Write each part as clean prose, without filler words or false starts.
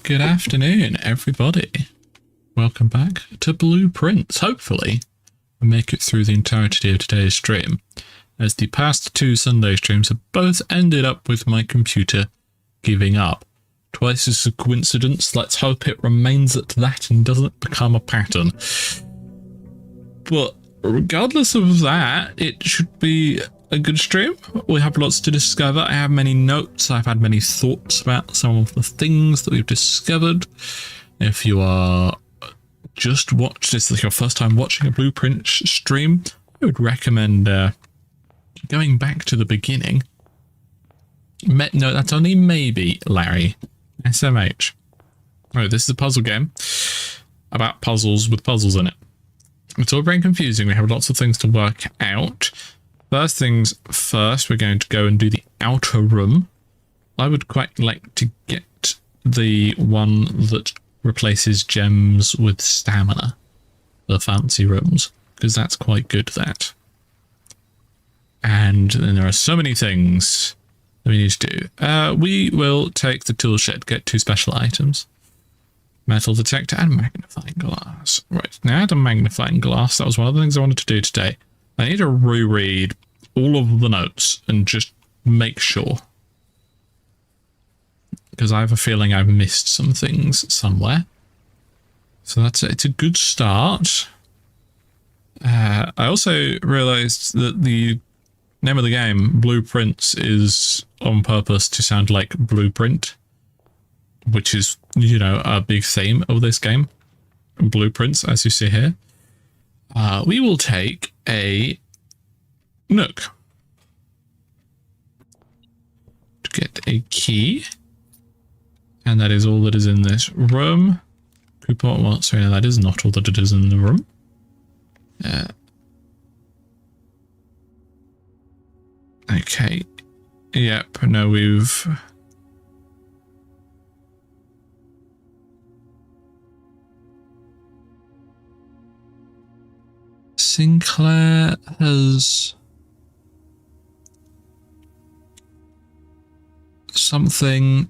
Good afternoon, everybody. Welcome back to Blueprints. Hopefully, we make it through the entirety of today's stream, as the past two Sunday streams have both ended up with my computer giving up. Twice is a coincidence. Let's hope it remains at that and doesn't become a pattern. But regardless of that, it should be a good stream. We have lots to discover. I have many notes. I've had many thoughts about some of the things that we've discovered. If you are just watched, this is your first time watching a Blueprint stream, I would recommend going back to the beginning. No, that's only maybe, Larry. SMH. Oh, this is a puzzle game about puzzles with puzzles in it. It's all very confusing. We have lots of things to work out. First things first, we're going to go and do the outer room. I would quite like to get the one that replaces gems with stamina. The fancy rooms, because that's quite good, that. And then there are so many things that we need to do. We will take the tool shed, get 2 special items. Metal detector and magnifying glass. Right, now add a magnifying glass. That was one of the things I wanted to do today. I need to reread all of the notes and just make sure. Because I have a feeling I've missed some things somewhere. So it's a good start. I also realized that the name of the game, Blueprints, is on purpose to sound like blueprint, which is, you know, a big theme of this game. Blueprints, as you see here. We will take a nook to get a key, and that is all that is in this room. Coupon, well, sorry, no, that is not all that it is in the room. Okay, Yep, no, we've... Sinclair has... something...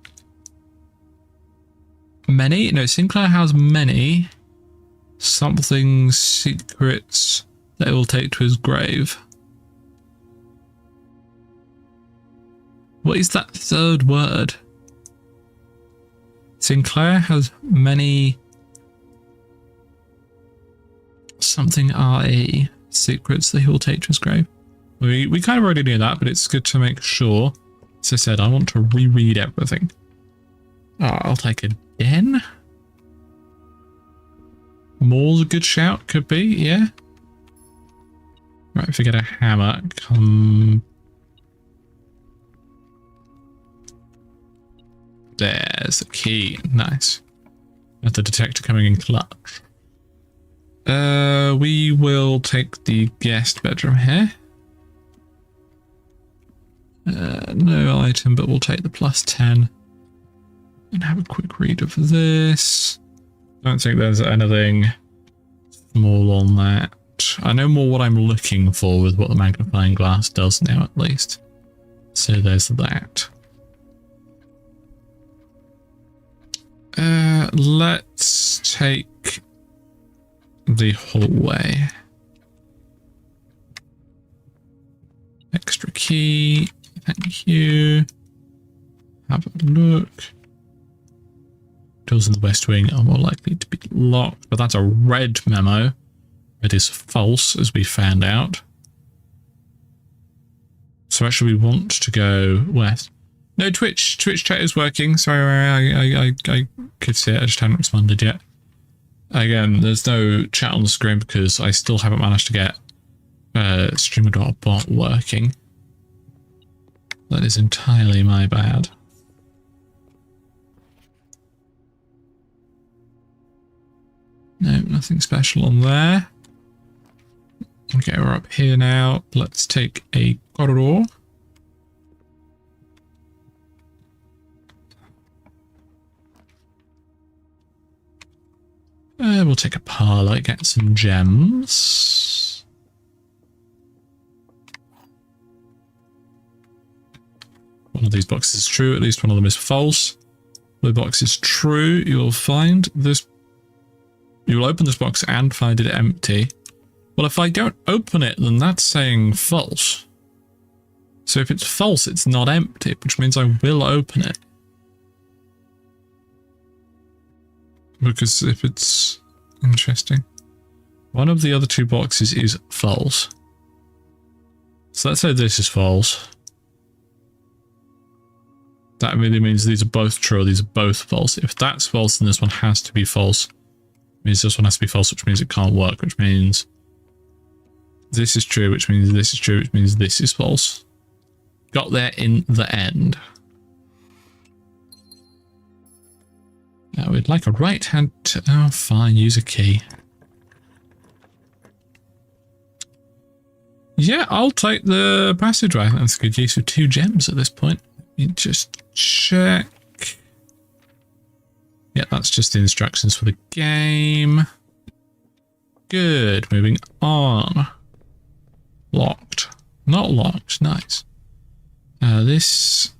Many? No, Sinclair has many something secrets that he will take to his grave. What is that third word? Sinclair has many something RE secrets that he will take to his grave. We kind of already knew that, but it's good to make sure. As I said, I want to reread everything. Oh, I'll take again. More's a good shout, could be, yeah. Right, if we get a hammer, come... There's the key. Nice. Got the detector coming in clutch. We will take the guest bedroom here. No item, but we'll take the +10. And have a quick read of this. Don't think there's anything small on that. I know more what I'm looking for with what the magnifying glass does now, at least. So there's that. Let's take the hallway. Extra key. Thank you. Have a look. Doors in the West Wing are more likely to be locked, but that's a red memo. It is false, as we found out. So actually we want to go west. No, Twitch chat is working. Sorry, I could see it. I just haven't responded yet. Again, there's no chat on the screen because I still haven't managed to get streamer.bot working. That is entirely my bad. No, nothing special on there. Okay, we're up here now. Let's take a corridor. We'll take a parlor, get some gems. One of these boxes is true, at least one of them is false. The box is true. You'll find this. You will open this box and find it empty. Well, if I don't open it, then that's saying false. So if it's false, it's not empty, which means I will open it. Because if it's interesting, one of the other two boxes is false. So let's say this is false. That really means these are both true or these are both false. If that's false, then this one has to be false. It means this one has to be false, which means it can't work, which means this is true, which means this is true, which means this is false. Got there in the end. Now we'd like a right hand. Oh, fine, use a key. Yeah, I'll take the passageway. That's a good use of 2 gems at this point. Let me just check. Yeah, that's just the instructions for the game. Good, moving on. Locked. Not locked, nice. This...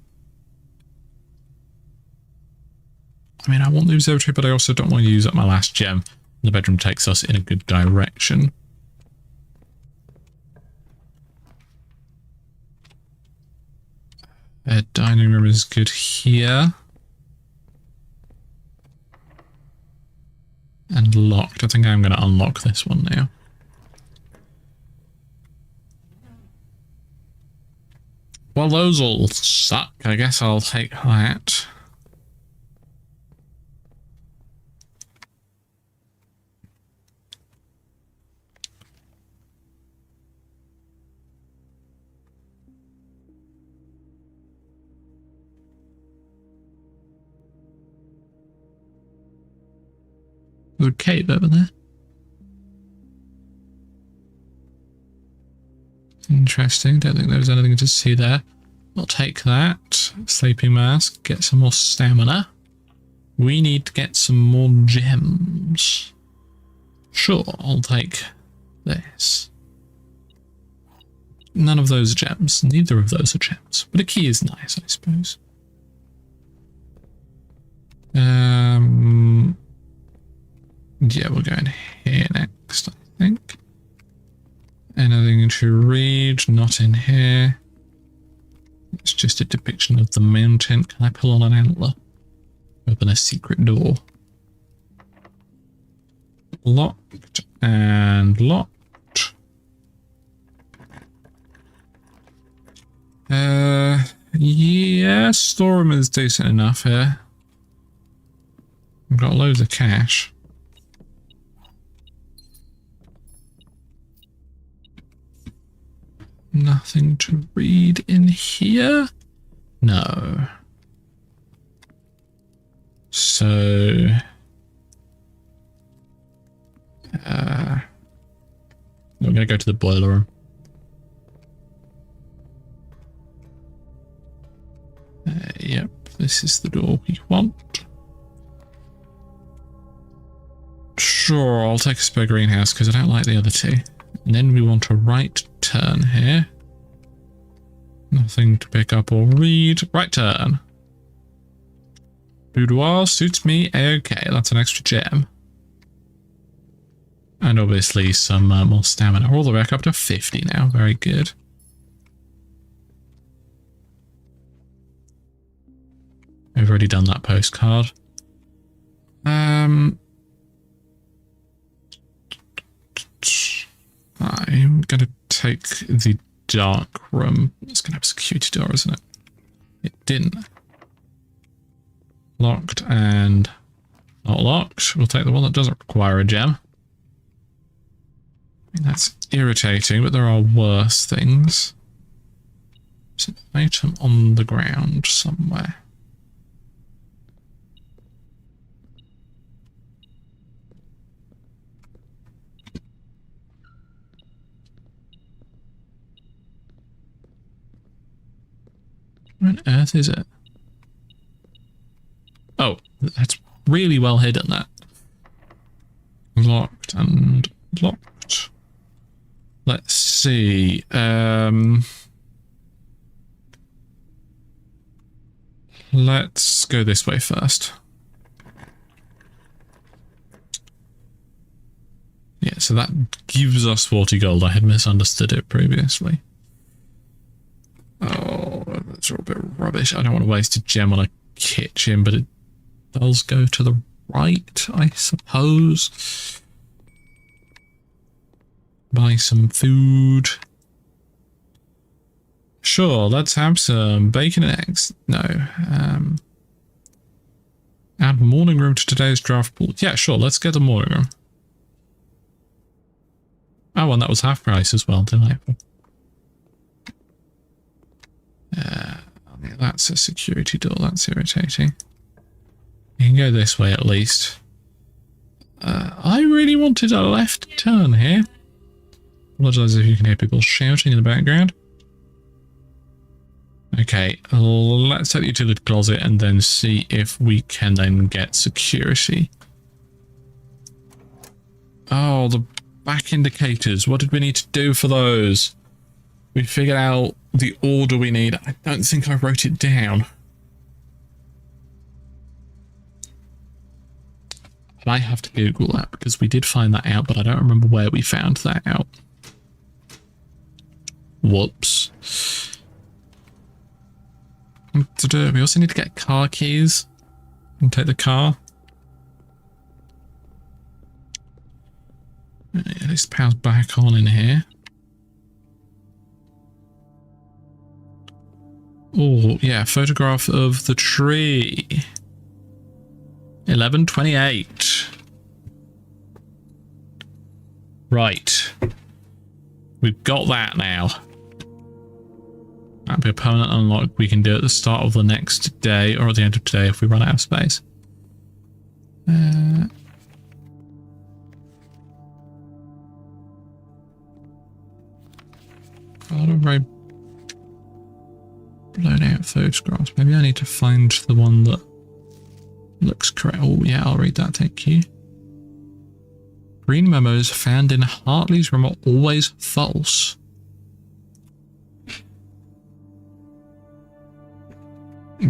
I mean, I want the observatory, but I also don't want to use up my last gem. The bedroom takes us in a good direction. Dining room is good here. And locked. I think I'm going to unlock this one now. Well, those all suck. I guess I'll take that. Good cave over there. Interesting. Don't think there was anything to see there. We'll take that. Sleeping mask. Get some more stamina. We need to get some more gems. Sure, I'll take this. None of those are gems. Neither of those are gems. But a key is nice, I suppose. Yeah, we're going here next, I think. Anything to read? Not in here. It's just a depiction of the mountain. Can I pull on an antler? Open a secret door. Locked and locked. Yeah, storeroom is decent enough here. We've got loads of cash. Nothing to read in here? No. So... we're going to go to the boiler room. Yep, this is the door we want. Sure, I'll take a spare greenhouse because I don't like the other two. And then we want a right turn here. Nothing to pick up or read. Right turn. Boudoir suits me. Okay, that's an extra gem. And obviously some more stamina. We're all the way back up to 50 now. Very good. I've already done that postcard. I'm going to take the dark room. It's going to have a security door, isn't it? It didn't. Locked and not locked. We'll take the one that doesn't require a gem. I mean, that's irritating, but there are worse things. There's an item on the ground somewhere. Where on earth is it? Oh, that's really well hidden, that. Locked and locked. Let's see. Let's go this way first. Yeah, so that gives us 40 gold. I had misunderstood it previously. Oh, that's all a bit rubbish. I don't want to waste a gem on a kitchen, but it does go to the right, I suppose. Buy some food. Sure, let's have some bacon and eggs. No. Add morning room to today's draft pool. Yeah, sure, let's get the morning room. Oh, and that was half price as well, delightful. That's a security door, that's irritating. You can go this way at least. I really wanted a left turn here. Apologise if you can hear people shouting in the background. Okay, let's take the utility closet and then see if we can then get security. Oh, the back indicators. What did we need to do for those? We figured out the order we need. I don't think I wrote it down. I have to Google that because we did find that out, but I don't remember where we found that out. Whoops. We also need to get car keys and take the car. This power's back on in here. Oh, yeah, photograph of the tree. 1128. Right. We've got that now. That'll be a permanent unlock we can do at the start of the next day or at the end of today if we run out of space. Not a very blown out photographs. Maybe I need to find the one that looks correct. Oh yeah, I'll read that, thank you. Green memos found in Hartley's room are always false.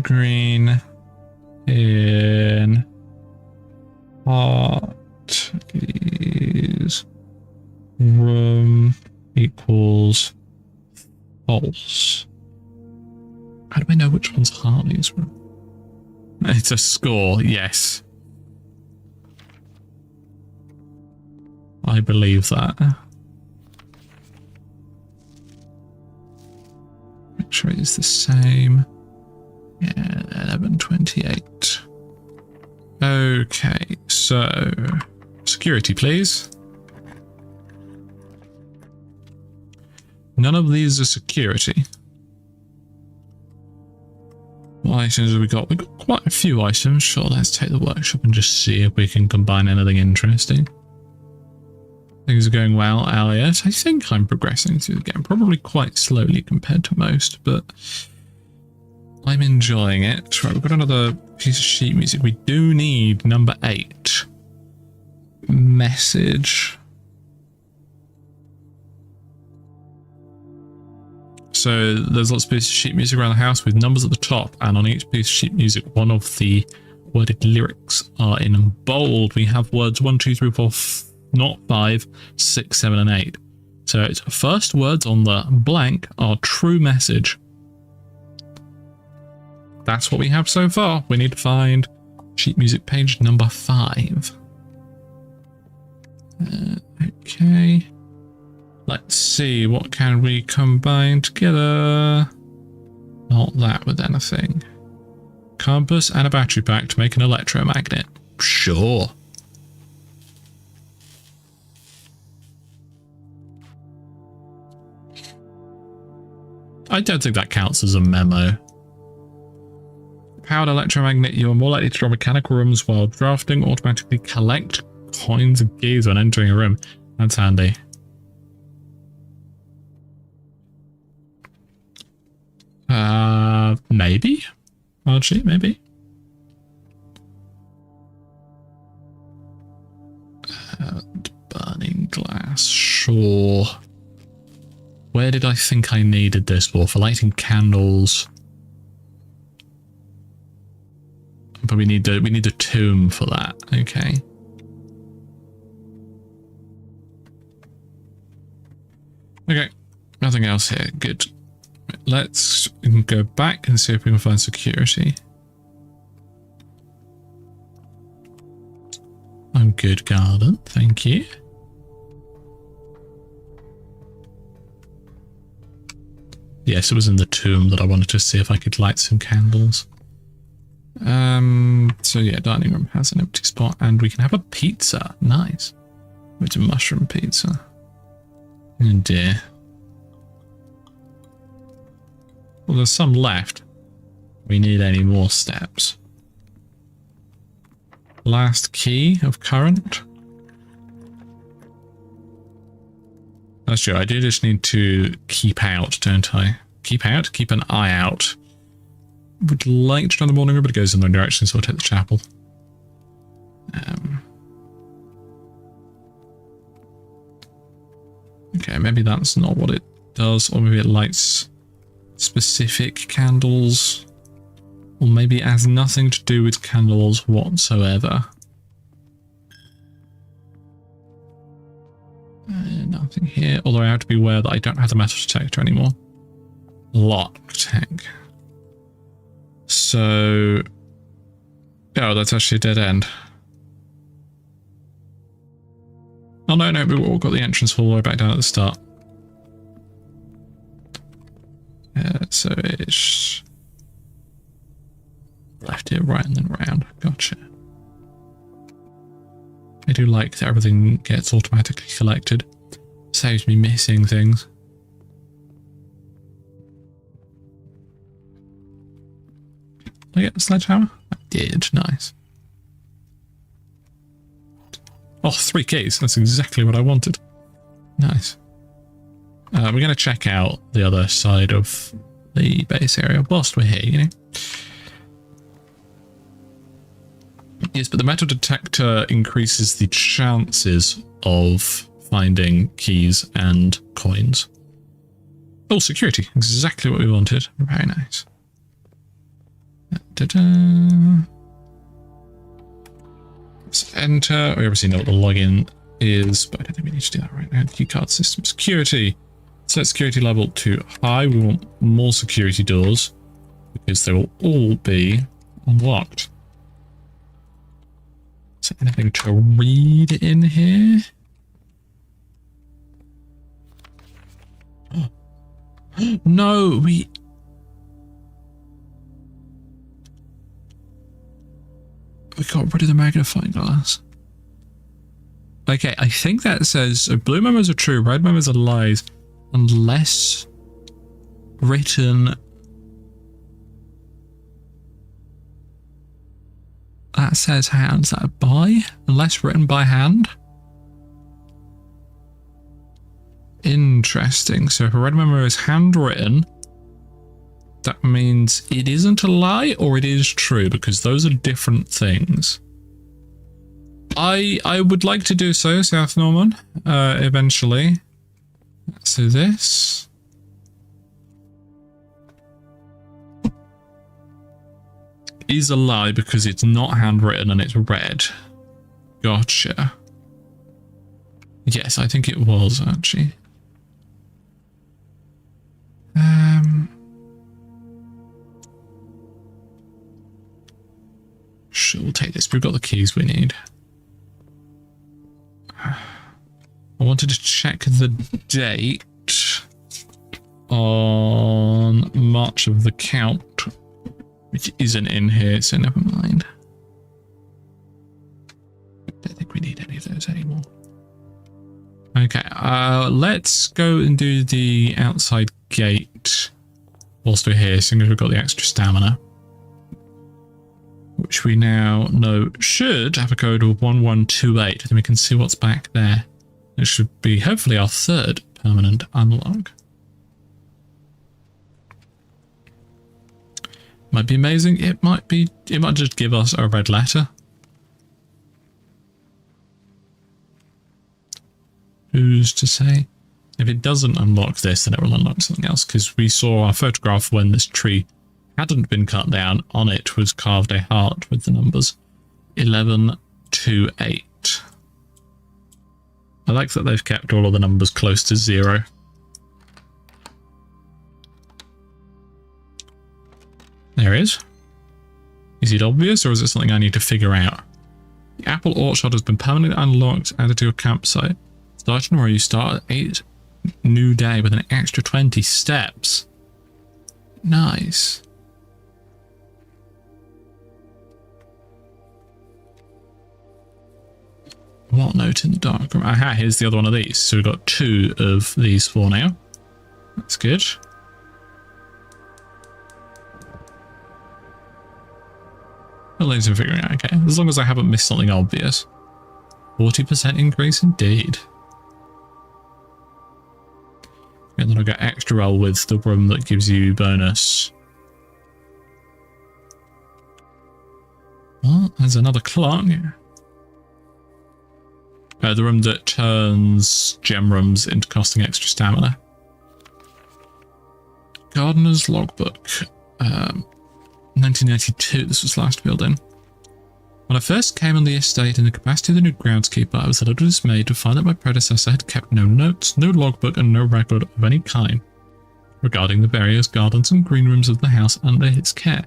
Green in Hartley's room equals false. How do I know which one's Hartley's room? It's a score, yes. I believe that. Make sure it is the same. Yeah, 1128. Okay, so security, please. None of these are security. What items have we got? We've got quite a few items. Sure, let's take the workshop and just see if we can combine anything interesting. Things are going well, Elliot. I think I'm progressing through the game. Probably quite slowly compared to most, but I'm enjoying it. Right, we've got another piece of sheet music. We do need number 8. Message. So there's lots of pieces of sheet music around the house with numbers at the top, and on each piece of sheet music, one of the worded lyrics are in bold. We have words 1, 2, 3, 4, not 5, 6, 7, and 8. So its first words on the blank are true message. That's what we have so far. We need to find sheet music page number 5. Okay. Let's see, what can we combine together? Not that with anything. Compass and a battery pack to make an electromagnet. Sure. I don't think that counts as a memo. Powered electromagnet, you are more likely to draw mechanical rooms while drafting, automatically collect coins and keys when entering a room. That's handy. Maybe? Archie, maybe? Burning glass, sure. Where did I think I needed this for? For lighting candles. But we need a tomb for that. Okay. Okay. Nothing else here. Good. Let's go back and see if we can find security. I'm good, garden. Thank you. Yes, it was in the tomb that I wanted to see if I could light some candles. So yeah, dining room has an empty spot and we can have a pizza. Nice. It's a mushroom pizza. Oh dear. Well, there's some left. We need any more steps. Last key of current. That's true. I do just need to keep out, don't I? Keep out? Keep an eye out. Would like to try the morning room, but it goes in the wrong direction, so I'll take the chapel. Okay, maybe that's not what it does, or maybe it lights specific candles, or maybe it has nothing to do with candles whatsoever. Nothing here, although I have to be aware that I don't have the metal detector anymore. Lock tank. So, oh, that's actually a dead end. Oh no, no, we've all got the entrance all the way back down at the start. So it's left here, right, and then round. Gotcha. I do like that everything gets automatically collected. Saves me missing things. Did I get the sledgehammer? I did. Nice. Oh, 3 keys. That's exactly what I wanted. Nice. We're going to check out the other side of the base area whilst we're here, you know. Yes, but the metal detector increases the chances of finding keys and coins. Oh, security. Exactly what we wanted. Very nice. Da-da. Let's enter. We obviously know what the login is, but I don't think we need to do that right now. Keycard system security. Set security level to high. We want more security doors because they will all be unlocked. Is there anything to read in here? No, we got rid of the magnifying glass. Okay, I think that says so blue memos are true, red memos are lies, unless written. That says hand. Is that a by? Unless written by hand? Interesting. So if a red memo is handwritten, that means it isn't a lie or it is true, because those are different things. I would like to do so, South Norman, eventually. So this is a lie because it's not handwritten and it's red. Gotcha. Yes, I think it was actually. Sure, we'll take this. We've got the keys we need. I wanted to check the date on March of the Count, which isn't in here, so never mind. Don't think we need any of those anymore. Okay, let's go and do the outside gate whilst we're here, seeing as we've got the extra stamina, which we now know should have a code of 1128. Then we can see what's back there. It should be hopefully our third permanent unlock. Might be amazing. It might just give us a red letter. Who's to say? If it doesn't unlock this, then it will unlock something else, because we saw our photograph when this tree hadn't been cut down. On it was carved a heart with the numbers 1128. I like that they've kept all of the numbers close to 0. There it is. Is it obvious, or is it something I need to figure out? The apple orchard has been permanently unlocked, added to your campsite. Start tomorrow, you start at 8 new day with an extra 20 steps. Nice. What note in the dark room? Aha, here's the other one of these. So we've got 2 of these for now. That's good. At least I'm figuring out, okay. As long as I haven't missed something obvious. 40% increase indeed. And then I'll get extra roll with the room that gives you bonus. Well, there's another clock. The room that turns gem rooms into costing extra stamina. Gardener's logbook. 1992, this was last filled in. When I first came on the estate in the capacity of the new groundskeeper, I was a little dismayed to find that my predecessor had kept no notes, no logbook, and no record of any kind regarding the various gardens and green rooms of the house under his care.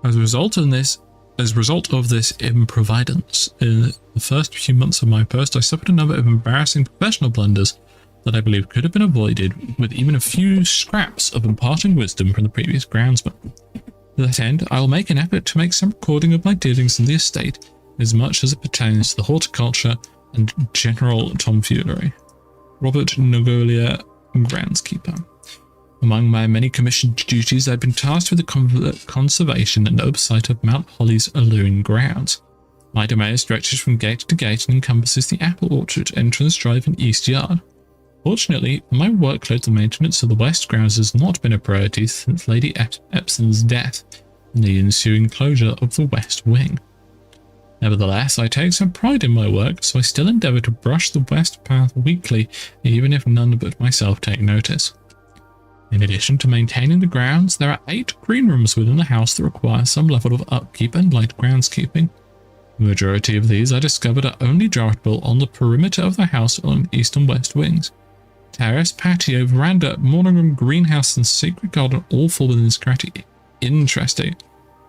As a result of this improvidence, in the first few months of my post, I suffered a number of embarrassing professional blunders that I believe could have been avoided with even a few scraps of imparting wisdom from the previous groundsman. To that end, I will make an effort to make some recording of my dealings in the estate, as much as it pertains to the horticulture and general tomfoolery. Robert Nogolia, groundskeeper. Among my many commissioned duties, I've been tasked with the conservation and oversight of Mount Holly's alluring grounds. My domain stretches from gate to gate and encompasses the apple orchard, entrance drive, and east yard. Fortunately, my workload, the maintenance of the West grounds has not been a priority since Lady Epson's death and the ensuing closure of the West Wing. Nevertheless, I take some pride in my work, so I still endeavour to brush the West path weekly, even if none but myself take notice. In addition to maintaining the grounds, there are 8 green rooms within the house that require some level of upkeep and light groundskeeping. The majority of these I discovered are only draftable on the perimeter of the house along the east and west wings. Terrace, patio, veranda, morning room, greenhouse, and secret garden all fall within this criteria. Interesting.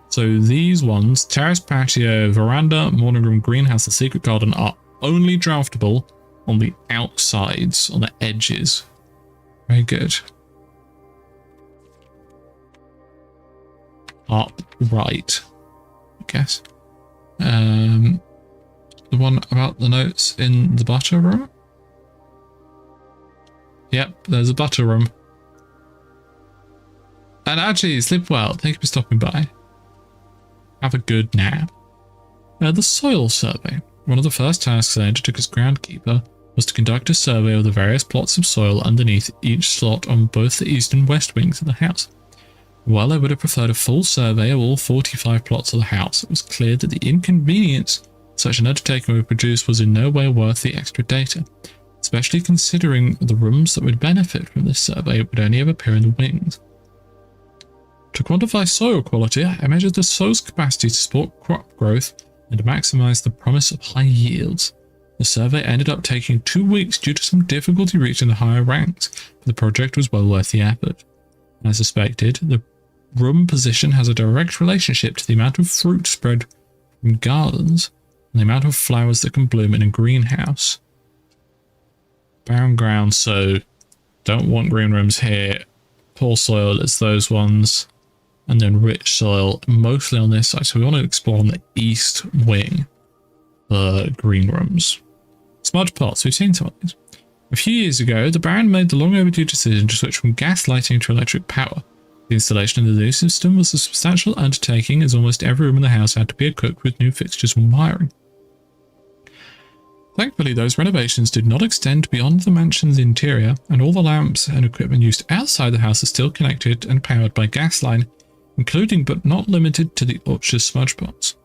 So these ones, terrace, patio, veranda, morning room, greenhouse, and secret garden, are only draftable on the outsides, on the edges. Very good. Up right, I guess. The one about the notes in the butter room? Yep, there's a butter room. And actually, sleep well. Thank you for stopping by. Have a good nap. The soil survey. One of the first tasks I undertook as groundkeeper was to conduct a survey of the various plots of soil underneath each slot on both the east and west wings of the house. While I would have preferred a full survey of all 45 plots of the house, it was clear that the inconvenience such an undertaking would produce was in no way worth the extra data, especially considering the rooms that would benefit from this survey would only ever appear in the wings. To quantify soil quality, I measured the soil's capacity to support crop growth and to maximize the promise of high yields. The survey ended up taking 2 weeks due to some difficulty reaching the higher ranks, but the project was well worth the effort. As suspected, the room position has a direct relationship to the amount of fruit spread from gardens and the amount of flowers that can bloom in a greenhouse. Barren ground, so don't want green rooms here. Poor soil is those ones. And then rich soil, mostly on this side. So we want to explore on the east wing for green rooms. Smudge pots, we've seen some of these. A few years ago, the Baron made the long overdue decision to switch from gas lighting to electric power. The installation of the new system was a substantial undertaking, as almost every room in the house had to be equipped with new fixtures and wiring. Thankfully, those renovations did not extend beyond the mansion's interior, and all the lamps and equipment used outside the house are still connected and powered by gas line, including but not limited to the orchard's smudge pots.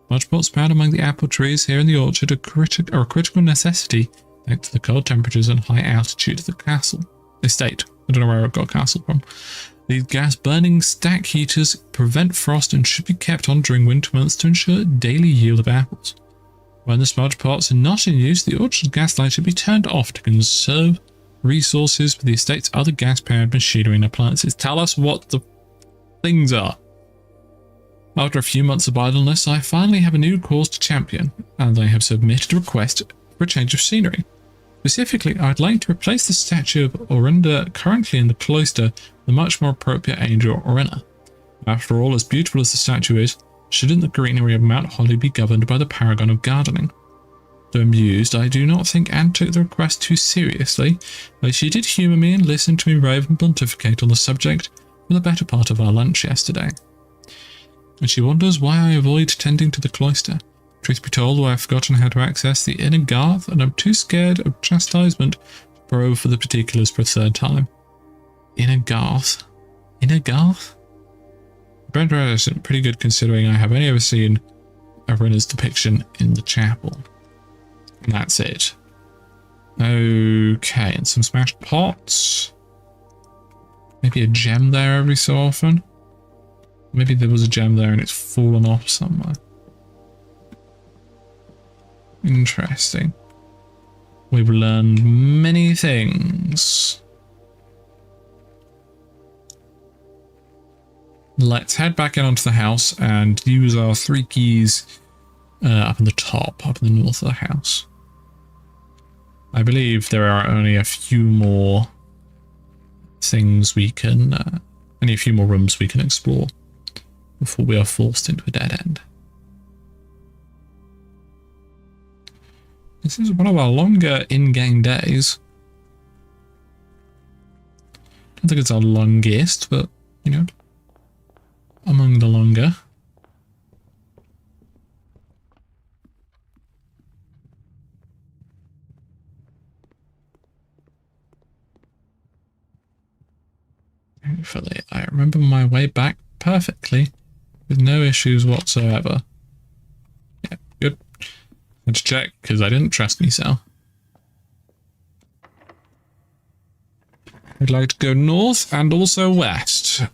Smudge pots found among the apple trees here in the orchard are a critical necessity thanks to the cold temperatures and high altitude of the castle estate. I don't know where I got castle from. These gas-burning stack heaters prevent frost and should be kept on during winter months to ensure daily yield of apples. When the smudge pots are not in use, the orchard gas line should be turned off to conserve resources for the estate's other gas-powered machinery and appliances. Tell us what the things are. After a few months of idleness, I finally have a new cause to champion, and I have submitted a request for a change of scenery. Specifically, I'd like to replace the statue of Orinda currently in the cloister with a much more appropriate angel Orinna. After all, as beautiful as the statue is, shouldn't the greenery of Mount Holly be governed by the paragon of gardening? Though amused, I do not think Anne took the request too seriously, though she did humour me and listen to me rave and pontificate on the subject for the better part of our lunch yesterday. And she wonders why I avoid tending to the cloister. Truth be told, I have forgotten how to access the inner garth, and I'm too scared of chastisement to probe for the particulars for a third time. Inner garth? Inner garth? Brenda isn't pretty good considering I have only ever seen Orinna's depiction in the chapel. And that's it. Okay, and some smashed pots. Maybe a gem there every so often. Maybe there was a gem there and it's fallen off somewhere. Interesting. We've learned many things. Let's head back in onto the house and use our 3 keys up in the top, up in the north of the house. I believe there are only a few more things we can, only a few more rooms we can explore before we are forced into a dead end. This is one of our longer in-game days. I don't think it's our longest, but, you know, among the longer. Thankfully, I remember my way back perfectly, with no issues whatsoever. Yeah, good. Let's check, because I didn't trust myself. I'd like to go north and also west.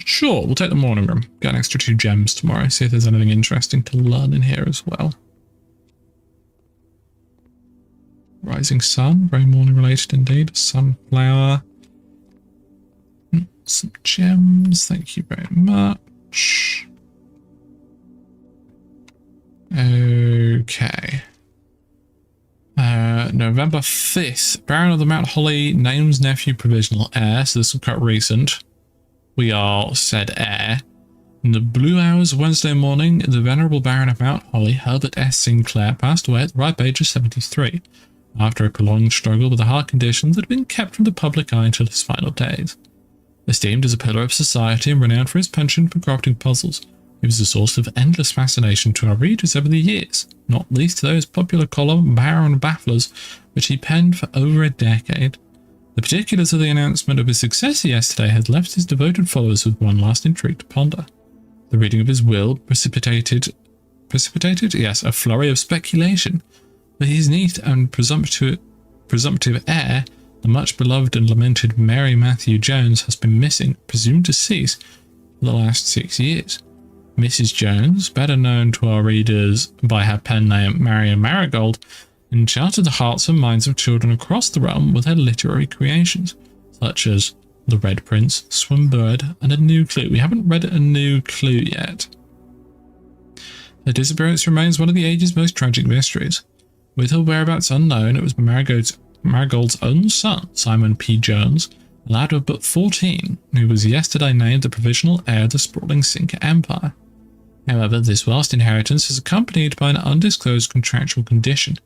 Sure, we'll take the morning room. Get an extra 2 gems tomorrow. See if there's anything interesting to learn in here as well. Rising sun, very morning related indeed. Sunflower. Some gems, thank you very much. Okay. November 5th, Baron of the Mount Holly names nephew provisional heir, so this is quite recent. We are said heir. In the blue hours Wednesday morning, the venerable Baron of Mount Holly, Herbert S. Sinclair, passed away at the ripe age of 73, after a prolonged struggle with a heart condition that had been kept from the public eye until his final days. Esteemed as a pillar of society and renowned for his penchant for crafting puzzles, he was a source of endless fascination to our readers over the years, not least those popular column Baron Bafflers, which he penned for over a decade. The particulars of the announcement of his successor yesterday had left his devoted followers with one last intrigue to ponder. The reading of his will precipitated, yes, a flurry of speculation. But his niece and presumptive heir, the much beloved and lamented Mary Matthew Jones, has been missing, presumed deceased, for the last 6 years. Mrs. Jones, better known to our readers by her pen name Marion Marigold, enchanted the hearts and minds of children across the realm with her literary creations, such as The Red Prince, Swimbird, and A New Clue. We haven't read A New Clue yet. Her disappearance remains one of the age's most tragic mysteries. With her whereabouts unknown, it was Marigold's own son, Simon P. Jones, a lad of but 14, who was yesterday named the provisional heir of the sprawling Cinca Empire. However, this vast inheritance is accompanied by an undisclosed contractual condition.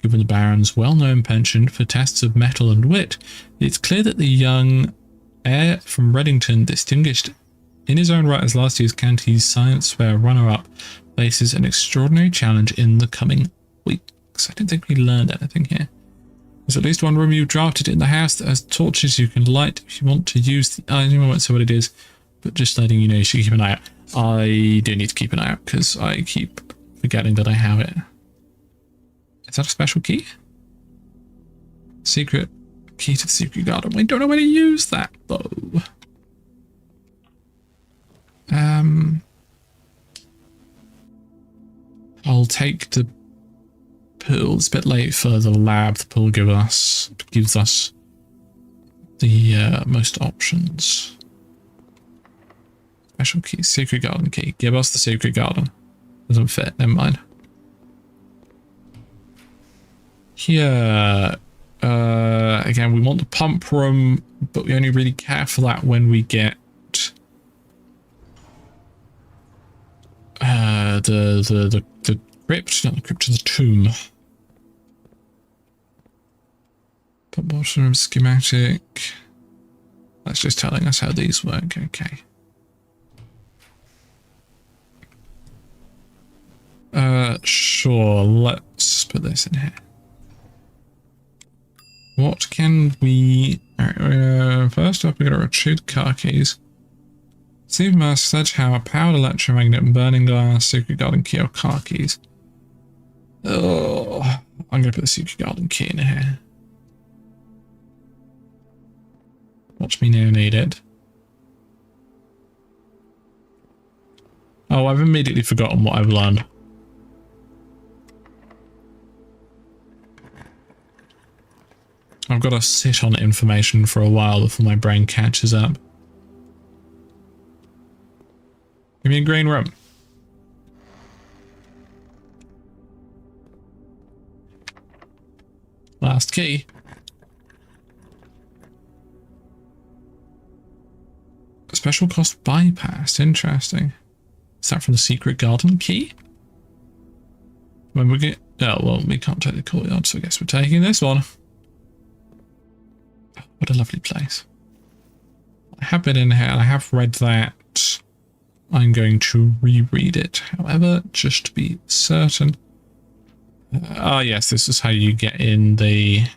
Given the Baron's well-known penchant for tests of mettle and wit, it's clear that the young heir from Reddington, distinguished in his own right as last year's Canty's Science Fair runner-up, faces an extraordinary challenge in the coming weeks. I don't think we learned anything here. There's at least one room you drafted in the house that has torches you can light if you want to use the item. I won't say what it is, but just letting you know you should keep an eye out. I do need to keep an eye out because I keep forgetting that I have it. Is that a special key? Secret key to the secret garden. We don't know where to use that though. I'll take the pool. It's a bit late for the lab. The pool gives us the most options. Special key, secret garden key. Give us the secret garden. Doesn't fit. Never mind. Here, again, we want the pump room, but we only really care for that when we get the crypt, not the crypt, the tomb. Pump room schematic. That's just telling us how these work. Okay. Sure, let's put this in here. What can we... Alright, first up we gotta retrieve the car keys. Steve Mask, Sledgehammer, Powered Electromagnet, Burning Glass, Secret Garden Key, or car keys. Oh, I'm gonna put the Secret Garden Key in here. Watch me now need it. Oh, I've immediately forgotten what I've learned. I've got to sit on information for a while before my brain catches up. Give me a green room. Last key. Special cost bypass. Interesting. Is that from the secret garden key? When we get... Oh, well, we can't take the courtyard, so I guess we're taking this one. What a lovely place. I have been in here and I have read that. I'm going to reread it. However, just to be certain. Yes, this is how you get in the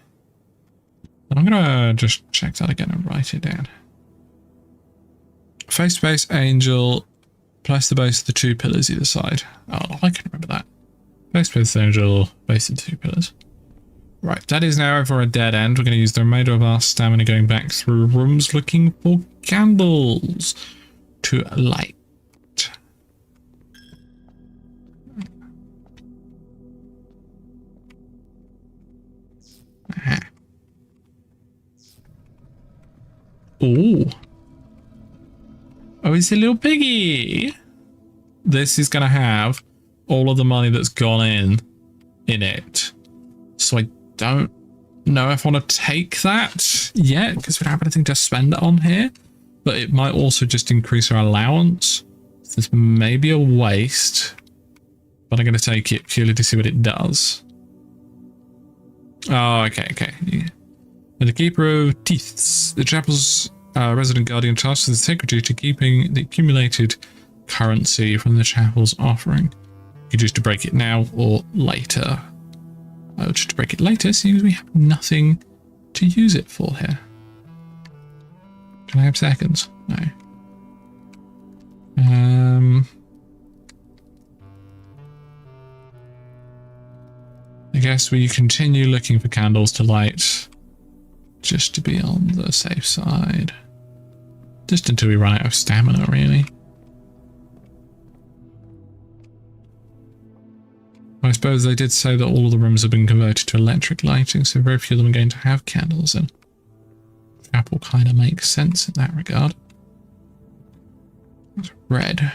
I'm gonna just check that again and write it down. Face to base angel, place the base of the 2 pillars either side. Oh, I can remember that. Face to base angel, base of the 2 pillars. Right, that is now over a dead end. We're going to use the remainder of our stamina going back through rooms looking for candles to light. Aha. Ooh. Oh, it's a little piggy. This is going to have all of the money that's gone in it. So I don't know if I want to take that yet, because we don't have anything to spend it on here. But it might also just increase our allowance. So this may be a waste. But I'm going to take it purely to see what it does. Oh, okay. Yeah. The Keeper of Teeths. The chapel's resident guardian tasked with the sacred duty keeping the accumulated currency from the chapel's offering. You can choose to break it now or later. I will choose to break it later, seeing we have nothing to use it for here. Can I have seconds? No. I guess we continue looking for candles to light, just to be on the safe side. Just until we run out of stamina, really. I suppose they did say that all of the rooms have been converted to electric lighting, so very few of them are going to have candles in. Chapel kind of makes sense in that regard. It's red.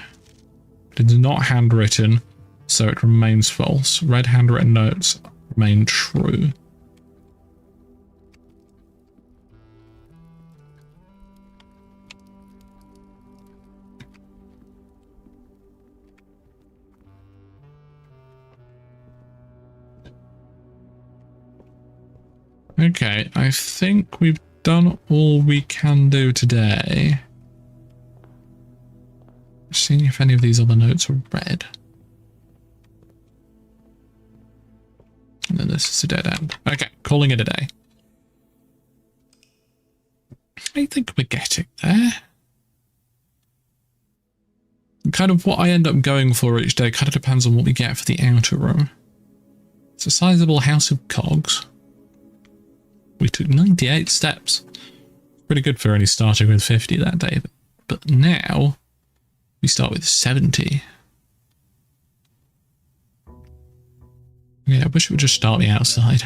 But it's not handwritten, so it remains false. Red handwritten notes remain true. Okay, I think we've done all we can do today. Seeing if any of these other notes are red. And then this is a dead end. Okay, calling it a day. I think we're getting there. Kind of what I end up going for each day kind of depends on what we get for the outer room. It's a sizable house of cogs. We took 98 steps. Pretty good for only starting with 50 that day. But now, we start with 70. Yeah, I wish it would just start me outside.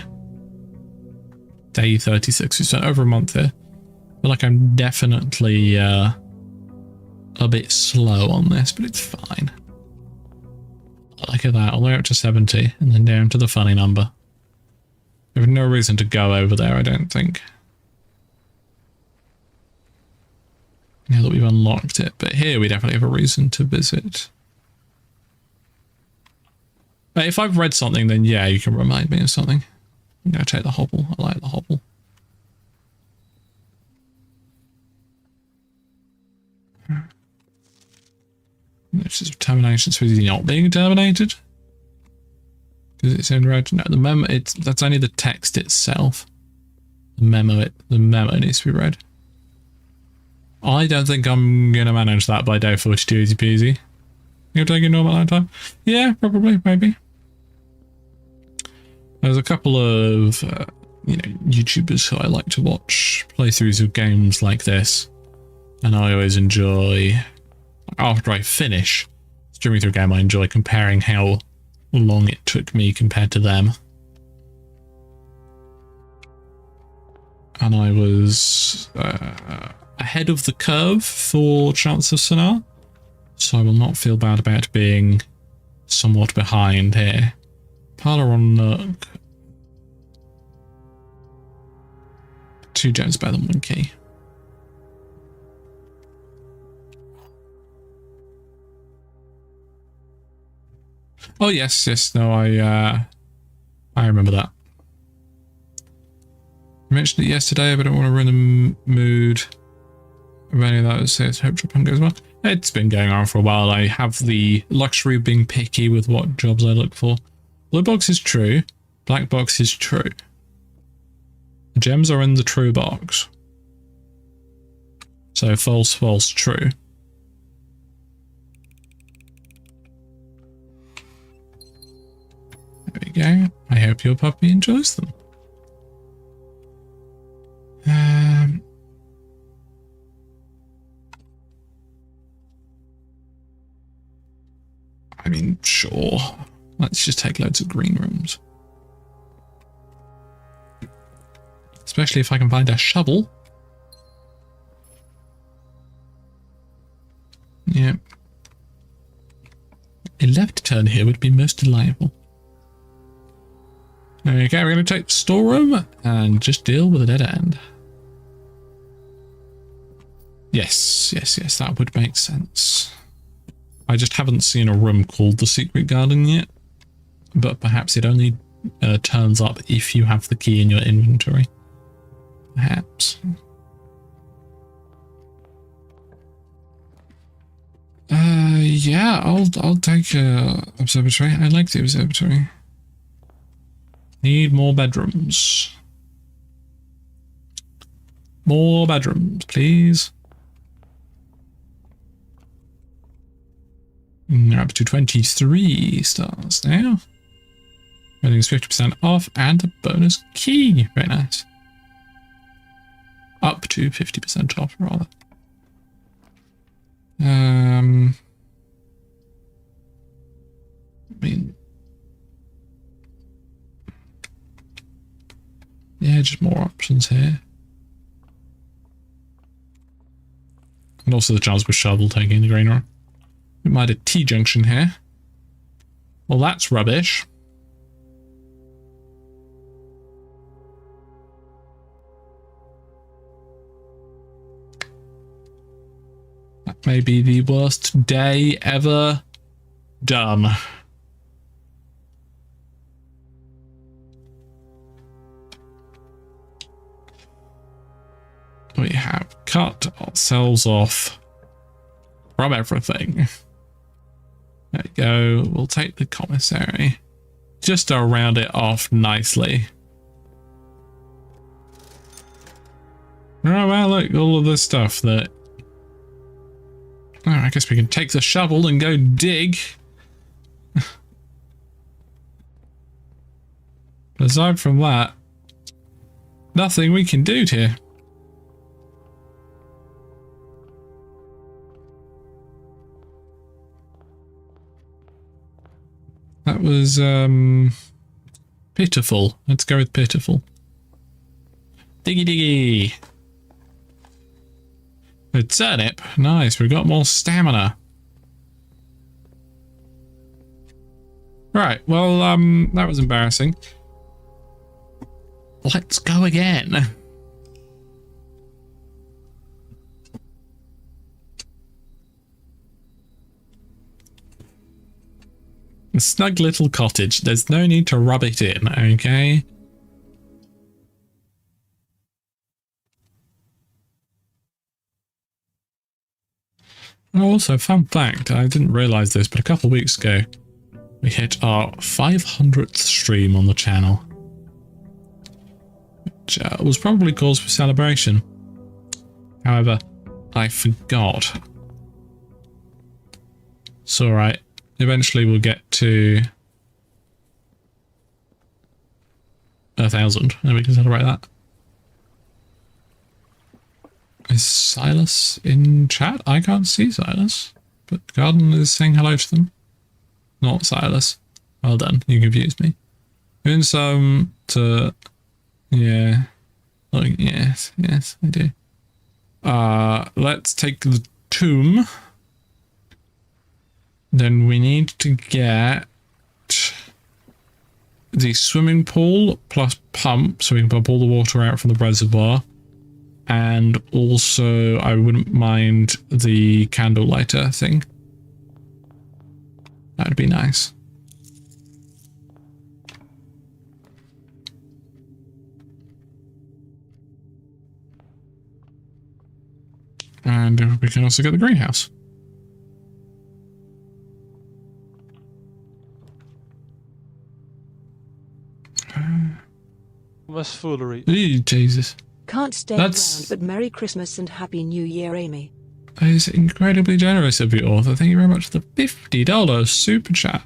Day 36. We spent over a month here. I feel like I'm definitely a bit slow on this, but it's fine. Look at that, all the way up to 70, and then down to the funny number. We have no reason to go over there, I don't think. Now that we've unlocked it, but here we definitely have a reason to visit. But if I've read something, then yeah, you can remind me of something. I'm going to take the hobble. I like the hobble. Notice of termination, so is he not being terminated? Because it's in red. No, the memo, that's only the text itself. The memo needs to be read. I don't think I'm going to manage that by day 42 easy peasy. You're taking normal amount of time? Yeah, probably, maybe. There's a couple of, YouTubers who I like to watch playthroughs of games like this. And I always enjoy, after I finish streaming through a game, I enjoy comparing how long it took me compared to them. And I was ahead of the curve for Chants of Sennaar, so I will not feel bad about being somewhat behind here. Parlour on Nook. 2 gems better than 1 key. Oh yes, no, I remember that. I mentioned it yesterday, but I don't want to ruin the mood of any of that. So hope Japan goes well. It's been going on for a while. I have the luxury of being picky with what jobs I look for. Blue box is true. Black box is true. The gems are in the true box. So false, false, true. There we go. I hope your puppy enjoys them. I mean, sure. Let's just take loads of green rooms. Especially if I can find a shovel. Yeah. A left turn here would be most delightful. Okay, we're going to take the storeroom and just deal with a dead end. Yes, yes, yes, that would make sense. I just haven't seen a room called the Secret Garden yet, but perhaps it only turns up if you have the key in your inventory. Perhaps. Yeah, I'll take observatory. I like the observatory. Need more bedrooms. More bedrooms, please. We're up to 23 stars now. Rating is 50% off and a bonus key. Very nice. Up to 50% off, rather. I mean, yeah, just more options here. And also the chance with shovel taking the green room. We might have a T-junction here. Well, that's rubbish. That may be the worst day ever done. We have cut ourselves off from everything. There we go. We'll take the commissary just to round it off nicely. Oh, well, look, all of this stuff that... Oh, I guess we can take the shovel and go dig. Aside from that, nothing we can do here. That was, pitiful. Let's go with pitiful. Diggy diggy. A turnip. Nice, we've got more stamina. Right, well, that was embarrassing. Let's go again. A snug little cottage. There's no need to rub it in, okay? Also, fun fact, I didn't realise this, but a couple of weeks ago, we hit our 500th stream on the channel. Which was probably cause for celebration. However, I forgot. It's alright. Eventually we'll get to 1,000 and we can celebrate that. Is Silas in chat? I can't see Silas, but Garden is saying hello to them. Not Silas. Well done, you confused me. Doing some to... yeah. Oh, yes, yes, I do. Let's take the tomb. Then we need to get the swimming pool plus pump so we can pump all the water out from the reservoir. And also, I wouldn't mind the candle lighter thing. That'd be nice. And we can also get the greenhouse. Christmas foolery. Eee, Jesus. Can't stay That's- around, but Merry Christmas and Happy New Year, Amy. That is incredibly generous of you, author. Thank you very much for the $50 super chat.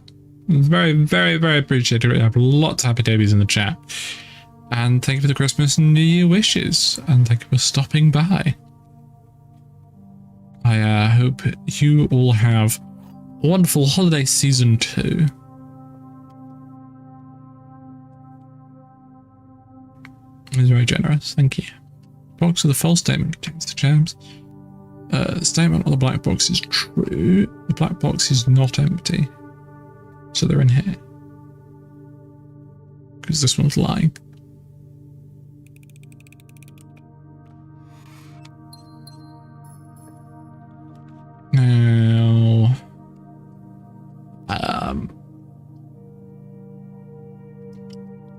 It's very, very, very appreciated. We have lots of happy babies in the chat. And thank you for the Christmas and New Year wishes. And thank you for stopping by. I hope you all have a wonderful holiday season too. It was very generous. Thank you. Box of the false statement contains the gems. The statement on the black box is true. The black box is not empty. So they're in here. Because this one's lying. Now...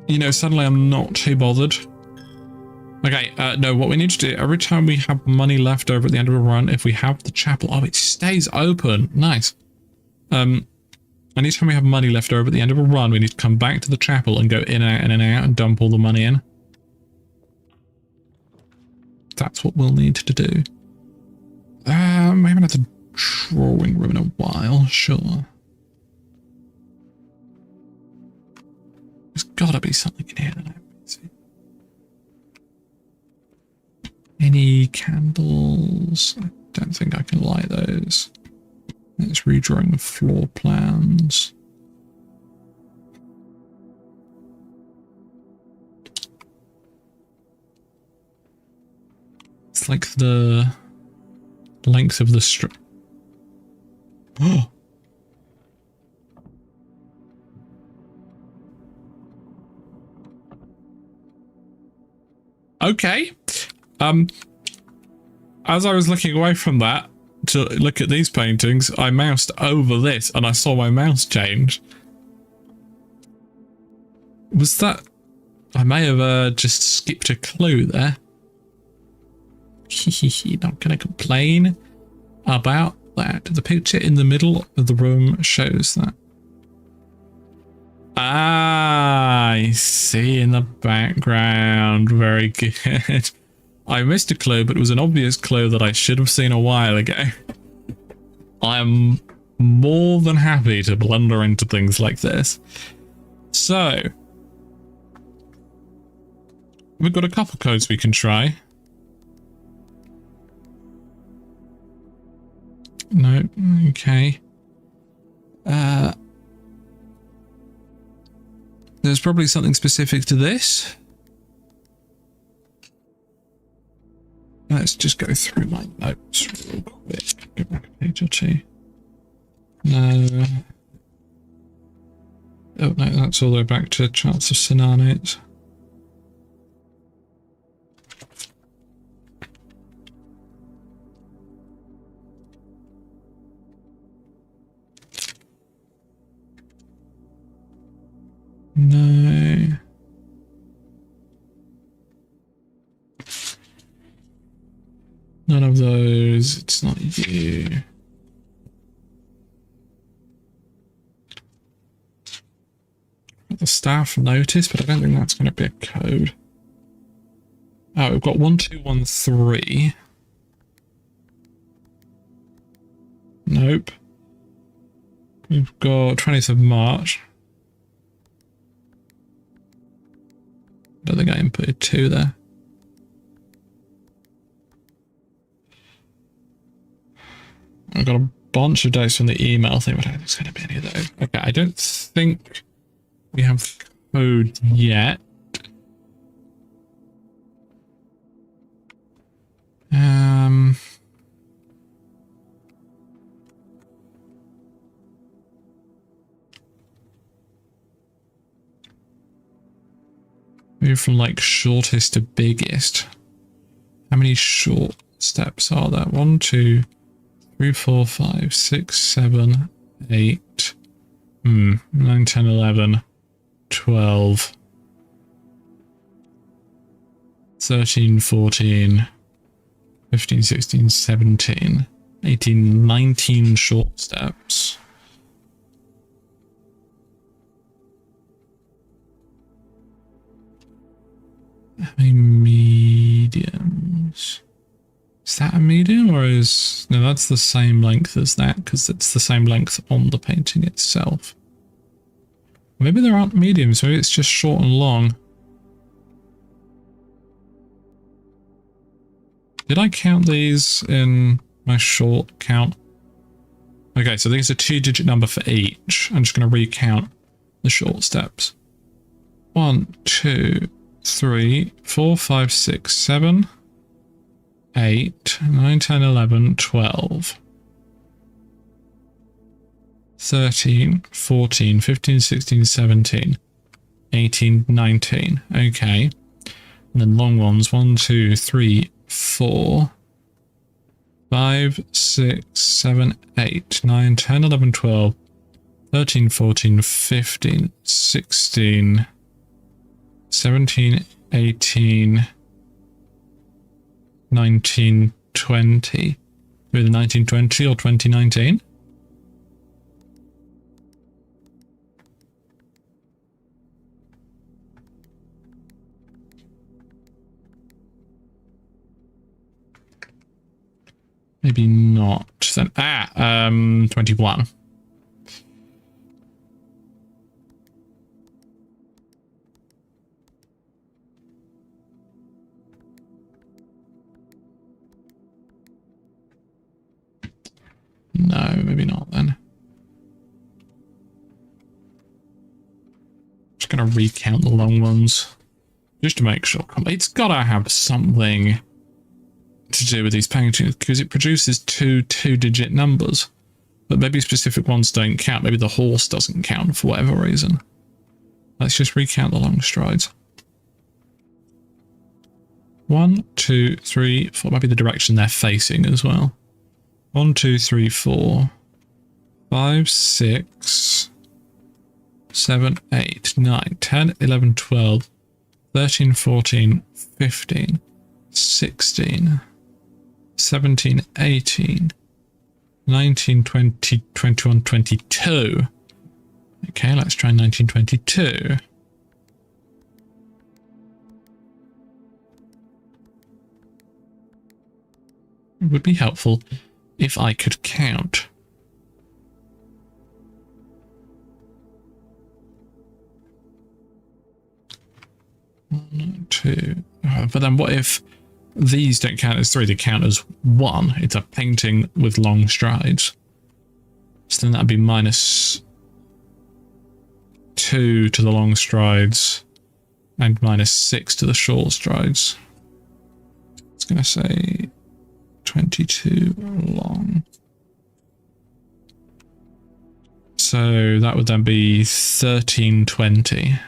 you know, suddenly I'm not too bothered. Okay, no, what we need to do, every time we have money left over at the end of a run, if we have the chapel, oh, it stays open. Nice. Anytime we have money left over at the end of a run, we need to come back to the chapel and go in and out and dump all the money in. That's what we'll need to do. We haven't had the drawing room in a while, sure. There's gotta be something in here that I haven't seen. Any candles? I don't think I can light those. It's redrawing the floor plans. It's like the length of the strip. Oh! Okay. As I was looking away from that to look at these paintings, I moused over this and I saw my mouse change. Was that... I may have just skipped a clue there. Not gonna complain about that. The picture in the middle of the room shows that. Ah, I see in the background. Very good. I missed a clue, but it was an obvious clue that I should have seen a while ago. I am more than happy to blunder into things like this. So, we've got a couple codes we can try. No, okay. There's probably something specific to this. Let's just go through my notes real quick. Go back a page or two. No. Oh no, that's all the way back to Charts of Synarnates. No. None of those. It's not you. The staff notice, but I don't think that's going to be a code. Oh, we've got 1213. Nope. We've got 20th of March. Don't think I inputted 2 there. I've got a bunch of dates from the email thing, but I don't think it's going to be any of those. Okay, I don't think we have code yet. Move from like shortest to biggest. How many short steps are there? 1, 2, 3, 4, 5, 6, 7, 8, 9, 10, 11, 12, 13, 14, 15, 16, 17, 18, 19 short steps. How many mediums? Is that a medium or is... No, that's the same length as that because it's the same length on the painting itself. Maybe there aren't mediums, maybe it's just short and long. Did I count these in my short count? Okay, so these are 2-digit number for each. I'm just going to recount the short steps. 1, 2, 3, 4, 5, 6, 7, 8, 9, 10, 11, 12, 13, 14, 15, 16, 17, 18, 19. Okay. And then long ones. 1, 2, 3, 4, 5, 6, 7, 8, 9, 10, 11, 12, 13, 14, 15, 16, 17, 18, 19, 20. Either 1920 or 2019. Maybe not. Then 21. No, maybe not then. Just gonna recount the long ones. Just to make sure. It's gotta have something to do with these paintings because it produces two-digit numbers. But maybe specific ones don't count. Maybe the horse doesn't count for whatever reason. Let's just recount the long strides. 1, 2, 3, 4. Maybe the direction they're facing as well. 1, 2, 3, 4, 5, 6, 7, 8, 9, 10, 11, 12, 13, 14, 15, 16, 17, 18, 19, 20, 21, 22. Okay, let's try 1922. It would be helpful if I could count. One, two. But then what if these don't count as 3, they count as 1? It's a painting with long strides. So then that'd be -2 to the long strides and -6 to the short strides. It's going to say 22 long. So that would then be 1320.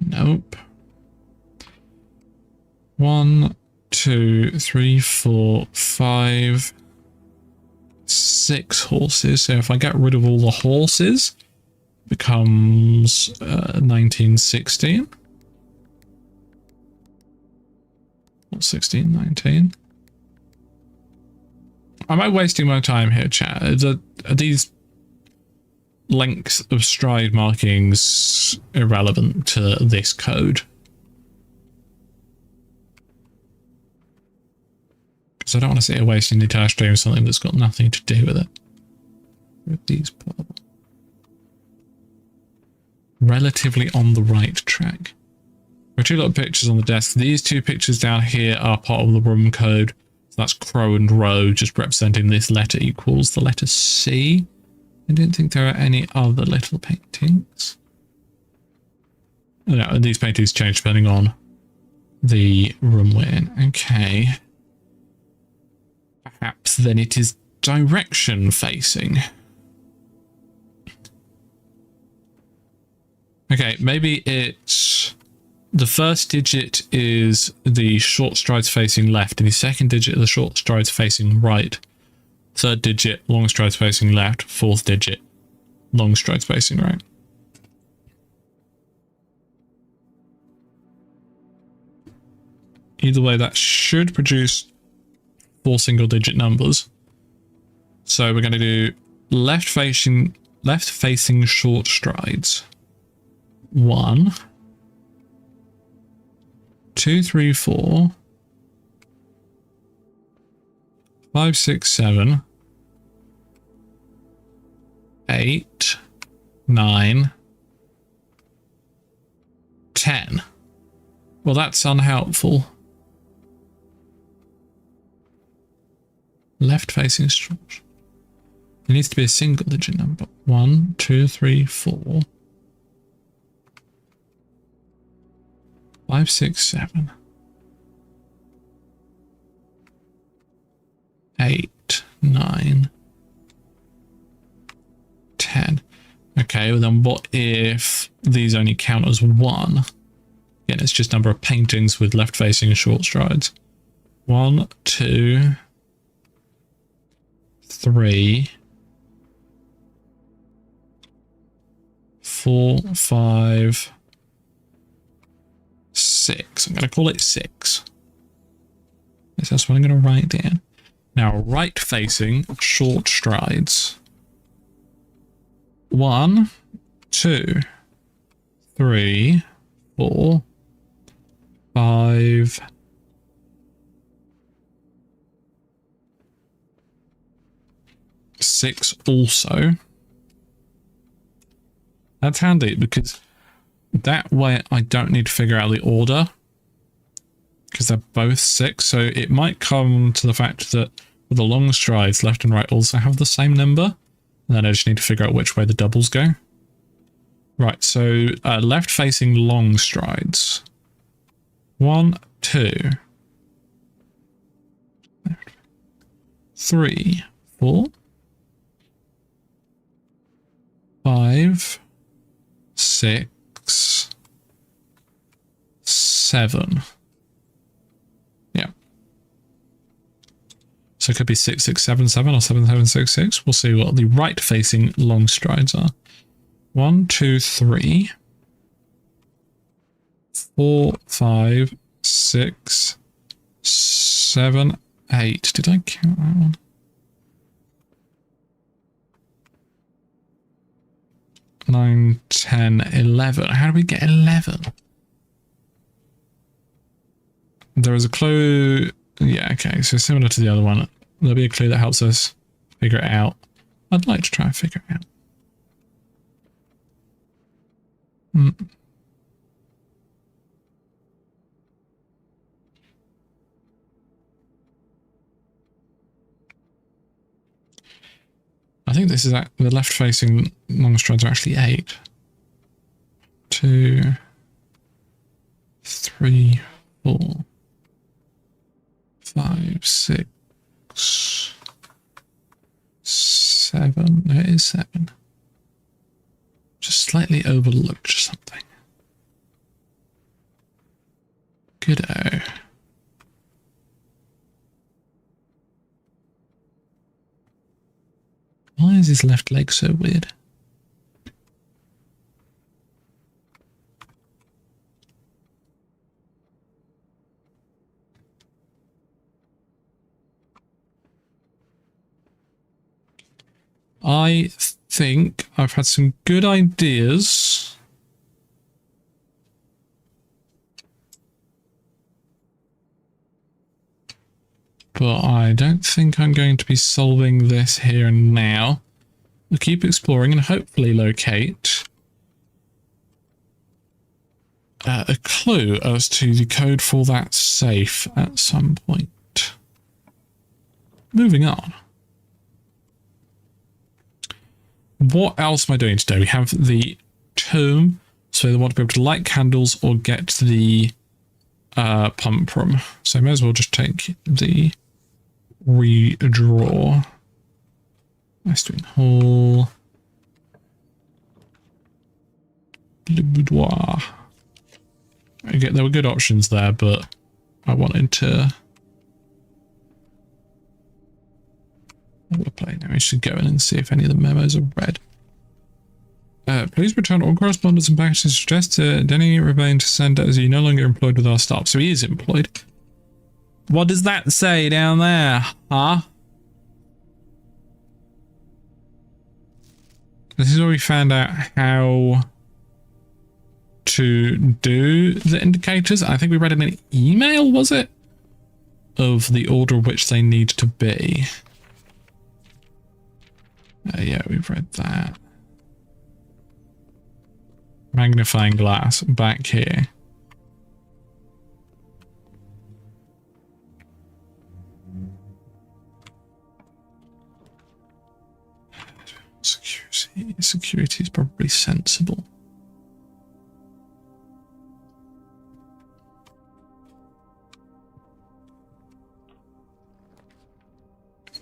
Nope. 1, 2, 3, 4, 5, 6 horses. So if I get rid of all the horses, it becomes 1916. Or 16, 19. Am I wasting my time here, chat? Are these length of stride markings irrelevant to this code? Because I don't want to sit here wasting the entire stream on something that's got nothing to do with it. With these relatively on the right track. There are 2 little pictures on the desk. These 2 pictures down here are part of the room code. So that's crow and row, just representing this letter equals the letter C. I don't think there are any other little paintings. No, and these paintings change depending on the room we're in. Okay. Perhaps then it is direction facing. Okay, maybe it's... The first digit is the short strides facing left, and the second digit is the short strides facing right. Third digit, long strides facing left. Fourth digit, long strides facing right. Either way, that should produce 4 single-digit numbers. So we're going to do left-facing short strides. 1, 2, 3, 4, 5, 6, 7, 8, 9, 10. Well, that's unhelpful. Left-facing short. It needs to be a single-digit number. 1, 2, 3, 4, 5, 6, 7, 8, 9, 10. Okay, well then what if these only count as 1? Again, it's just number of paintings with left-facing and short strides. 1, 2, 3, 4, 5, 6. I'm going to call it 6. That's what I'm going to write down. Now, right-facing short strides. 1, 2, 3, 4, 5, 6 also. That's handy because that way I don't need to figure out the order because they're both 6. So it might come to the fact that with the long strides, left and right also have the same number. And then I just need to figure out which way the doubles go. Right, so left facing long strides. 1, 2, 3, 4, 5, 6, 7. Yeah. So it could be 6, 6, 7, 7 or 7, 7, 6, 6. We'll see what the right-facing long strides are. 1, 2, 3, 4, 5, 6, 7, 8. Did I count that one? 9, 10, 11. How do we get 11? There is a clue. Yeah, okay. So similar to the other one. There'll be a clue that helps us figure it out. I'd like to try and figure it out. I think this is the left-facing long strides are actually 8. 2, 3, 4, 5, 6, 7. No, it is 7. Just slightly overlooked something. Goodo. Why is his left leg so weird? I think I've had some good ideas. But I don't think I'm going to be solving this here and now. We'll keep exploring and hopefully locate a clue as to the code for that safe at some point. Moving on. What else am I doing today? We have the tomb, so they want to be able to light candles or get to the pump room. So I may as well just take the redraw. Westwing Hall. Le Boudoir. Okay, there were good options there, but I wanted to... We're playing now. We should go in and see if any of the memos are read. Please return all correspondence and packages. Suggest Denny Rebane to send as he no longer employed with our staff. So he is employed. What does that say down there, huh? This is where we found out how to do the indicators. I think we read in an email, was it? Of the order which they need to be. Yeah, we've read that. Magnifying glass back here. Security is probably sensible.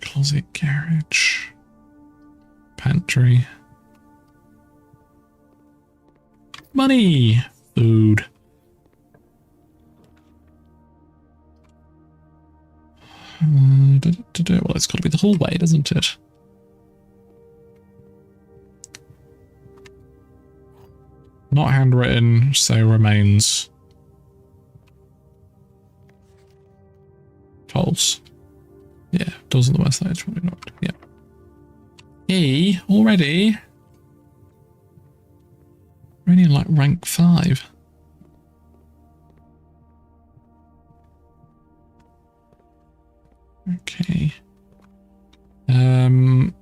Closet, garage, pantry. Money, food. Well, it's got to be the hallway, doesn't it? Not handwritten, so remains false. Yeah, doors on the west side, it's probably not. Yeah. Hey, already? We're only in like rank 5. Okay. Well,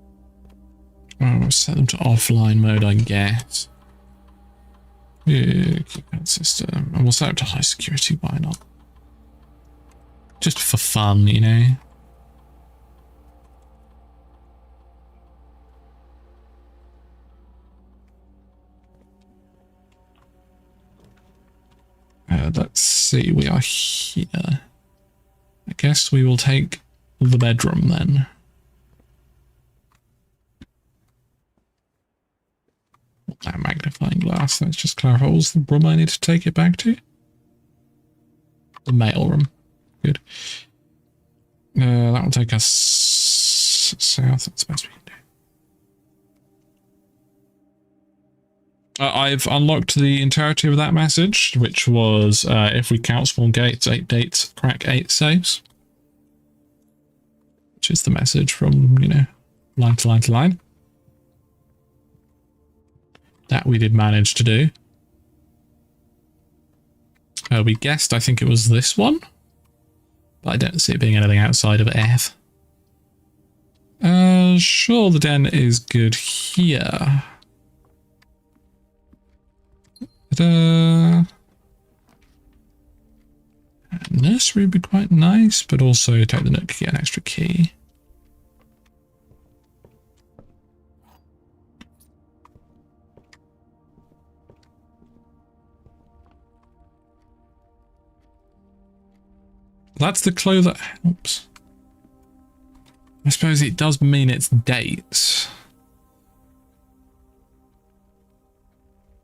we'll set them to offline mode, I guess. Yeah, keypad system. And we'll set it to high security, why not? Just for fun, you know? Let's see, we are here. I guess we will take the bedroom then. That magnifying glass, let's just clarify. What was the room I need to take it back to? The mail room. Good. That will take us south. That's the best we can do. I've unlocked the entirety of that message, which was if we count small gates, 8 dates, crack 8 safes. Which is the message from, you know, line to line to line. That we did manage to do. We guessed, I think it was this one. But I don't see it being anything outside of F. Sure, the den is good here. Nursery would be quite nice, but also take the nook to get an extra key. That's the clue that helps. I suppose it does mean it's dates.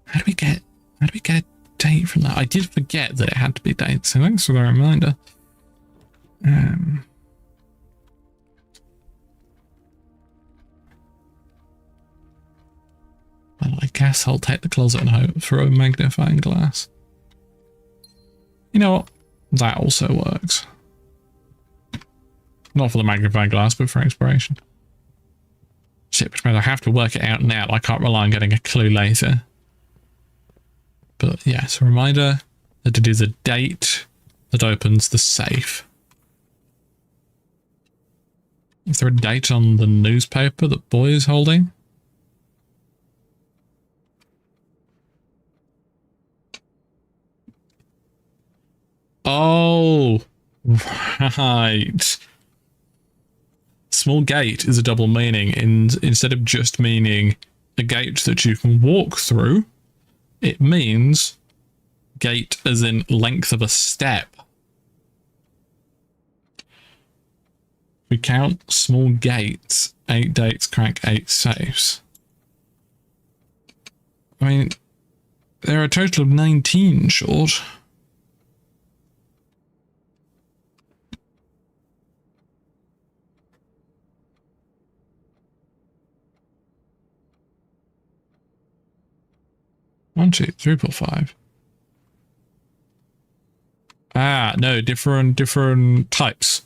How do we get a date from that? I did forget that it had to be dates, so thanks for the reminder. Well, I guess I'll take the closet and hope for a magnifying glass. You know what? That also works. Not for the magnifying glass, but for exploration. Shit, which means I have to work it out now. I can't rely on getting a clue later. But yes, a reminder that it is a date that opens the safe. Is there a date on the newspaper that Boy is holding? Oh, right. Small gate is a double meaning. Instead of just meaning a gate that you can walk through, it means gate as in length of a step. We count small gates, 8 dates, crack 8 safes. I mean, there are a total of 19 short. One, two, 3, 4, 5. Ah, no, different types.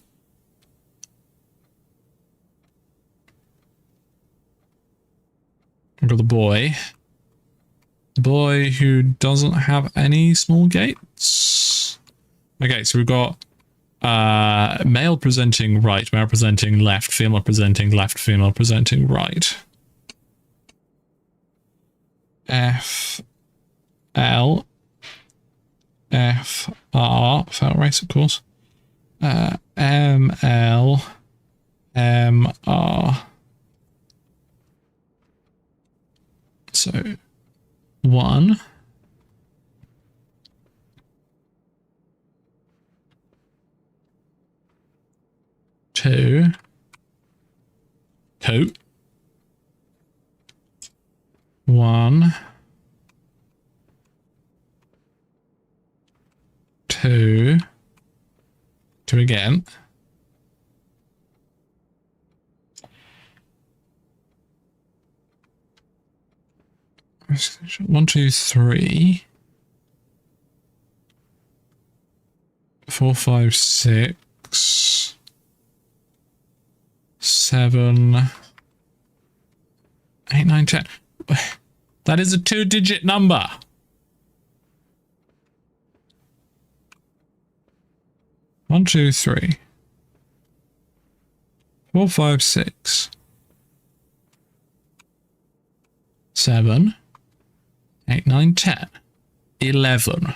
We've got the boy. The boy who doesn't have any small gates. Okay, so we've got male presenting right, male presenting left, female presenting left, female presenting right. F L F R, fell right, of course. M L M R. So 1, 2, 2, 1, 2, 2 again. One, two, three, 4, 5, 6, 7, 8, 9, 10. That is a 2-digit number. One, two, 3, 4, 5, 6, 7, 8, 9, 10, 11.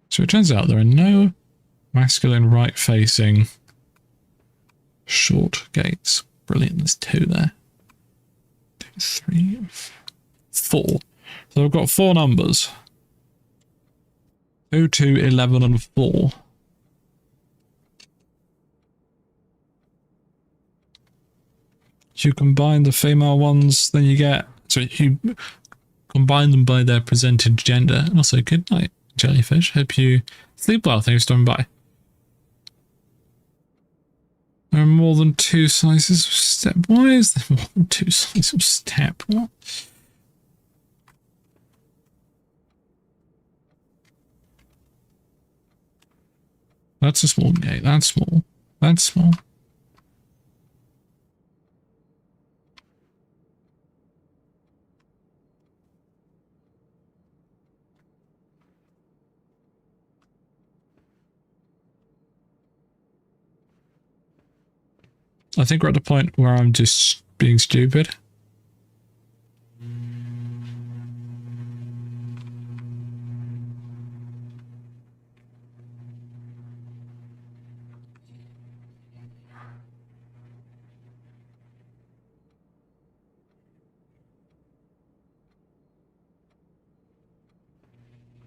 So it turns out there are no masculine right-facing short gates. Brilliant, there's 2 there. 2, 3, 4. So I've got 4 numbers. 2, 2, 11, and 4. You combine the female ones, then you get... So you combine them by their presented gender. And also, good night, jellyfish. Hope you sleep well. Thanks for stopping by. There are more than 2 slices of step. Why is there more than 2 slices of step? What? That's a small gate. That's small. That's small. I think we're at the point where I'm just being stupid.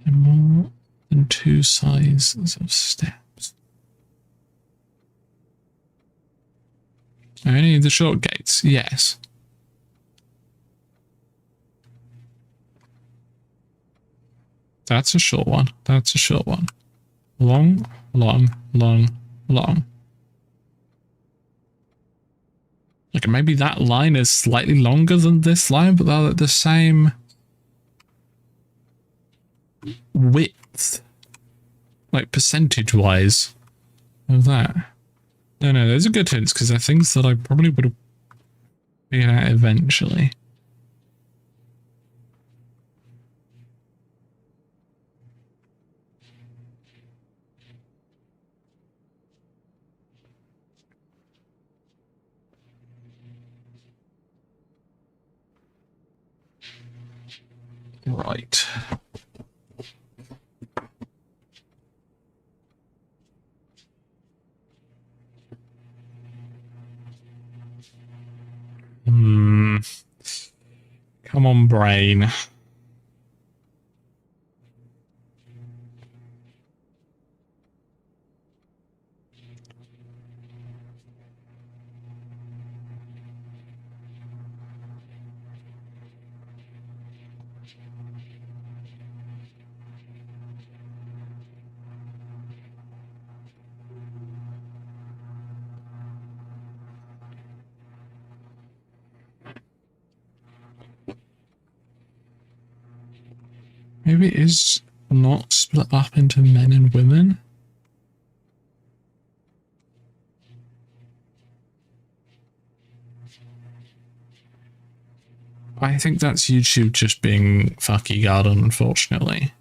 And more than 2 sizes of steps. Only the short gates, yes. That's a short one. That's a short one. Long, long, long, long. Like maybe that line is slightly longer than this line, but they're the same width. Like percentage-wise of that. No, those are good hints because they're things that I probably would have figured out eventually. Right. Come on, brain. Maybe it is not split up into men and women. I think that's YouTube just being fucky garden, unfortunately.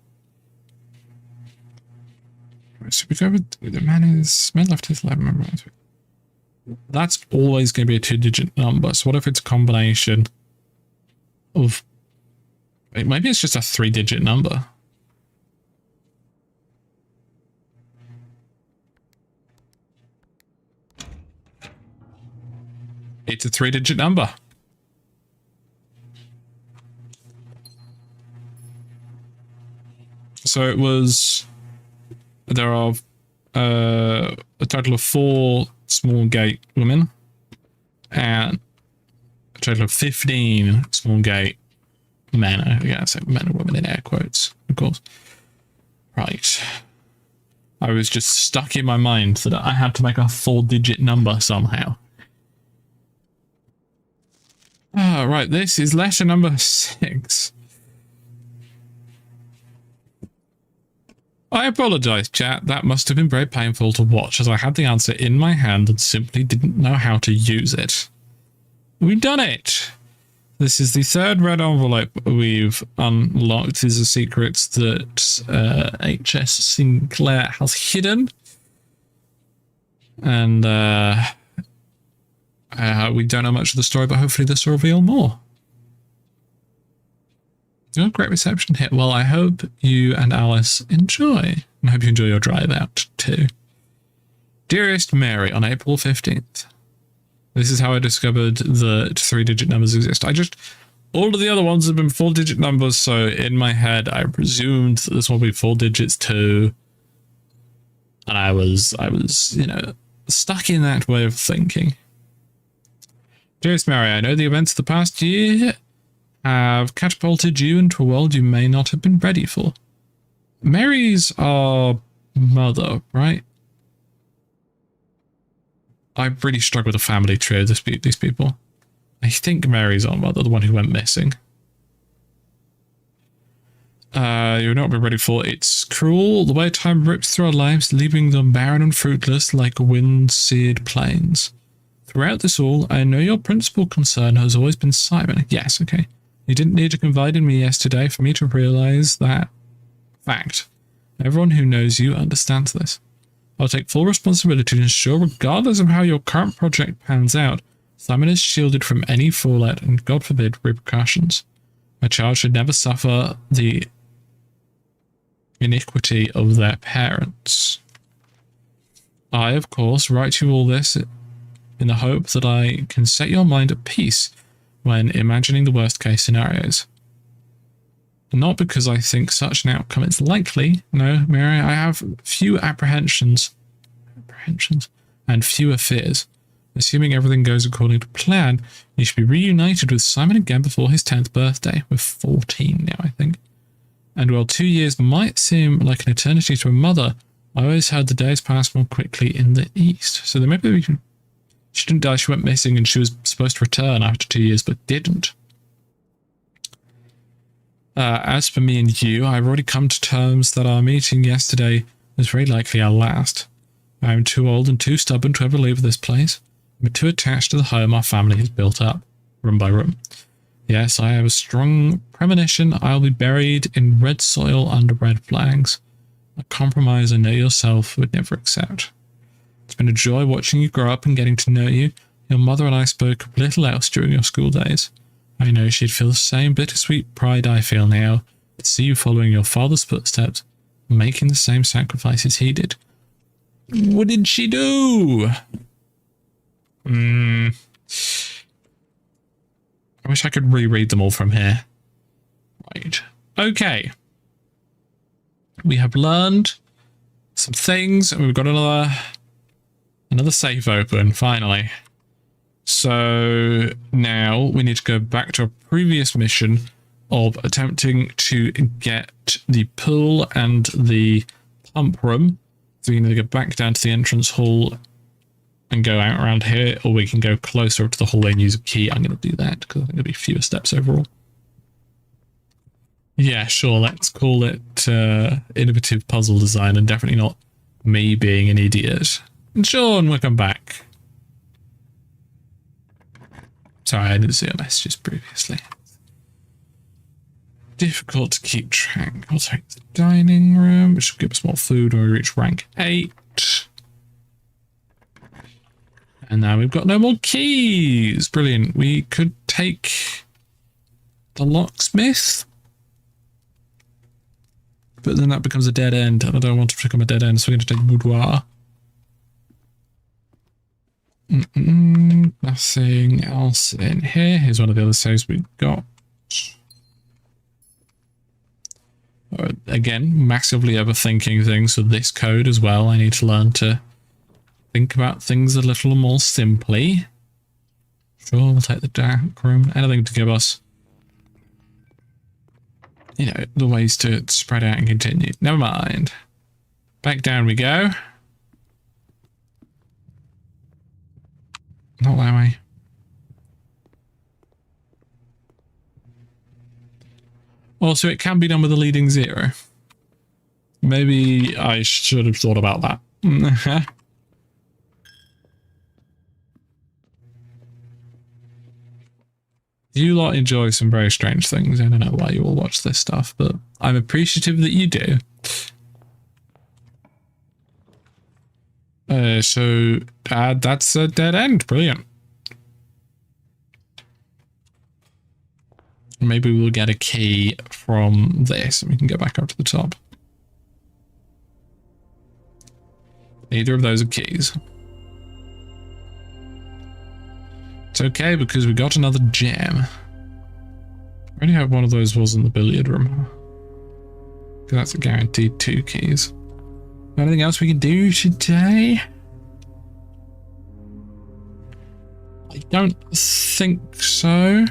So we go with the man left is 11. That's always going to be a 2-digit number. So what if it's a combination of... Maybe it's just a 3-digit number. It's a 3-digit number. So it was... There are a total of 4 small gate women and a total of 15 small gate men. I guess men and women in air quotes, of course. Right. I was just stuck in my mind that I had to make a 4-digit number somehow. Ah, right. This is letter number 6. I apologize, chat. That must have been very painful to watch as I had the answer in my hand and simply didn't know how to use it. We've done it! This is the 3rd red envelope we've unlocked. These are secrets that H.S. Sinclair has hidden. And we don't know much of the story, but hopefully this will reveal more. You have great reception here. Well, I hope you and Alice enjoy. And I hope you enjoy your drive out too. Dearest Mary, on April 15th. This is how I discovered that 3-digit numbers exist. All of the other ones have been 4-digit numbers, so in my head I presumed that this one would be 4 digits too. And I was, you know, stuck in that way of thinking. Dearest Mary, I know the events of the past year have catapulted you into a world you may not have been ready for. Mary's our mother, right? I really struggle with the family tree of these people. I think Mary's our mother, the one who went missing. You're not been ready for. It's cruel, the way time rips through our lives, leaving them barren and fruitless like wind-seared plains. Throughout this all, I know your principal concern has always been Simon. Yes, okay. You didn't need to confide in me yesterday for me to realize that fact. Everyone who knows you understands this. I'll take full responsibility to ensure, regardless of how your current project pans out, Simon is shielded from any fallout and, God forbid, repercussions. My child should never suffer the iniquity of their parents. I, of course, write you all this in the hope that I can set your mind at peace when imagining the worst-case scenarios. Not because I think such an outcome is likely. No, Mary, I have few apprehensions and fewer fears. Assuming everything goes according to plan, you should be reunited with Simon again before his 10th birthday. We're 14 now, I think. And while 2 years might seem like an eternity to a mother, I always heard the days pass more quickly in the East. So then maybe we can... She didn't die, she went missing, and she was supposed to return after 2 years, but didn't. As for me and you, I've already come to terms that our meeting yesterday is very likely our last. I am too old and too stubborn to ever leave this place. I'm too attached to the home our family has built up, room by room. Yes, I have a strong premonition I'll be buried in red soil under red flags. A compromise I know yourself would never accept. It's been a joy watching you grow up and getting to know you. Your mother and I spoke of little else during your school days. I know she'd feel the same bittersweet pride I feel now to see you following your father's footsteps, making the same sacrifices he did. What did she do? I wish I could reread them all from here. Right. Okay. We have learned some things, and we've got another safe open, finally. So now we need to go back to a previous mission of attempting to get the pool and the pump room. So we can either go back down to the entrance hall and go out around here, or we can go closer to the hallway and use a key. I'm going to do that because I think there'll be fewer steps overall. Yeah, sure. Let's call it innovative puzzle design and definitely not me being an idiot. And Sean, welcome back. Sorry, I didn't see your messages previously. Difficult to keep track. I'll take the dining room, which will give us more food when we reach rank 8. And now we've got no more keys. Brilliant. We could take the locksmith. But then that becomes a dead end, and I don't want to become a dead end, so we're going to take boudoir. Nothing else in here. Here's one of the other saves we got. Again, massively overthinking things with this code as well. I need to learn to think about things a little more simply. Sure, we'll take the dark room. Anything to give us, you know, the ways to spread out and continue. Never mind. Back down we go. Not that way. Also, it can be done with a leading 0. Maybe I should have thought about that. You lot enjoy some very strange things. I don't know why you all watch this stuff, but I'm appreciative that you do. So that's a dead end. Brilliant. Maybe we'll get a key from this and we can go back up to the top. Neither of those are keys. It's okay because we got another gem. I already have one of those was in the billiard room. That's a guaranteed 2 keys. Anything else we can do today? I don't think so.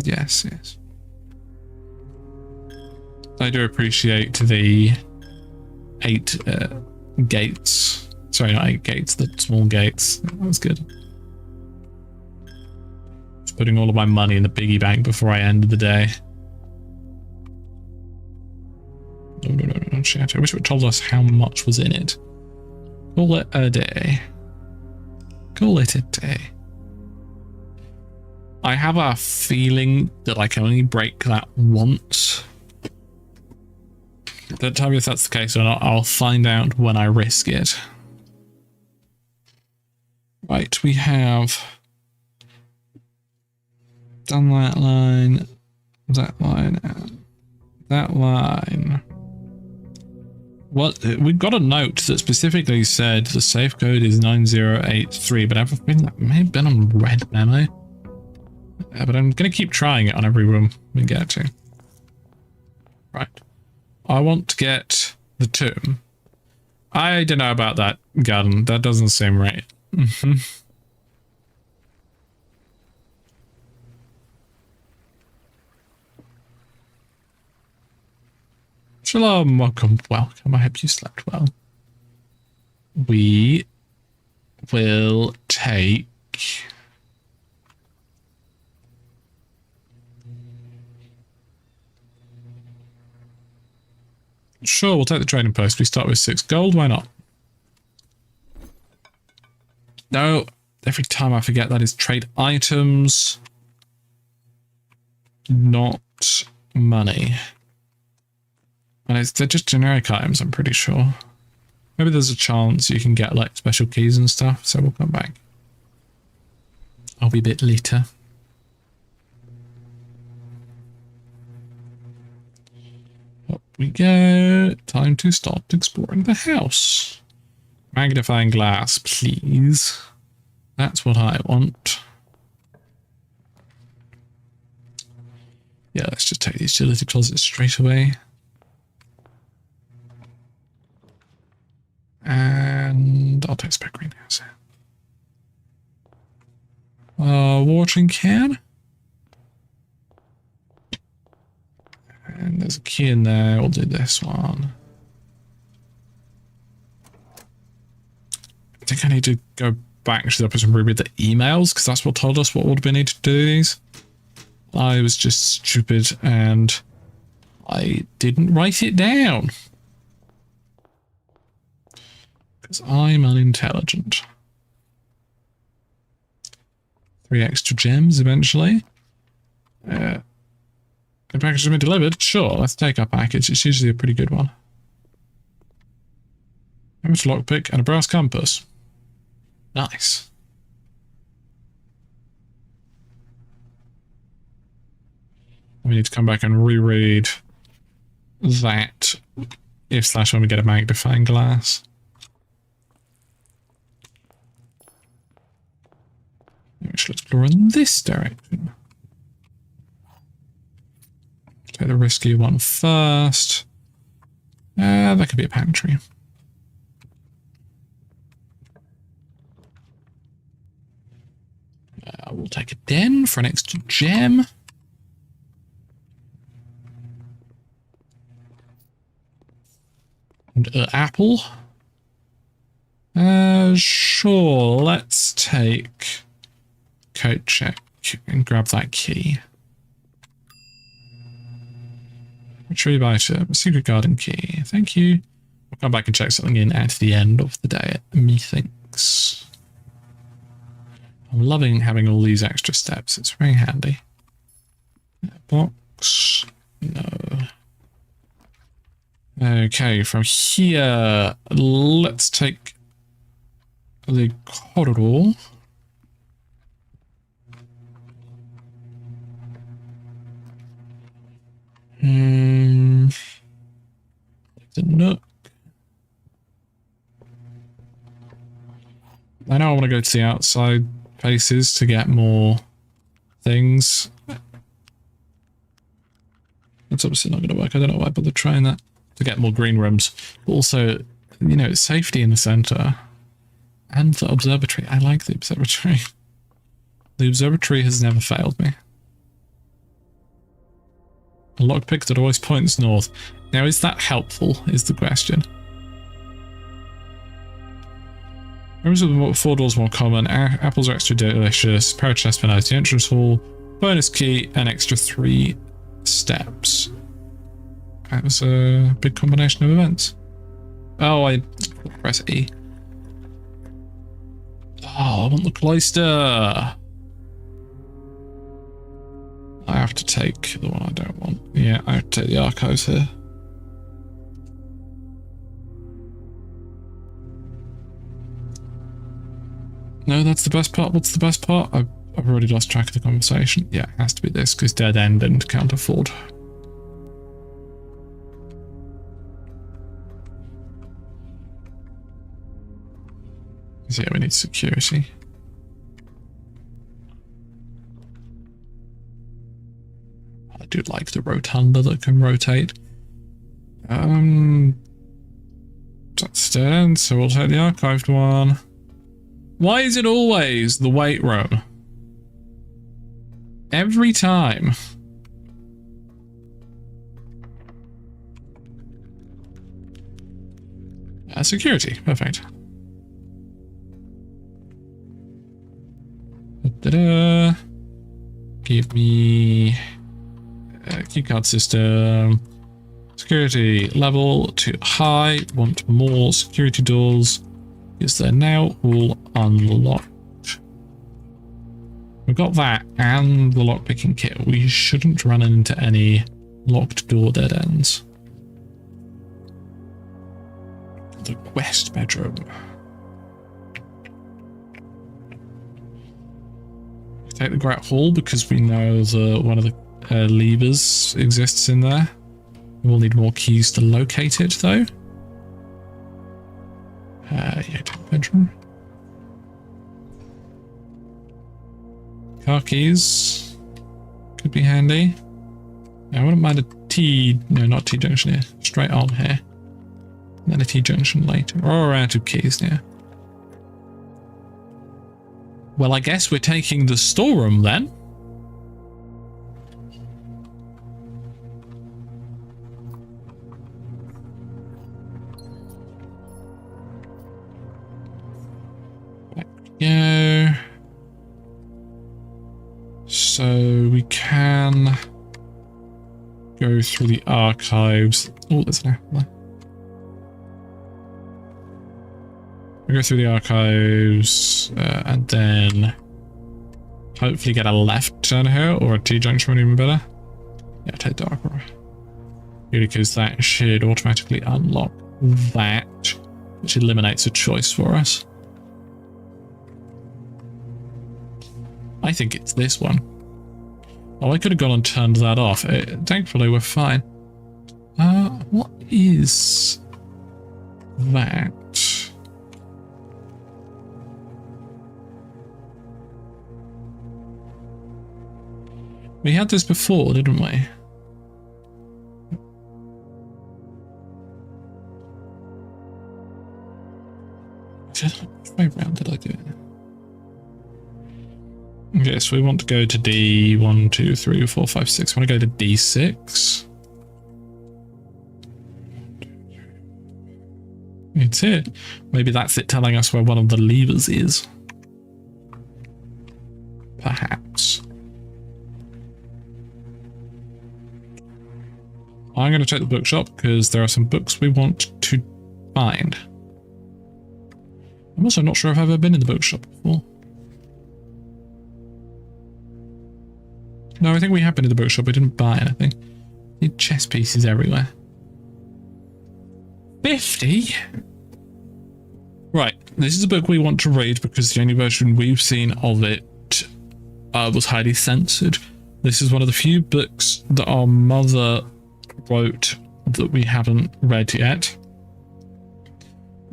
Yes. I do appreciate the 8 gates. Sorry, not 8 gates, the small gates. That was good. Just putting all of my money in the piggy bank before I end the day. No, shit. I wish it would told us how much was in it. Call it a day. Call it a day. I have a feeling that I can only break that once. Don't tell me if that's the case or not. I'll find out when I risk it. Right, we have done that line, that line, that line. Well, we've got a note that specifically said the safe code is 9083, but I have a feeling that may have been on red memo. But I'm going to keep trying it on every room we get to. Right. I want to get the tomb. I don't know about that garden. That doesn't seem right. Shalom, welcome. I hope you slept well. We will take... Sure, we'll take the trading post. We start with 6 gold. Why not? No, every time I forget that is trade items, not money. And they're just generic items, I'm pretty sure. Maybe there's a chance you can get like special keys and stuff, so we'll come back. I'll be a bit later. Up we go. Time to start exploring the house. Magnifying glass, please. That's what I want. Yeah, let's just take the utility closet straight away. And I'll take spec greenhouse. Watering can. And there's a key in there. We'll do this one. I think I need to go back to the office and reread the emails because that's what told us what would be needed to do these. I was just stupid and I didn't write it down. Because I'm unintelligent. 3 extra gems eventually. The package has been delivered. Sure, let's take our package. It's usually a pretty good one. Amateur lockpick and a brass compass. Nice. We need to come back and reread that if / when we get a magnifying glass. We should explore in this direction. Take the risky one first. That could be a pantry. We'll take a den for an extra gem. And apple. Sure, let's take coat check and grab that key. Retrieve item, secret garden key. Thank you. We'll come back and check something in at the end of the day, methinks. I'm loving having all these extra steps. It's very handy. Box. No. Okay, from here, let's take the corridor. The nook. I know I want to go to the outside places to get more things. That's obviously not going to work. I don't know why I bothered trying that. To get more green rooms. But also, you know, safety in the center. And the observatory. I like the observatory. The observatory has never failed me. A lockpick that always points north. Now, is that helpful, is the question. Rooms with 4 doors more common. Apples are extra delicious. Pair of chest behind the entrance hall. Bonus key. An extra 3 steps. That was a big combination of events. Oh, I press E. Oh, I want the cloister. I have to take the one I don't want. Yeah, I have to take the archives here. No, that's the best part. What's the best part? I've already lost track of the conversation. Yeah, it has to be this, because dead end and can't afford. So yeah, we need security. I do like the rotunda that can rotate. That's dead, so we'll take the archived one. Why is it always the weight room? Every time. Security, perfect. Da-da. Give me a keycard system. Security level to high. Want more security doors. Is they're now all unlocked. We've got that and the lockpicking kit. We shouldn't run into any locked door dead ends. The west bedroom. Take the Great Hall because we know that one of the levers exists in there. We'll need more keys to locate it though. Yeah, take the bedroom. Car keys could be handy. I wouldn't mind a T, no, not T junction here, straight on here. And then a T junction later. Or we're out of keys now. Well, I guess we're taking the storeroom then. Back we go. So we we can go through the archives. Oh, there's an apple there. We go through the archives and then hopefully get a left turn here, or a T-junction would even better. Yeah, take the dark road. Because that should automatically unlock that, which eliminates a choice for us. I think it's this one. Oh, I could have gone and turned that off. Thankfully, we're fine. What is that? We had this before, didn't we? Which way round did I do it? Okay, so we want to go to D1, 2, 3, 4, 5, 6. I want to go to D6. It's it. Maybe that's it telling us where one of the levers is. Perhaps. I'm going to check the bookshop because there are some books we want to find. I'm also not sure if I've ever been in the bookshop before. No, I think we have been in the bookshop. We didn't buy anything. Need chess pieces everywhere. 50? Right, this is a book we want to read because the only version we've seen of it was highly censored. This is one of the few books that our mother wrote that we haven't read yet.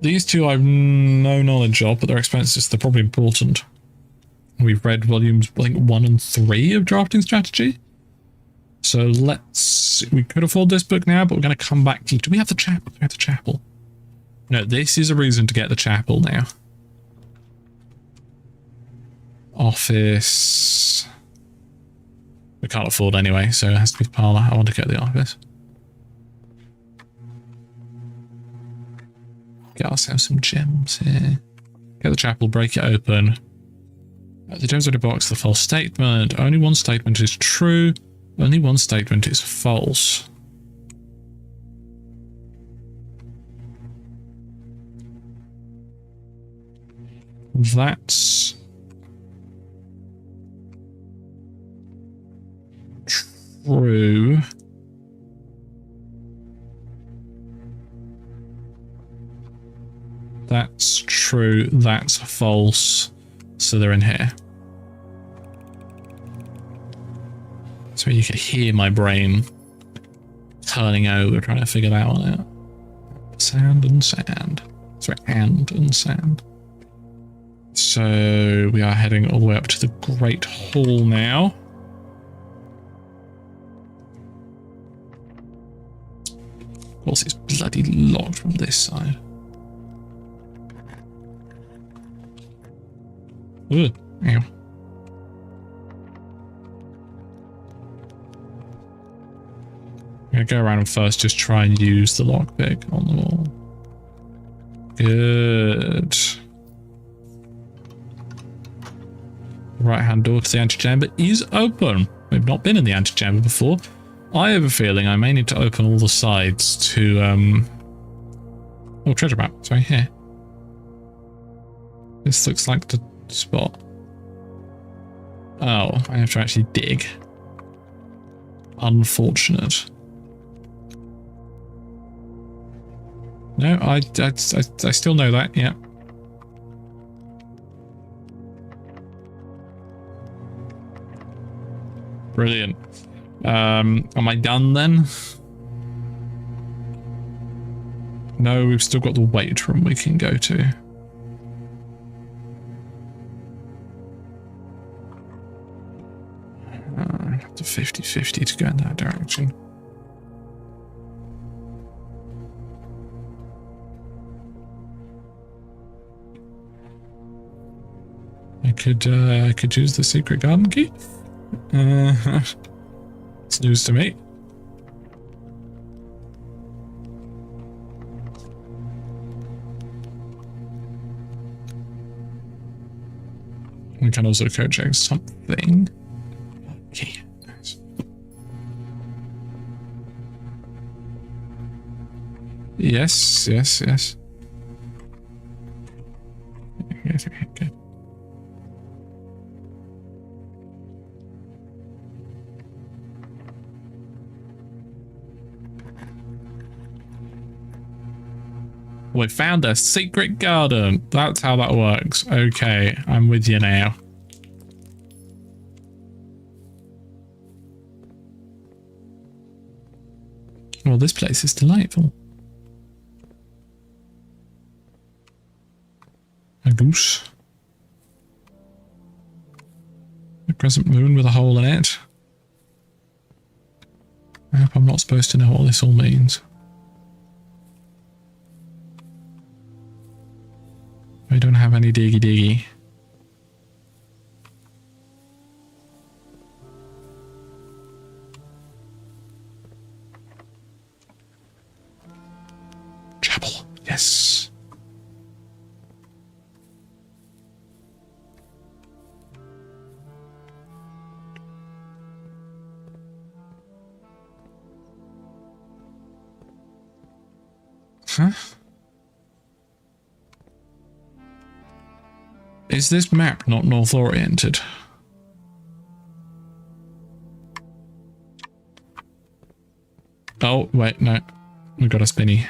These two I have no knowledge of, but they're expensive, so they're probably important. We've read volumes, I think, 1 and 3 of Drafting Strategy. So we could afford this book now, but we're going to come back to... Do we have the chapel? Do we have the chapel? No, this is a reason to get the chapel now. Office... We can't afford anyway, so it has to be parlour. I want to get the office. Get ourselves some gems here. Get the chapel, break it open. The gems in the box, the false statement. Only one statement is true. Only one statement is false. That's true. That's true. That's false. So they're in here. So you can hear my brain turning over, trying to figure that one out. Sand and sand. Sorry, and sand. So we are heading all the way up to the Great Hall now. Of course, it's bloody locked from this side. Ooh, ew. I'm gonna go around and first just try and use the lockpick on the wall. Good. Right hand door to the antechamber is open. We've not been in the antechamber before. I have a feeling I may need to open all the sides to oh, treasure map. Sorry, here. This looks like the spot. Oh, I have to actually dig. Unfortunate. No, I still know that, yeah. Brilliant. Am I done then? No, we've still got the weight room we can go to. The 50-50 to go in that direction. I could use the secret garden key. It's news to me. We can also code check something. Okay, Yes. Yes, okay. We found a secret garden. That's how that works. Okay, I'm with you now. Well, this place is delightful. A goose. A crescent moon with a hole in it. I hope I'm not supposed to know what this all means. I don't have any diggy diggy. Chapel, yes. Huh? Is this map not north-oriented? Oh, wait, no. We got a spinny.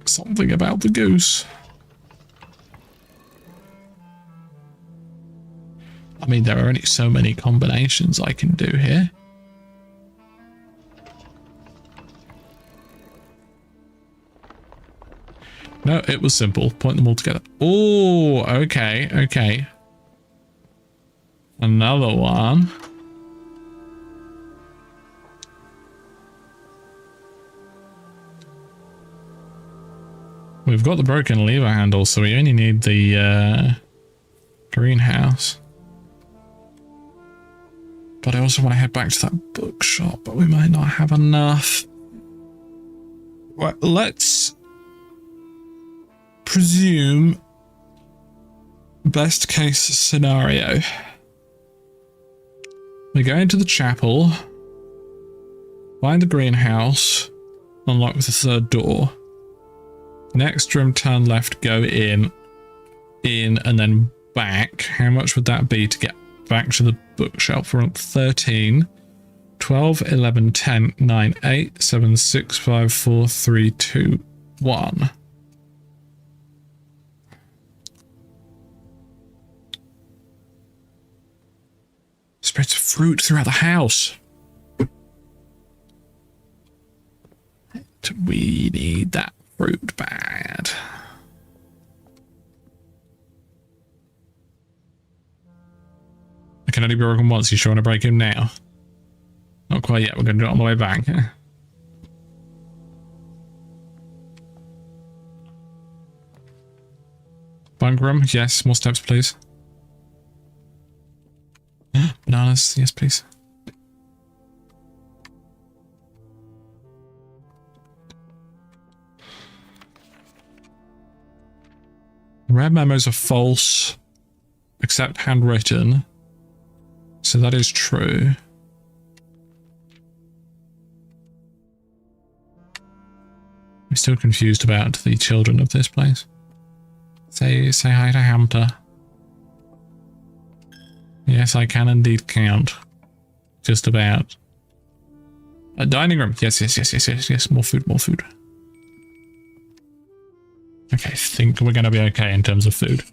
Something about the goose. I mean, there are only so many combinations I can do here. No, it was simple. Point them all together. Oh, okay, okay. Another one. We've got the broken lever handle, so we only need the greenhouse. But I also want to head back to that bookshop, but we might not have enough. Well, let's presume best case scenario. We go into the chapel, find the greenhouse, unlock the third door. Next room, turn left, go in, and then back. How much would that be to get back to the bookshelf? We're on 13, 12, 11, 10, 9, 8, 7, 6, 5, 4, 3, 2, 1. Spreads fruit throughout the house. We need that fruit bad. I can only be broken once. You sure want to break him now? Not quite yet. We're going to do it on the way back. Bunk room? Yes. More steps, please. Bananas? Yes, please. Red memos are false, except handwritten. So that is true. I'm still confused about the children of this place. Say hi to Hamter. Yes, I can indeed count. Just about. A dining room. Yes. More food. Okay, I think we're going to be okay in terms of food.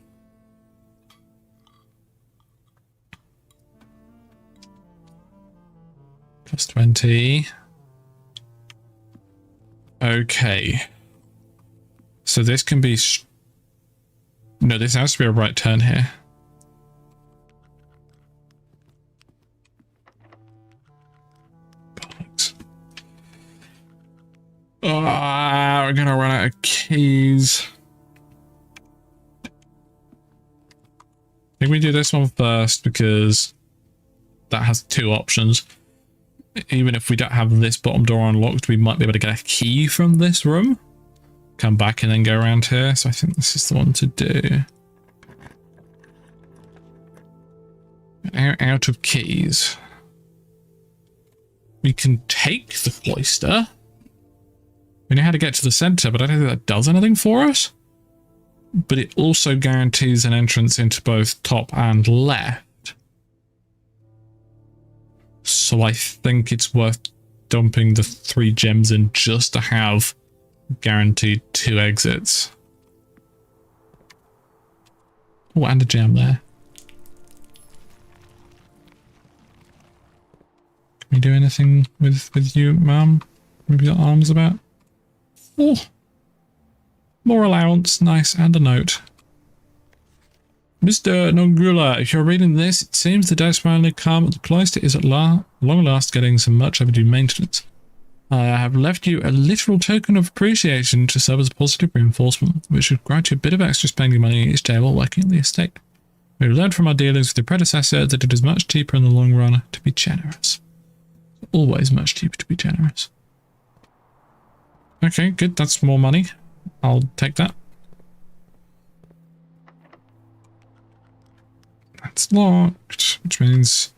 Plus 20. Okay. So this can be... No, this has to be a right turn here. Bollocks. We're going to run out of keys. I think we do this one first because that has two options. Even if we don't have this bottom door unlocked, we might be able to get a key from this room. come back and then go around here. So I think this is the one to do. Out of keys. We can take the cloister. We know how to get to the center, but I don't think that does anything for us. But it also guarantees an entrance into both top and left. So I think it's worth dumping the 3 gems in just to have guaranteed 2 exits. Oh, and a gem there. Can we do anything with you, Mum? Move your arms about? Oh, more allowance, nice, and a note. Mr. Nongula, if you're reading this, it seems the day's finally come. The cloister is at long last getting some much overdue maintenance. I have left you a literal token of appreciation to serve as a positive reinforcement, which should grant you a bit of extra spending money each day while working in the estate. We learned from our dealings with your predecessor that it is much cheaper in the long run to be generous. Always much cheaper to be generous. Okay, good. That's more money. I'll take that. That's locked, which means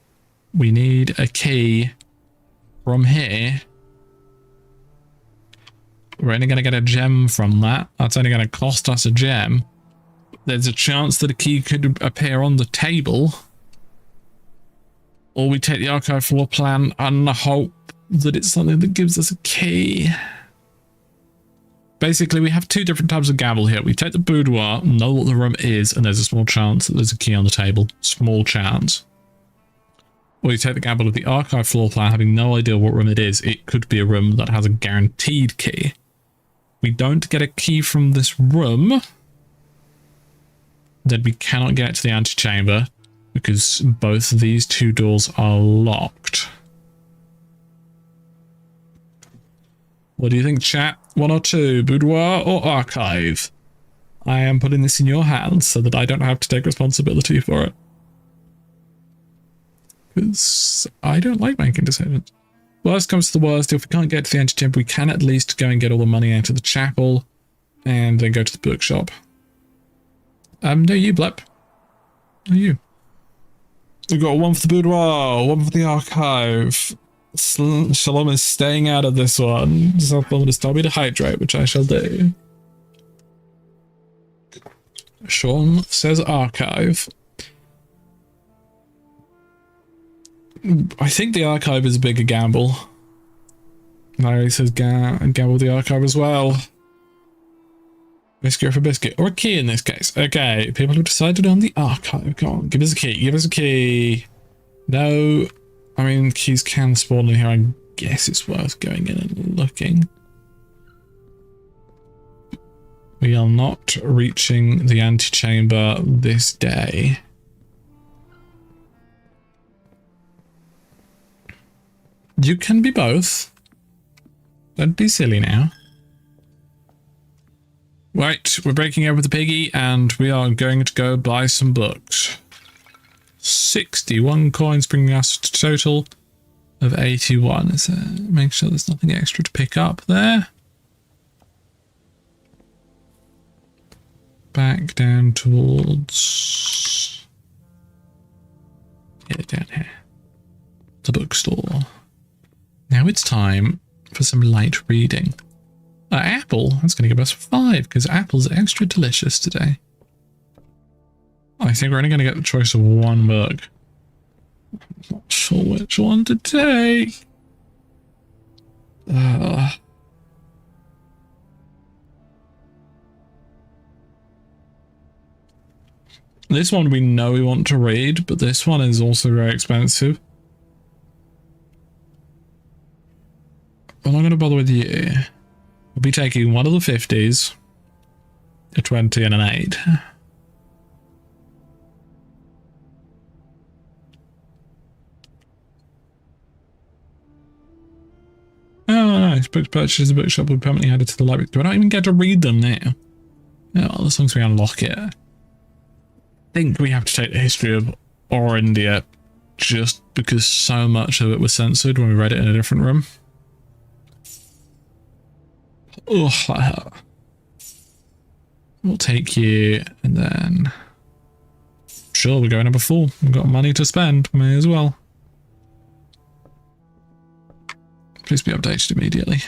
we need a key from here. We're only going to get a gem from that. That's only going to cost us a gem. There's a chance that a key could appear on the table. Or we take the archive floor plan and hope that it's something that gives us a key. Basically, we have 2 different types of gamble here. We take the boudoir, know what the room is, and there's a small chance that there's a key on the table. Small chance. Or you take the gamble of the archive floor plan, having no idea what room it is. It could be a room that has a guaranteed key. We don't get a key from this room, then we cannot get to the antechamber because both of these 2 doors are locked. What do you think, chat? 1 or 2, boudoir or archive? I am putting this in your hands so that I don't have to take responsibility for it. Because I don't like making decisions. Worst comes to the worst, if we can't get to the antechamber, we can at least go and get all the money out of the chapel and then go to the bookshop. No, you, Blep. No, you. We've got 1 for the boudoir, 1 for the archive. Shalom is staying out of this one. Someone has told me to hydrate, which I shall do. Sean says archive. I think the archive is a bigger gamble. Larry says gamble the archive as well. Biscuit for biscuit. Or a key in this case. Okay, people have decided on the archive. Come on, give us a key. Give us a key. No. I mean, keys can spawn in here. I guess it's worth going in and looking. We are not reaching the antechamber this day. You can be both. Don't be silly now. Right, we're breaking over the piggy and we are going to go buy some books. 61 coins, bringing us to a total of 81. So make sure there's nothing extra to pick up there. Back down towards... yeah, down here. The bookstore. Now it's time for some light reading. Apple, that's going to give us 5 because apple's extra delicious today. I think we're only going to get the choice of 1 book. I'm not sure which one to take. This one we know we want to read, but this one is also very expensive. I'm not going to bother with you. We'll be taking one of the 50s, a 20 and an 8. Oh, nice. Books purchased at the bookshop will be permanently added to the library. Do I not even get to read them now? Oh, as long as we unlock it. I think we have to take the history of Orindia just because so much of it was censored when we read it in a different room. Ugh, that hurt. We'll take you, and then... Sure, we're going number 4. We've got money to spend. May as well. Please be updated immediately.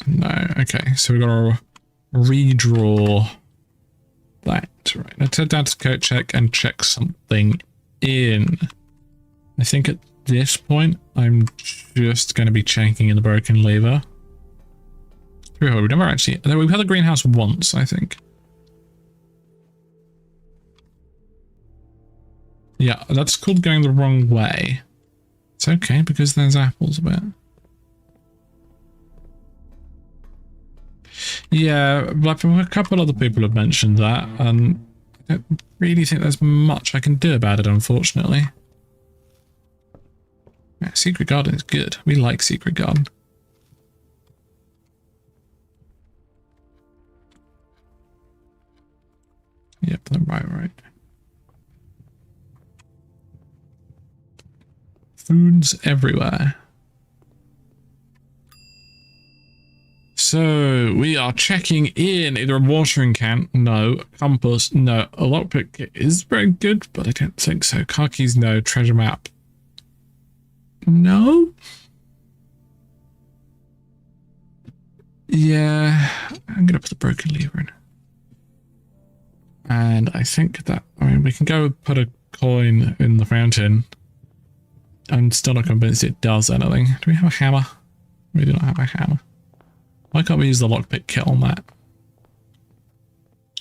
No, okay, so we've got to redraw that. Right, let's head down to code check and check something in. I think at this point, I'm just going to be checking in the broken lever. We never actually... We've had a greenhouse once, I think. Yeah, that's called going the wrong way. It's okay, because there's apples a bit. Yeah, but a couple other people have mentioned that, and I don't really think there's much I can do about it, unfortunately. Yeah, Secret Garden is good. We like Secret Garden. Yep, right. Food's everywhere. So, we are checking in either a watering can, no. Compass, no. A lockpick is very good, but I don't think so. Car keys, no. Treasure map, no. Yeah, I'm gonna put the broken lever in. And I think that, I mean, we can go put a coin in the fountain. I'm still not convinced it does anything. Do we have a hammer? We do not have a hammer. Why can't we use the lockpick kit on that?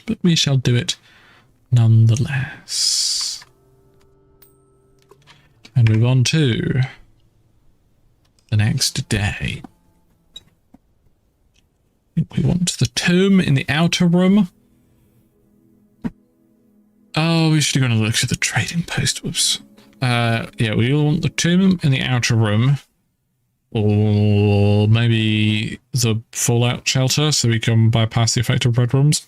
But we shall do it nonetheless. And move on to the next day. I think we want the tomb in the outer room. Oh, we should have gone and looked at the trading post. Whoops. Yeah, we want the tomb in the outer room. Or maybe the fallout shelter so we can bypass the effect of red rooms.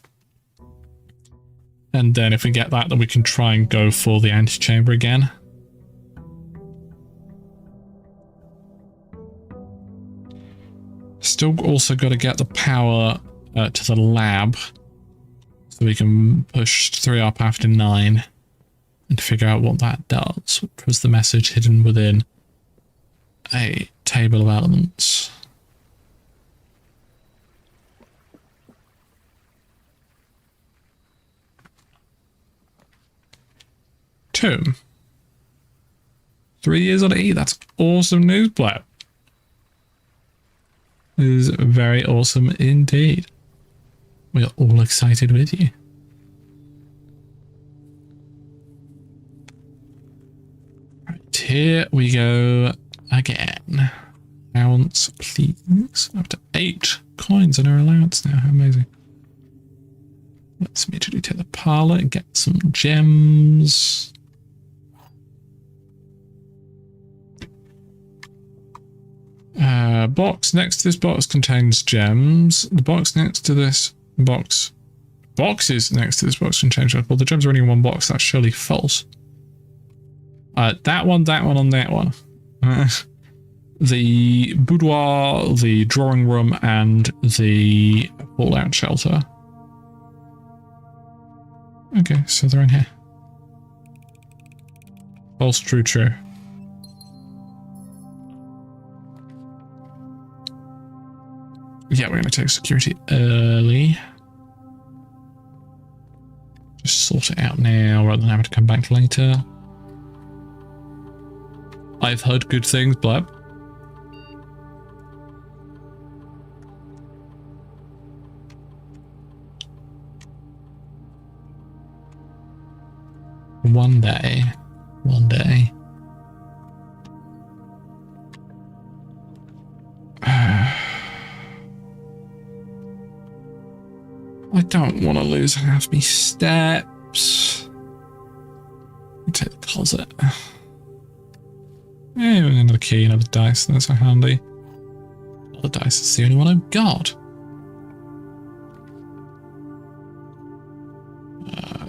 And then if we get that, then we can try and go for the antechamber again. Still also got to get the power to the lab. So we can push 3 up after 9 and figure out what that does. Which was the message hidden within a table of elements. Tomb. 3 years on E. That's awesome news, Blab. It is very awesome indeed. We are all excited with you. Right, here we go again. Allowance, please. Up to 8 coins in our allowance now. How amazing. Let's immediately take the parlor and get some gems. Box next to this box contains gems. The box next to this boxes next to this box contain gems. Well, the gems are only in one box. That's surely false. That one, and that one. The boudoir, the drawing room, and the fallout shelter. Okay, so they're in here. False, true, true. Yeah, we're going to take security early. Just sort it out now rather than having to come back later. I've heard good things, Blab. One day. I don't want to lose half my steps. Take the closet. Yeah, another key, another dice. That's so handy. Another dice is the only one I've got.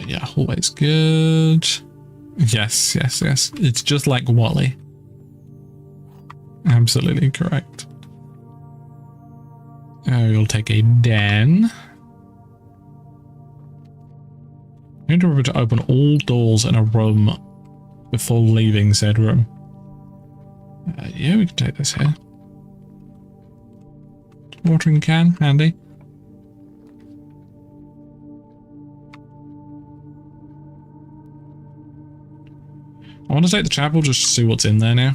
Yeah, always good. Yes. It's just like Wally. Absolutely correct. You'll take a den. You need to remember to open all doors in a room before leaving said room. Yeah, we can take this here. Watering can, handy. I want to take the chapel just to see what's in there now.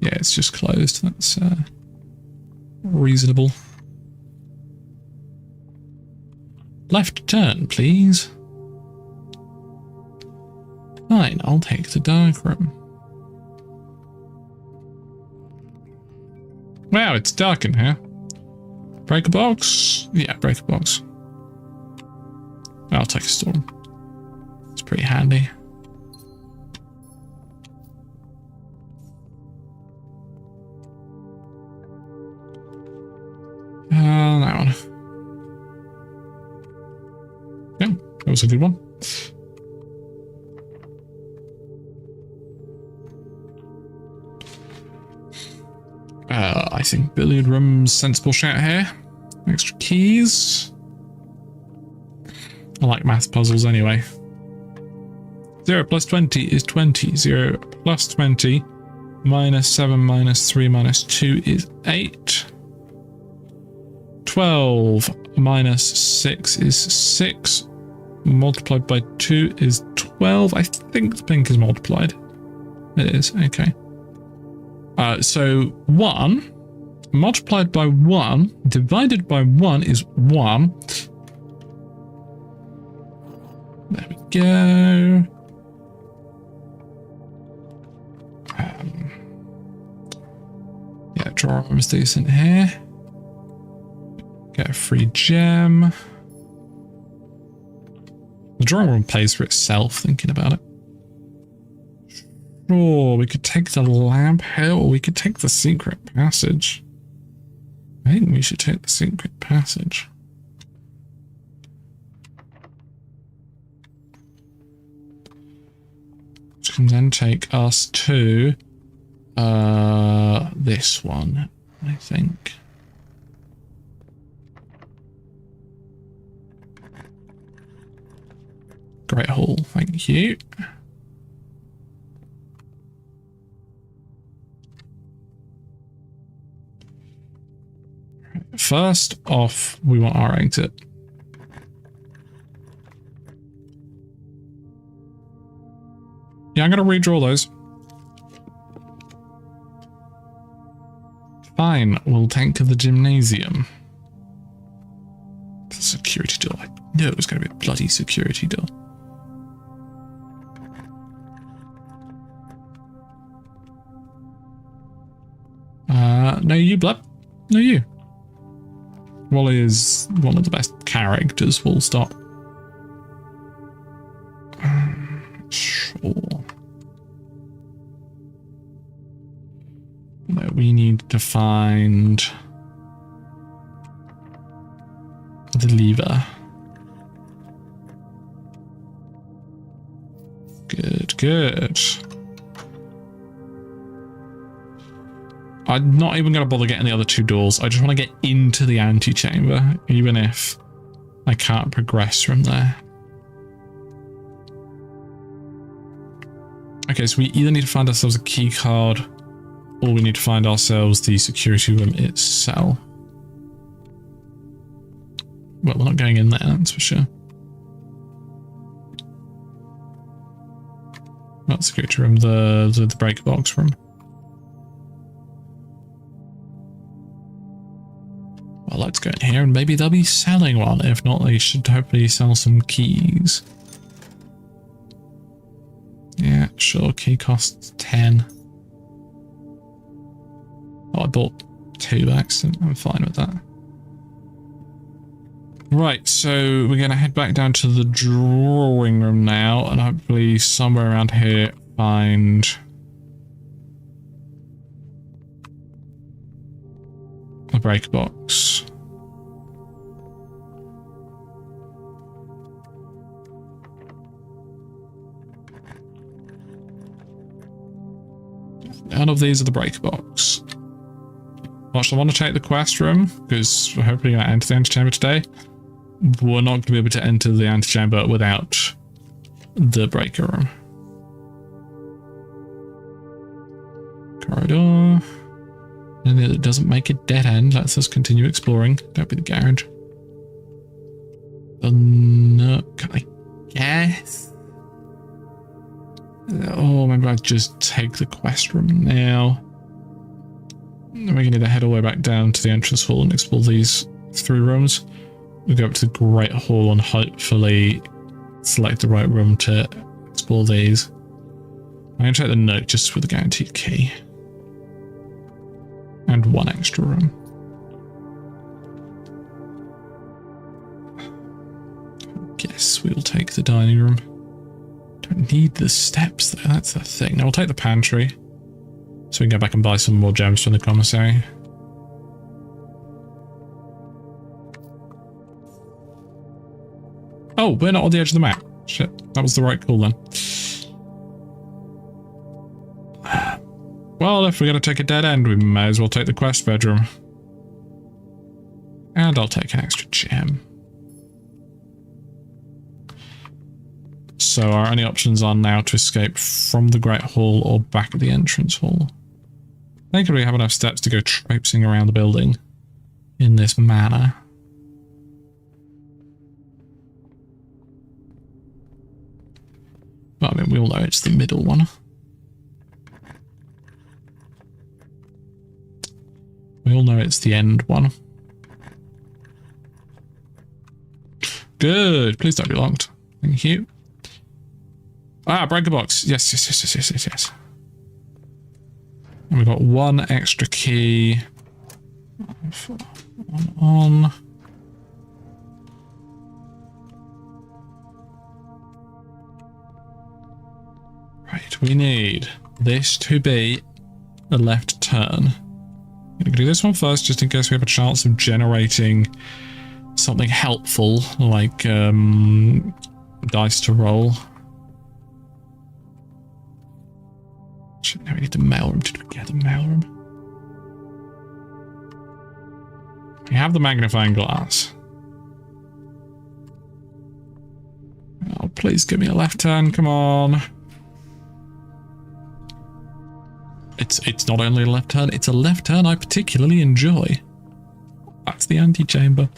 Yeah, it's just closed. That's reasonable. Left turn, please. Fine, I'll take the dark room. Wow, it's dark in here. Break a box? Yeah, break a box. I'll take a storm. It's pretty handy. That one. Yeah, that was a good one. I think billiard room's sensible shout here. Extra keys. I like math puzzles anyway. 0 plus 20 is 20. 0 plus 20 minus 7 minus 3 minus 2 is 8. 12 minus 6 is 6. Multiplied by 2 is 12. I think the pink is multiplied. It is, okay. So 1 multiplied by 1 divided by 1 is 1. There we go. Yeah, drawer room is decent here. Get a free gem. The drawing room pays for itself, thinking about it. Sure, we could take the lamp here, or we could take the secret passage. I think we should take the secret passage. Which can then take us to this one, I think. Great Hall, thank you. First off, we want our exit. Yeah, I'm going to redraw those. Fine, we'll take the gymnasium. The security door. I knew it was going to be a bloody security door. No you, Blub. No you. Wally is one of the best characters, full stop. Sure. No, we need to find the lever. Good, good. I'm not even going to bother getting the other two doors. I just want to get into the antechamber, even if I can't progress from there. Okay, so we either need to find ourselves a key card, or we need to find ourselves the security room itself. Well, we're not going in there, that's for sure. Not security room, the break box room. Well, let's go in here and maybe they'll be selling one. If not, they should hopefully sell some keys. Yeah, sure, key costs 10. Oh, I bought 2 by accident. I'm fine with that. Right, so we're going to head back down to the drawing room now and hopefully somewhere around here find a break box. None of these are the break box. Watch, I want to take the quest room because we're hopefully going to enter the antechamber today. We're not going to be able to enter the antechamber without the breaker room. Corridor. And it doesn't make a dead end. Let's just continue exploring. Don't be the garage. The nook, I guess. Oh, maybe I just take the quest room now. We're going to need to head all the way back down to the entrance hall and explore these 3 rooms. We'll go up to the Great Hall and hopefully select the right room to explore these. I'm going to check the nook just for the guaranteed key. And 1 extra room. I guess we'll take the dining room. Don't need the steps though, that's the thing. Now we'll take the pantry. So we can go back and buy some more gems from the commissary. Oh, we're not on the edge of the map. Shit, that was the right call then. Well, if we're going to take a dead end, we may as well take the quest bedroom. And I'll take an extra gem. So our only options are now to escape from the Great Hall or back at the entrance hall. I think we have enough steps to go traipsing around the building in this manner. Well, I mean, we all know it's the middle one. We all know it's the end one. Good. Please don't be locked. Thank you. Ah, breaker box. Yes. And we've got 1 extra key. One on. Right, we need this to be a left turn. I'm going to do this one first, just in case we have a chance of generating something helpful, like dice to roll. Now we need the mailroom. Did we get the mailroom? We have the magnifying glass. Oh, please give me a left turn. Come on. It's not only a left turn, it's a left turn I particularly enjoy. That's the antechamber.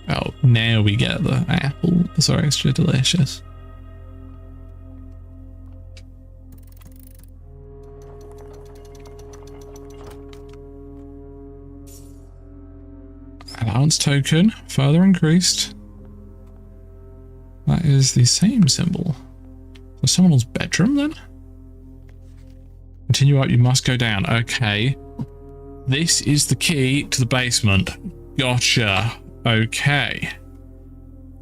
Oh, now we get the apple. Sorry, extra delicious. Allowance token, further increased. That is the same symbol. So someone's bedroom then? Continue up, you must go down. Okay. This is the key to the basement. Gotcha. Okay.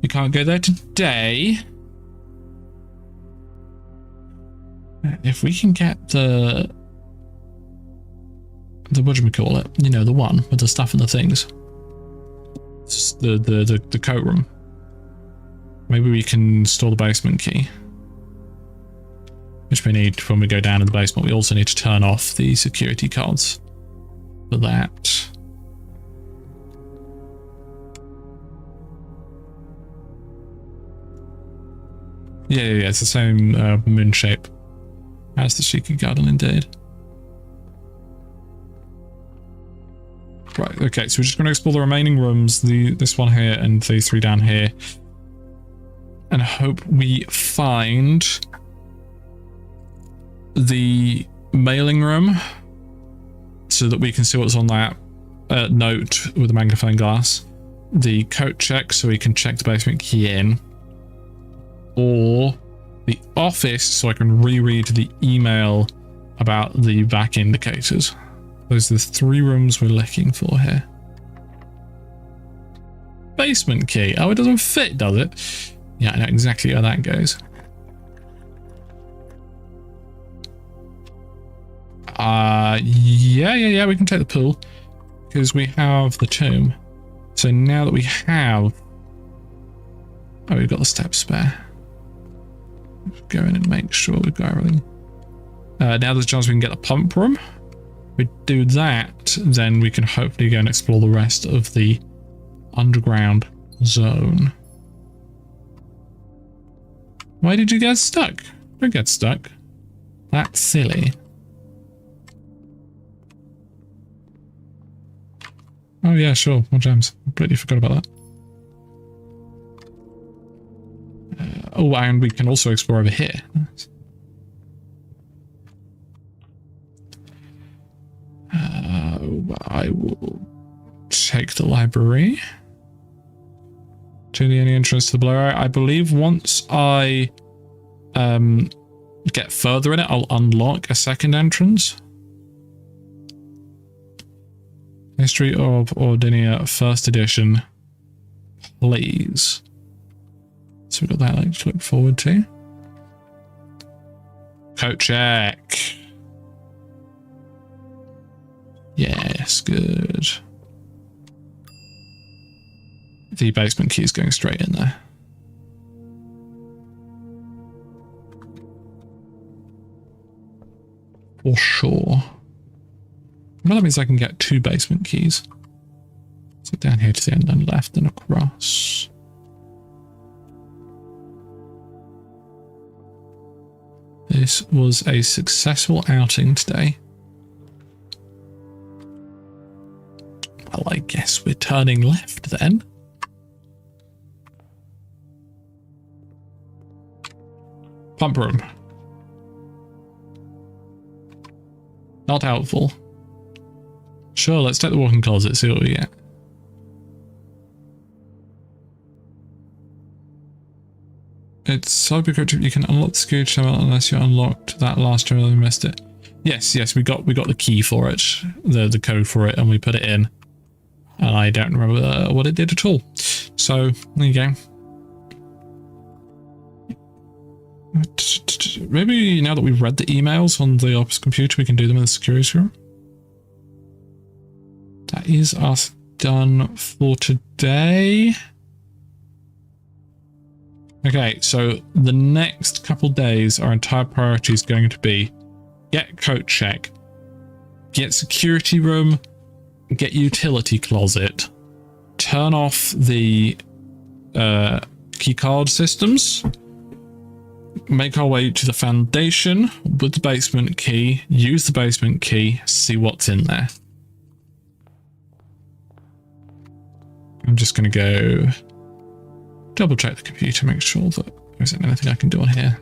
You can't go there today. If we can get the whatchamacallit, you know, the one with the stuff and the things. The coat room. Maybe we can store the basement key. Which we need when we go down in the basement. We also need to turn off the security cards for that. Yeah, it's the same moon shape as the Sheikah Garden indeed. Right, okay, so we're just going to explore the remaining rooms, this one here and these 3 down here. And hope we find the mailing room so that we can see what's on that note with the magnifying glass. The coat check so we can check the basement key in. Or the office so I can reread the email about the back indicators. Those are the 3 rooms we're looking for here. Basement key. Oh, it doesn't fit, does it? Yeah, I know exactly how that goes. Yeah, we can take the pool because we have the tomb. So now that we have... Oh, we've got the steps spare. Let's go in and make sure we've got everything. Now there's a chance we can get a pump room. If we do that, then we can hopefully go and explore the rest of the underground zone. Why did you get stuck? Don't get stuck. That's silly. Oh yeah, sure. More gems. Completely forgot about that. Oh, and we can also explore over here. Nice. I will check the library. To the only entrance to the below area. I believe once I get further in it, I'll unlock a second entrance. History of Ordinia, 1st edition, please. So we've got that like to look forward to. Coat check. Yes, good. The basement key is going straight in there. For sure. Well, that means I can get 2 basement keys. So down here to the end, then left and across. This was a successful outing today. Well, I guess we're turning left then. Pump room. Not helpful. Sure, let's take the walk-in closet, see what we get. It's so cryptic you can unlock the security terminal unless you unlocked that last terminal and missed it. Yes, we got the key for it, the code for it, and we put it in. And I don't remember what it did at all. So there you go. Maybe now that we've read the emails on the Opus computer, we can do them in the security room. That is us done for today. Okay, so the next couple days, our entire priority is going to be get coat check, get security room, get utility closet, turn off the keycard systems, make our way to the foundation with the basement key, use the basement key, see what's in there. I'm just going to go double check the computer, make sure that there isn't anything I can do on here.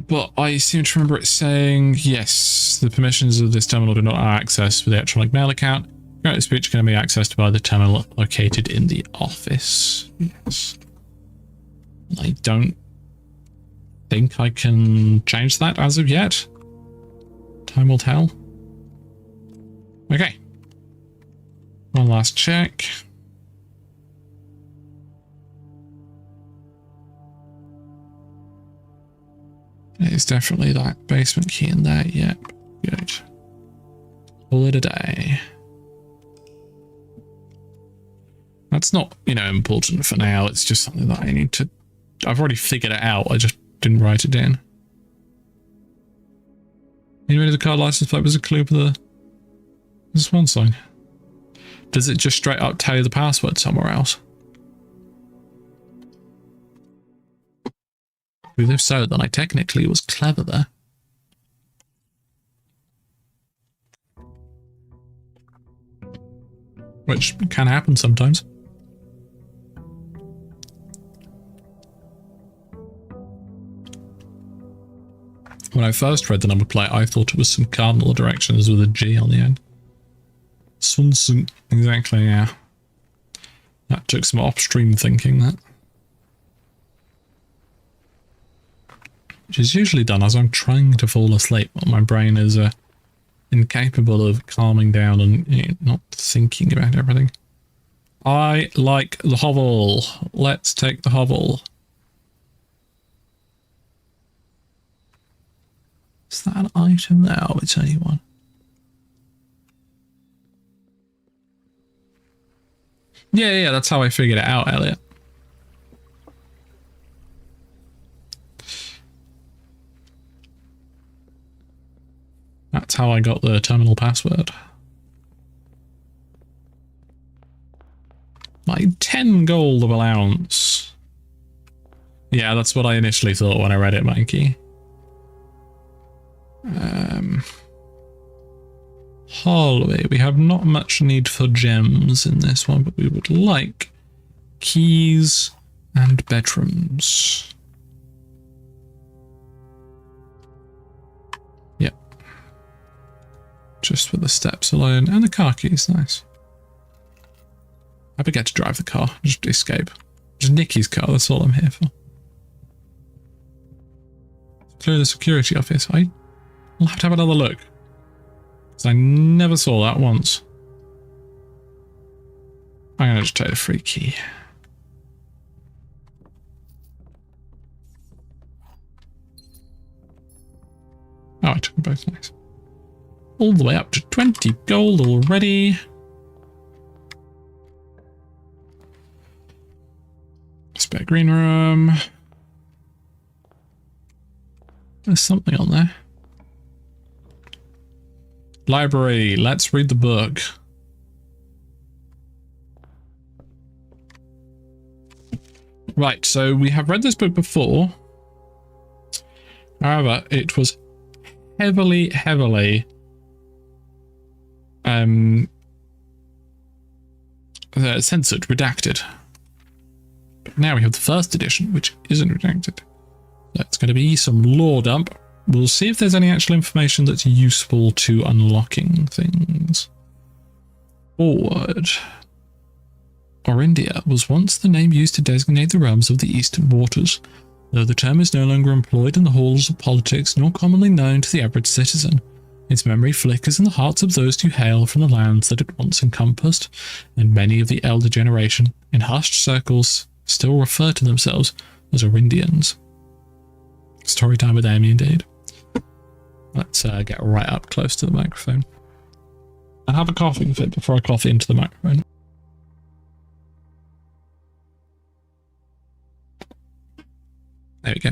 But I seem to remember it saying, yes, the permissions of this terminal do not have access with the electronic mail account. Current speech can be accessed by the terminal located in the office. Yes. I don't think I can change that as of yet. Time will tell. Okay. One last check. There's definitely that basement key in there. Yep. Good. Call it a day. That's not, important for now. It's just something that I need to... I've already figured it out. I just didn't write it down. Anyway, the car license plate was a clue for the swan song. Does it just straight up tell you the password somewhere else? If so, then I technically was clever there. Which can happen sometimes. When I first read the number plate, I thought it was some cardinal directions with a G on the end. Swanson, exactly, yeah. That took some upstream thinking, that. Which is usually done as I'm trying to fall asleep, but my brain is incapable of calming down and not thinking about everything. I like the hovel. Let's take the hovel. Is that an item there? Oh, it's only one. Yeah, that's how I figured it out, Elliot. That's how I got the terminal password. My 10 gold of allowance. Yeah, that's what I initially thought when I read it, Mikey. Hallway. We have not much need for gems in this one, but we would like keys and bedrooms. Yep. Just for the steps alone. And the car keys, nice. I forget to drive the car, just escape. Just Nikki's car, that's all I'm here for. Clear the security office. I'll have to have another look. Because I never saw that once. I'm going to just take the free key. Oh, I took them both, nice. All the way up to 20 gold already. Spare green room. There's something on there. Library. Let's read the book. Right, so we have read this book before. However, it was heavily censored, redacted. But now we have the first edition, which isn't redacted. So it's going to be some lore dump. We'll see if there's any actual information that's useful to unlocking things. Forward. Orindia was once the name used to designate the realms of the Eastern Waters, though the term is no longer employed in the halls of politics nor commonly known to the average citizen. Its memory flickers in the hearts of those who hail from the lands that it once encompassed, and many of the elder generation, in hushed circles, still refer to themselves as Orindians. Story time with Amy, indeed. Let's get right up close to the microphone. And have a coughing fit before I cough into the microphone. There we go.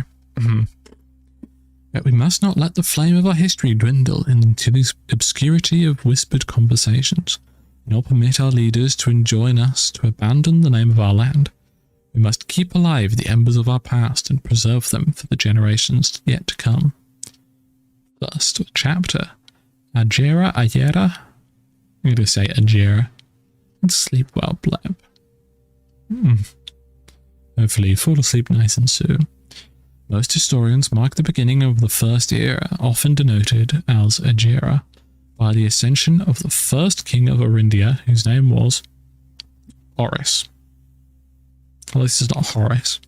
But we must not let the flame of our history dwindle into the obscurity of whispered conversations, nor permit our leaders to enjoin us to abandon the name of our land. We must keep alive the embers of our past and preserve them for the generations yet to come. First chapter. Ajera. I'm going to say Ajera. And sleep well, pleb. Hopefully you fall asleep nice and soon. Most historians mark the beginning of the First Era, often denoted as Ajera, by the ascension of the first king of Orindia, whose name was Oris. Well, this is not Horace.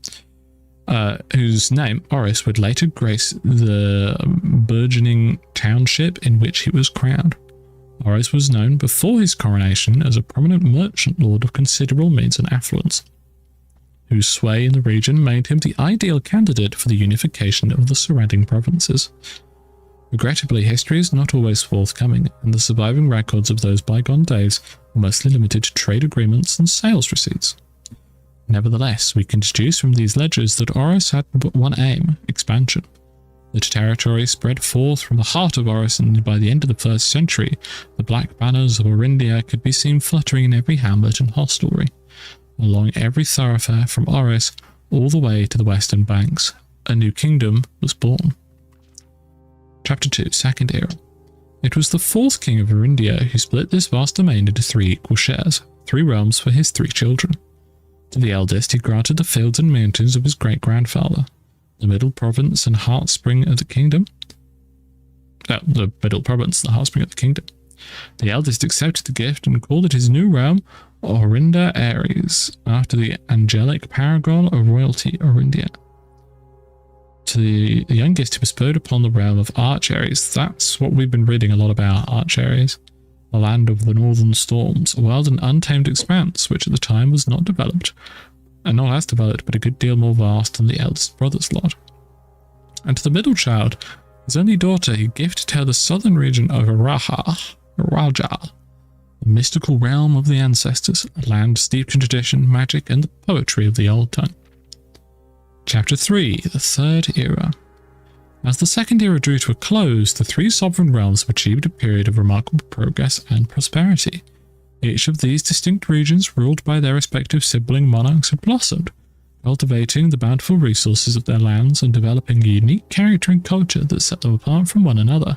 Whose name, Oris, would later grace the burgeoning township in which he was crowned. Oris was known before his coronation as a prominent merchant lord of considerable means and affluence, whose sway in the region made him the ideal candidate for the unification of the surrounding provinces. Regrettably, history is not always forthcoming, and the surviving records of those bygone days are mostly limited to trade agreements and sales receipts. Nevertheless, we can deduce from these ledgers that Oris had but one aim: expansion. The territory spread forth from the heart of Oris, and by the end of the 1st century, the black banners of Orindia could be seen fluttering in every hamlet and hostelry. Along every thoroughfare from Oris all the way to the western banks, a new kingdom was born. Chapter 2, Second Era. It was the 4th king of Orindia who split this vast domain into 3 equal shares, 3 realms for his 3 children. To the eldest he granted the fields and mountains of his great-grandfather, the middle province and heartspring of the kingdom. The middle province, the heartspring of the kingdom. The eldest accepted the gift and called it his new realm, Orinda Ares, after the angelic paragon of royalty, Orindia. To the youngest, he bestowed upon the realm of Arch Ares. That's what we've been reading a lot about, Arch Ares. The land of the northern storms, a wild and untamed expanse, which at the time was not developed, and not as developed, but a good deal more vast than the eldest brother's lot. And to the middle child, His only daughter, he gifted her the southern region of Raja, the mystical realm of the ancestors, a land steeped in tradition, magic, and the poetry of the old tongue. Chapter 3, the Third Era. As the Second Era drew to a close, the three sovereign realms have achieved a period of remarkable progress and prosperity. Each of these distinct regions, ruled by their respective sibling monarchs, had blossomed, cultivating the bountiful resources of their lands and developing a unique character and culture that set them apart from one another.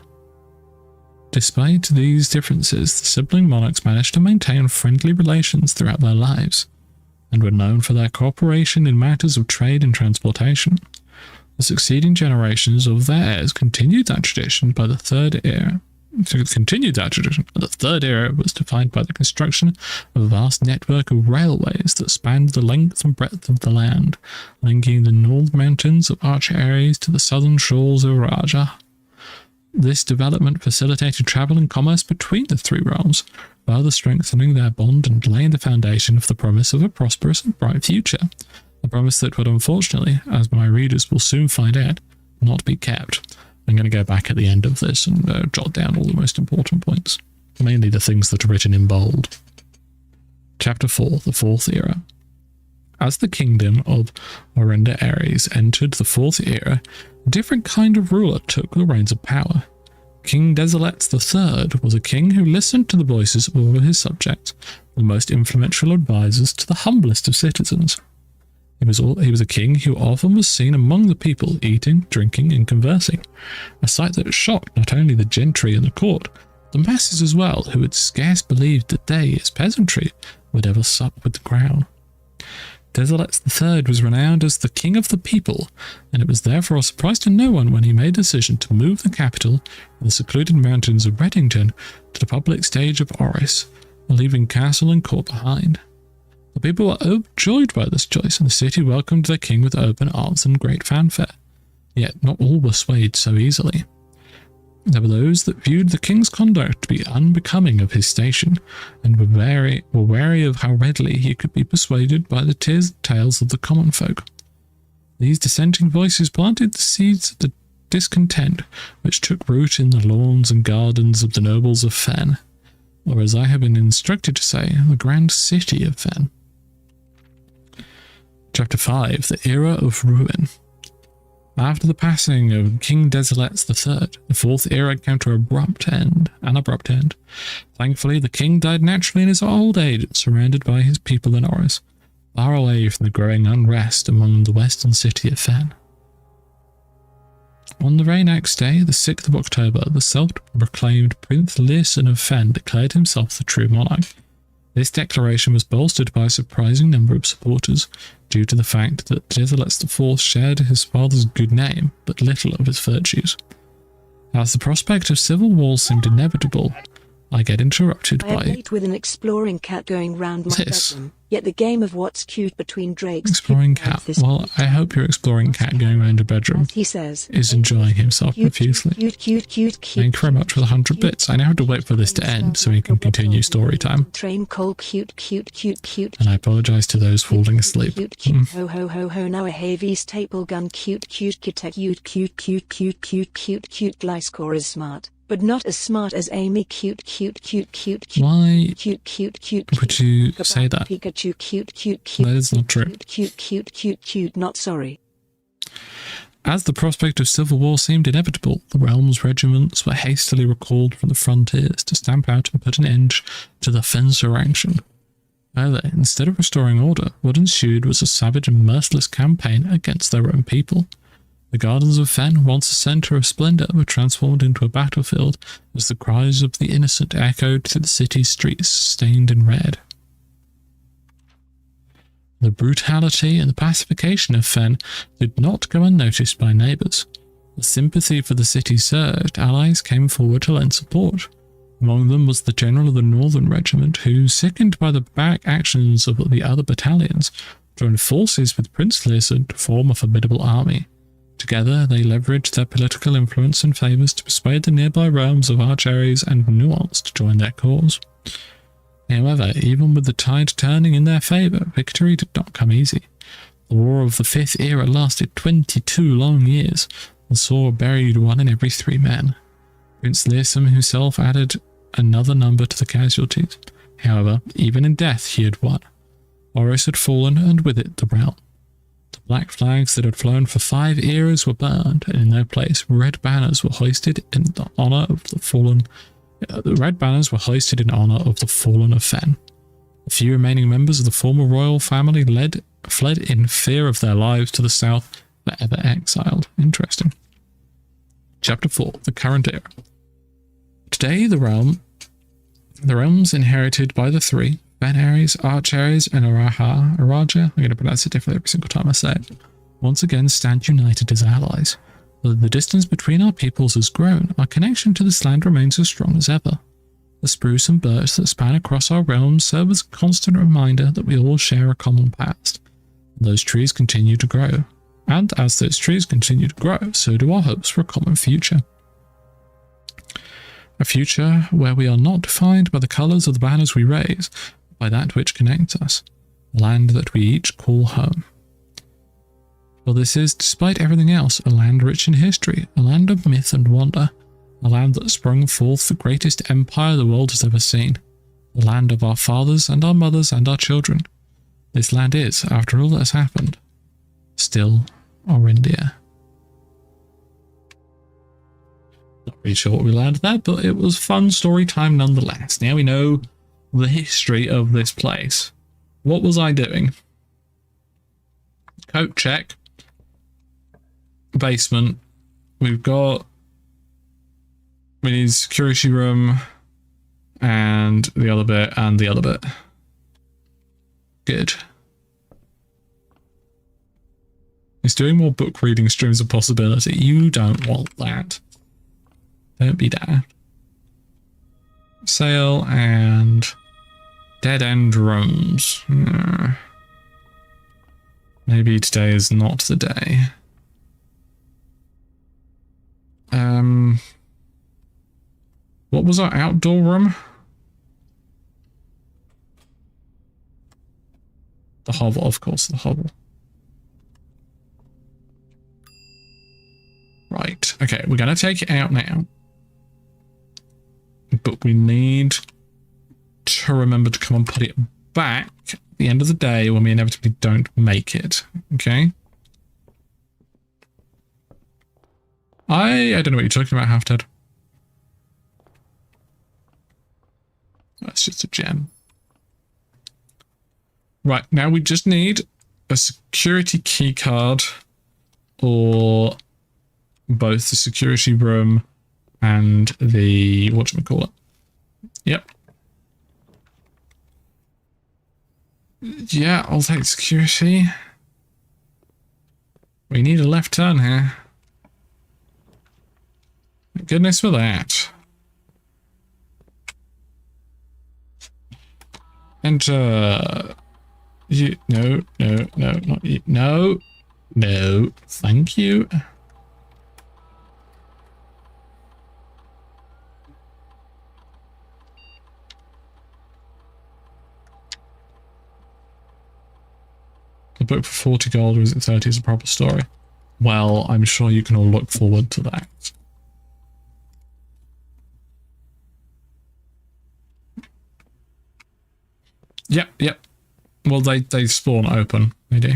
Despite these differences, the sibling monarchs managed to maintain friendly relations throughout their lives, and were known for their cooperation in matters of trade and transportation. The succeeding generations of their heirs continued that tradition by the Third Era. The Third Era was defined by the construction of a vast network of railways that spanned the length and breadth of the land, linking the North Mountains of Archaeries to the southern shores of Raja. This development facilitated travel and commerce between the three realms, further strengthening their bond and laying the foundation for the promise of a prosperous and bright future. A promise that would unfortunately, as my readers will soon find out, not be kept. I'm going to go back at the end of this and jot down all the most important points, mainly the things that are written in bold. Chapter 4, the Fourth Era. As the kingdom of Orenda Ares entered the Fourth Era, a different kind of ruler took the reins of power. King Desilets III was a king who listened to the voices of all of his subjects, the most influential advisors to the humblest of citizens. He was a king who often was seen among the people, eating, drinking, and conversing, a sight that shocked not only the gentry and the court, the masses as well, who had scarce believed that they, as peasantry, would ever sup with the crown. Desilets III was renowned as the king of the people, and it was therefore a surprise to no one when he made a decision to move the capital from the secluded mountains of Reddington to the public stage of Oris, leaving castle and court behind. The people were overjoyed by this choice, and the city welcomed their king with open arms and great fanfare. Yet not all were swayed so easily. There were those that viewed the king's conduct to be unbecoming of his station, and were wary of how readily he could be persuaded by the tales of the common folk. These dissenting voices planted the seeds of the discontent which took root in the lawns and gardens of the nobles of Fen, or as I have been instructed to say, the grand city of Fen. Chapter 5, the Era of Ruin. After the passing of King Desilets III, the Fourth Era came to an abrupt end. Thankfully, the king died naturally in his old age, surrounded by his people in Oris, far away from the growing unrest among the western city of Fen. On the very next day, the 6th of October, the self-proclaimed Prince Learson of Fen declared himself the true monarch. This declaration was bolstered by a surprising number of supporters, due to the fact that Desilets IV shared his father's good name, but little of his virtues. As the prospect of civil war seemed inevitable, I get interrupted I by ate with an exploring cat going round my bedroom. Yet the game of what's cute between Drake's exploring cat. Well, I hope your exploring cat going around your bedroom he says, is enjoying himself profusely. Cute. Thank you very much for the 100 bits. I now have to wait for this to end so we can continue story time. Train coal cute. And I apologise to those falling asleep. Ho now a heavy staple gun cute Gliscor is smart, but not as smart as Amy cute. Why Cute. would you say that? Pikachu cute. That is not true. Cute. Not sorry. As the prospect of civil war seemed inevitable, the realm's regiments were hastily recalled from the frontiers to stamp out and put an end to the Fensurrection. However, instead of restoring order, what ensued was a savage and merciless campaign against their own people. The gardens of Fen, once a centre of splendour, were transformed into a battlefield as the cries of the innocent echoed through the city's streets stained in red. The brutality and the pacification of Fen did not go unnoticed by neighbours. As sympathy for the city surged, allies came forward to lend support. Among them was the general of the Northern Regiment, who, sickened by the back actions of the other battalions, joined forces with Prince Learson to form a formidable army. Together, they leveraged their political influence and favours to persuade the nearby realms of Archaeries and Nuance to join their cause. However, even with the tide turning in their favour, victory did not come easy. The War of the Fifth Era lasted 22 long years, and saw buried 1 in every 3 men. Prince Learsome himself added another number to the casualties. However, even in death he had won. Horus had fallen, and with it the realm. The black flags that had flown for 5 eras were burned, and in their place red banners were hoisted in the honor of the fallen. The red banners were hoisted in honor of the fallen of Fen. The few remaining members of the former royal family fled in fear of their lives to the south, forever exiled. Interesting. Chapter 4: The Current Era. Today, the realms inherited by the 3, Fen Ares, Arch Ares, and Araja, I'm going to pronounce it differently every single time I say it, once again stand united as allies. Though the distance between our peoples has grown, our connection to this land remains as strong as ever. The spruce and birch that span across our realms serve as a constant reminder that we all share a common past. Those trees continue to grow. And as those trees continue to grow, so do our hopes for a common future. A future where we are not defined by the colours of the banners we raise, but by that which connects us, a land that we each call home. For this is, despite everything else, a land rich in history, a land of myth and wonder, a land that sprung forth the greatest empire the world has ever seen, the land of our fathers and our mothers and our children. This land is, after all that has happened, still Auryndia. Not really sure what we learned there, but it was fun story time nonetheless. Now we know the history of this place. What was I doing? Coat check. Basement. We need security room and the other bit and the other bit. Good. Is doing more book reading streams a possibility? You don't want that. Don't be daft. Sale and dead end rooms. Maybe today is not the day. What was our outdoor room? The hovel, of course, the hovel. Right, okay, we're going to take it out now. But we need to remember to come and put it back at the end of the day when we inevitably don't make it, okay? I don't know what you're talking about, Half-Dead. That's just a gem. Right, now we just need a security key card or both the security room and the whatchamacallit. Yep. Yeah, I'll take security. We need a left turn here. Thank goodness for that. Enter. You, no, not you. No, thank you. The book for 40 gold, or is it 30, is a proper story? Well, I'm sure you can all look forward to that. Yep. Well, they spawn open. They do.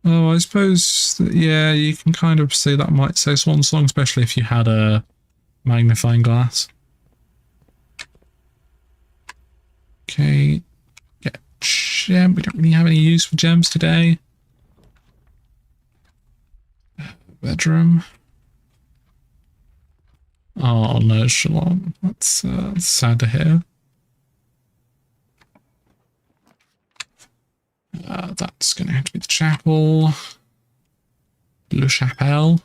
Oh, I suppose, yeah, you can kind of see that might say Swan Song, especially if you had a magnifying glass. Okay, get gem. We don't really have any use for gems today. Bedroom. Oh no, Shalom. That's sad to hear. That's going to have to be the chapel. Le Chapelle.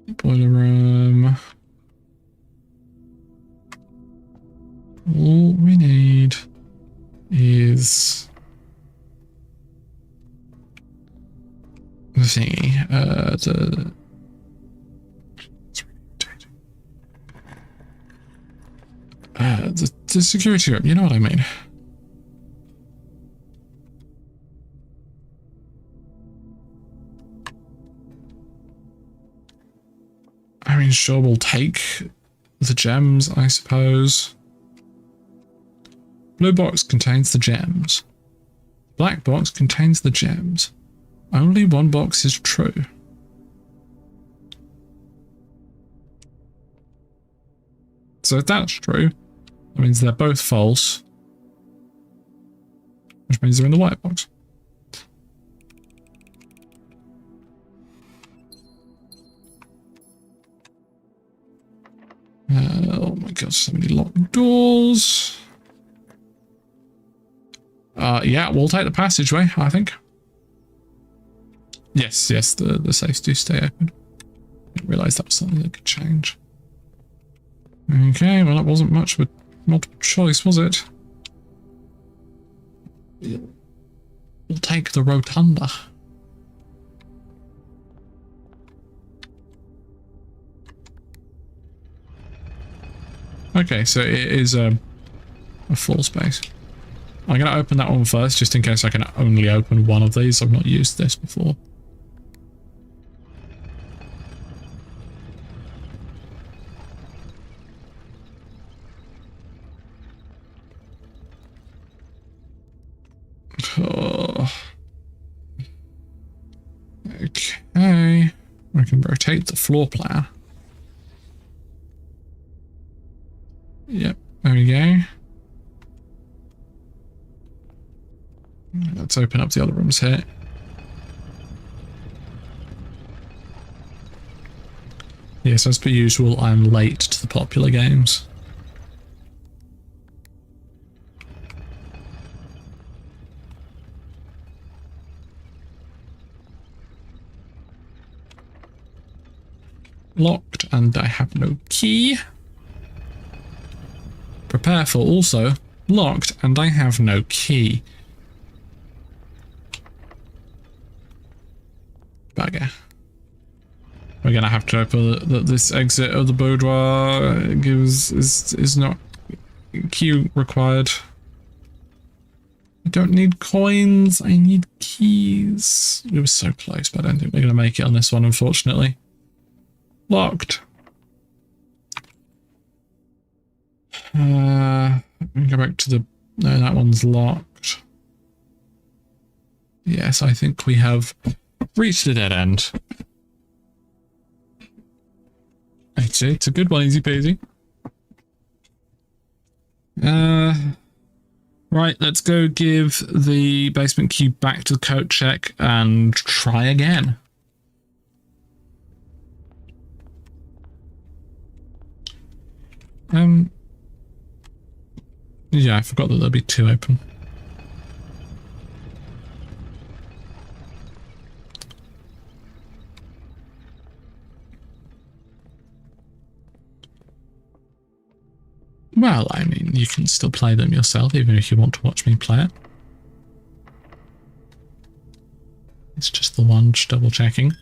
Boiler room. All we need is the thingy. It's a security room, you know what I mean. I mean, sure, we'll take the gems, I suppose. Blue box contains the gems. Black box contains the gems. Only one box is true. So if that's true, that means they're both false. Which means they're in the white box. Oh my god, so many locked doors. Yeah, we'll take the passageway, I think. Yes, the safes do stay open. Didn't realise that was something that could change. Okay, well that wasn't much of a multiple choice, was it? We'll take the rotunda. Okay, so it is a floor space. I'm going to open that one first, just in case I can only open one of these. I've not used this before. Oh. Okay. I can rotate the floor plan. Yep, there we go. Let's open up the other rooms here. Yes, as per usual, I'm late to the popular games. Locked, and I have no key. Prepare for also locked, and I have no key. Bugger. We're gonna have to open this exit of the boudoir. Is not key required. I don't need coins. I need keys. We were so close, but I don't think we're gonna make it on this one, unfortunately. Locked. Let me go back to the... No, that one's locked. Yes, I think we have reached a dead end. Actually, it's a good one, easy peasy. Right, let's go give the basement key back to the coat check and try again. Yeah, I forgot that there'll be two open. Well, I mean, you can still play them yourself, even if you want to watch me play it. It's just the one, just double checking.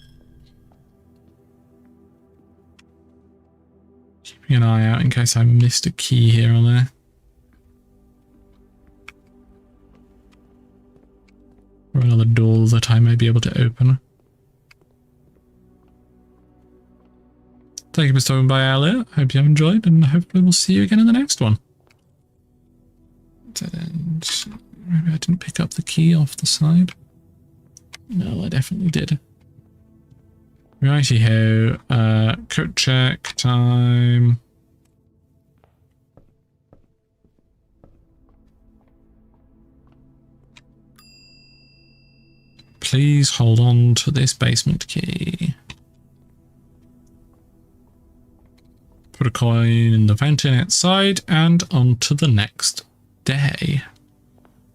Keeping an eye out in case I missed a key here or there. Or another door that I may be able to open. Thank you for stopping by earlier. Hope you have enjoyed, and hopefully we'll see you again in the next one. Dead end. Maybe I didn't pick up the key off the side. No, I definitely did. Righty-ho. Coat check time. Please hold on to this basement key. Put a coin in the fountain outside and on to the next day.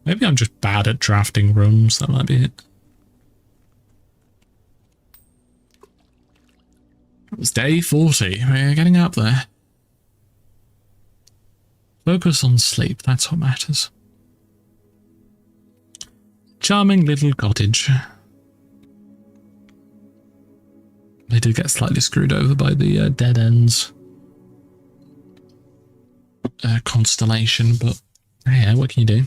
Maybe I'm just bad at drafting rooms, that might be it. It was day 40, we're getting up there. Focus on sleep, that's what matters. Charming little cottage. They did get slightly screwed over by the dead ends. constellation, but yeah, what can you do?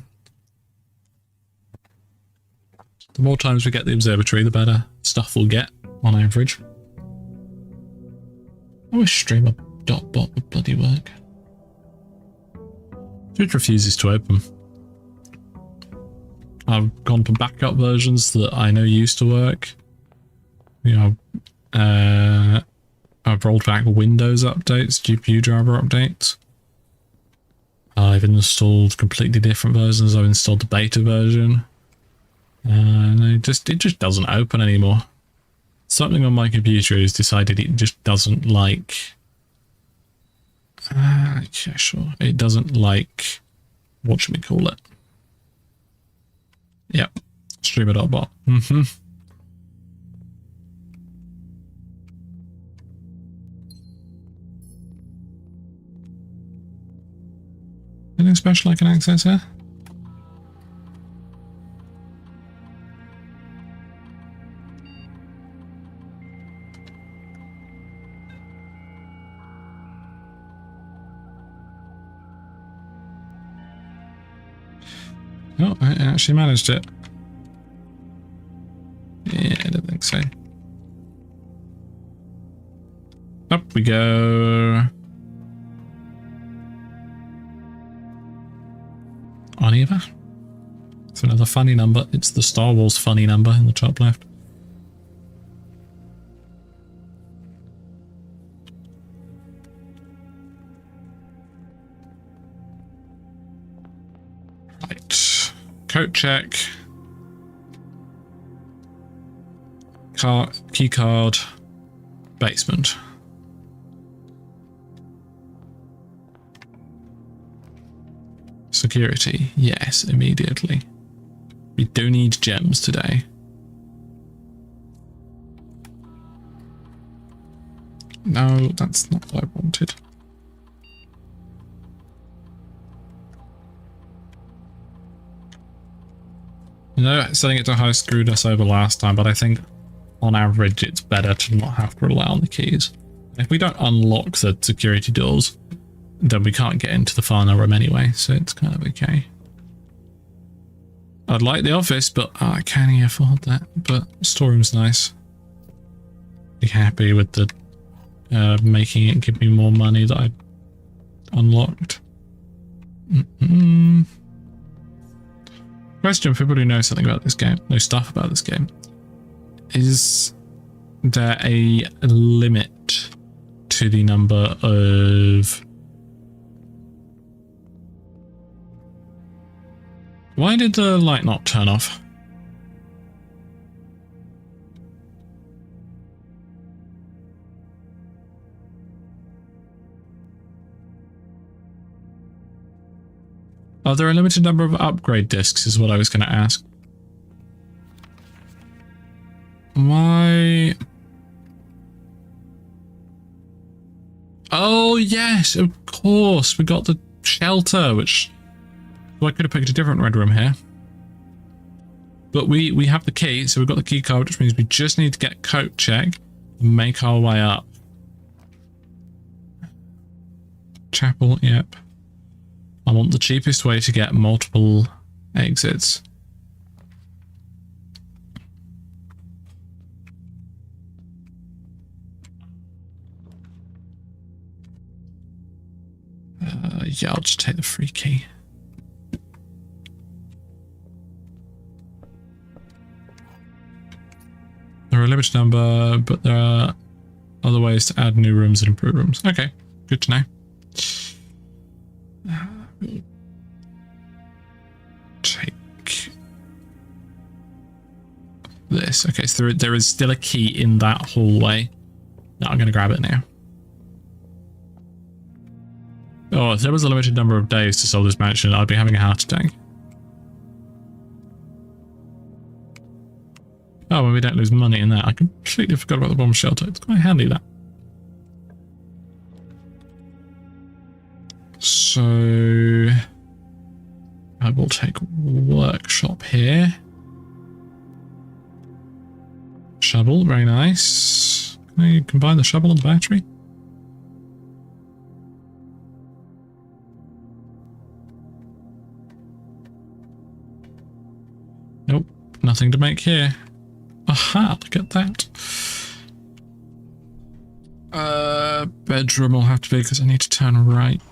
The more times we get the observatory, the better stuff we'll get on average. I wish streamer.bot would bloody work. It refuses to open. I've gone for backup versions that I know used to work. You know, I've rolled back Windows updates, GPU driver updates. I've installed completely different versions. I've installed the beta version. And it just doesn't open anymore. Something on my computer has decided it just doesn't like... yeah, sure. It doesn't like... What should we call it? Yep. Streamer.bot. Mm-hmm. Anything special I can access here? Oh, I actually managed it. Yeah, I don't think so. Up we go. Oniva. It's another funny number. It's the Star Wars funny number in the top left. Right. Coat check. Key card. Basement. Security. Yes, immediately. We do need gems today. No, that's not what I wanted. You know, setting it to high screwed us over last time, but I think on average it's better to not have to rely on the keys. If we don't unlock the security doors, then we can't get into the final room anyway, so it's kind of okay. I'd like the office, but can he afford that? But storeroom's nice. Be happy with the making it give me more money that I unlocked. Question for people who know something about this game, know stuff about this game. Is there a limit to the number of... Why did the light not turn off? Are there a limited number of upgrade discs is what I was going to ask. Why? Oh yes, of course. We got the shelter, which... Well, I could have picked a different red room here. But we have the key, so we've got the key card, which means we just need to get coat check and make our way up. Chapel, yep. I want the cheapest way to get multiple exits. Yeah, I'll just take the free key. There are a limited number, but there are other ways to add new rooms and improve rooms. Okay, good to know. Take this. Okay, so there is still a key in that hallway. No, I'm going to grab it now. Oh, if there was a limited number of days to solve this mansion, I'd be having a heart attack. Oh, well, we don't lose money in that. I completely forgot about the bomb shelter. It's quite handy, that. So... I will take workshop here. Shovel, very nice. Can I combine the shovel and the battery? Nothing to make here. Aha, look at that. Bedroom will have to be because I need to turn right.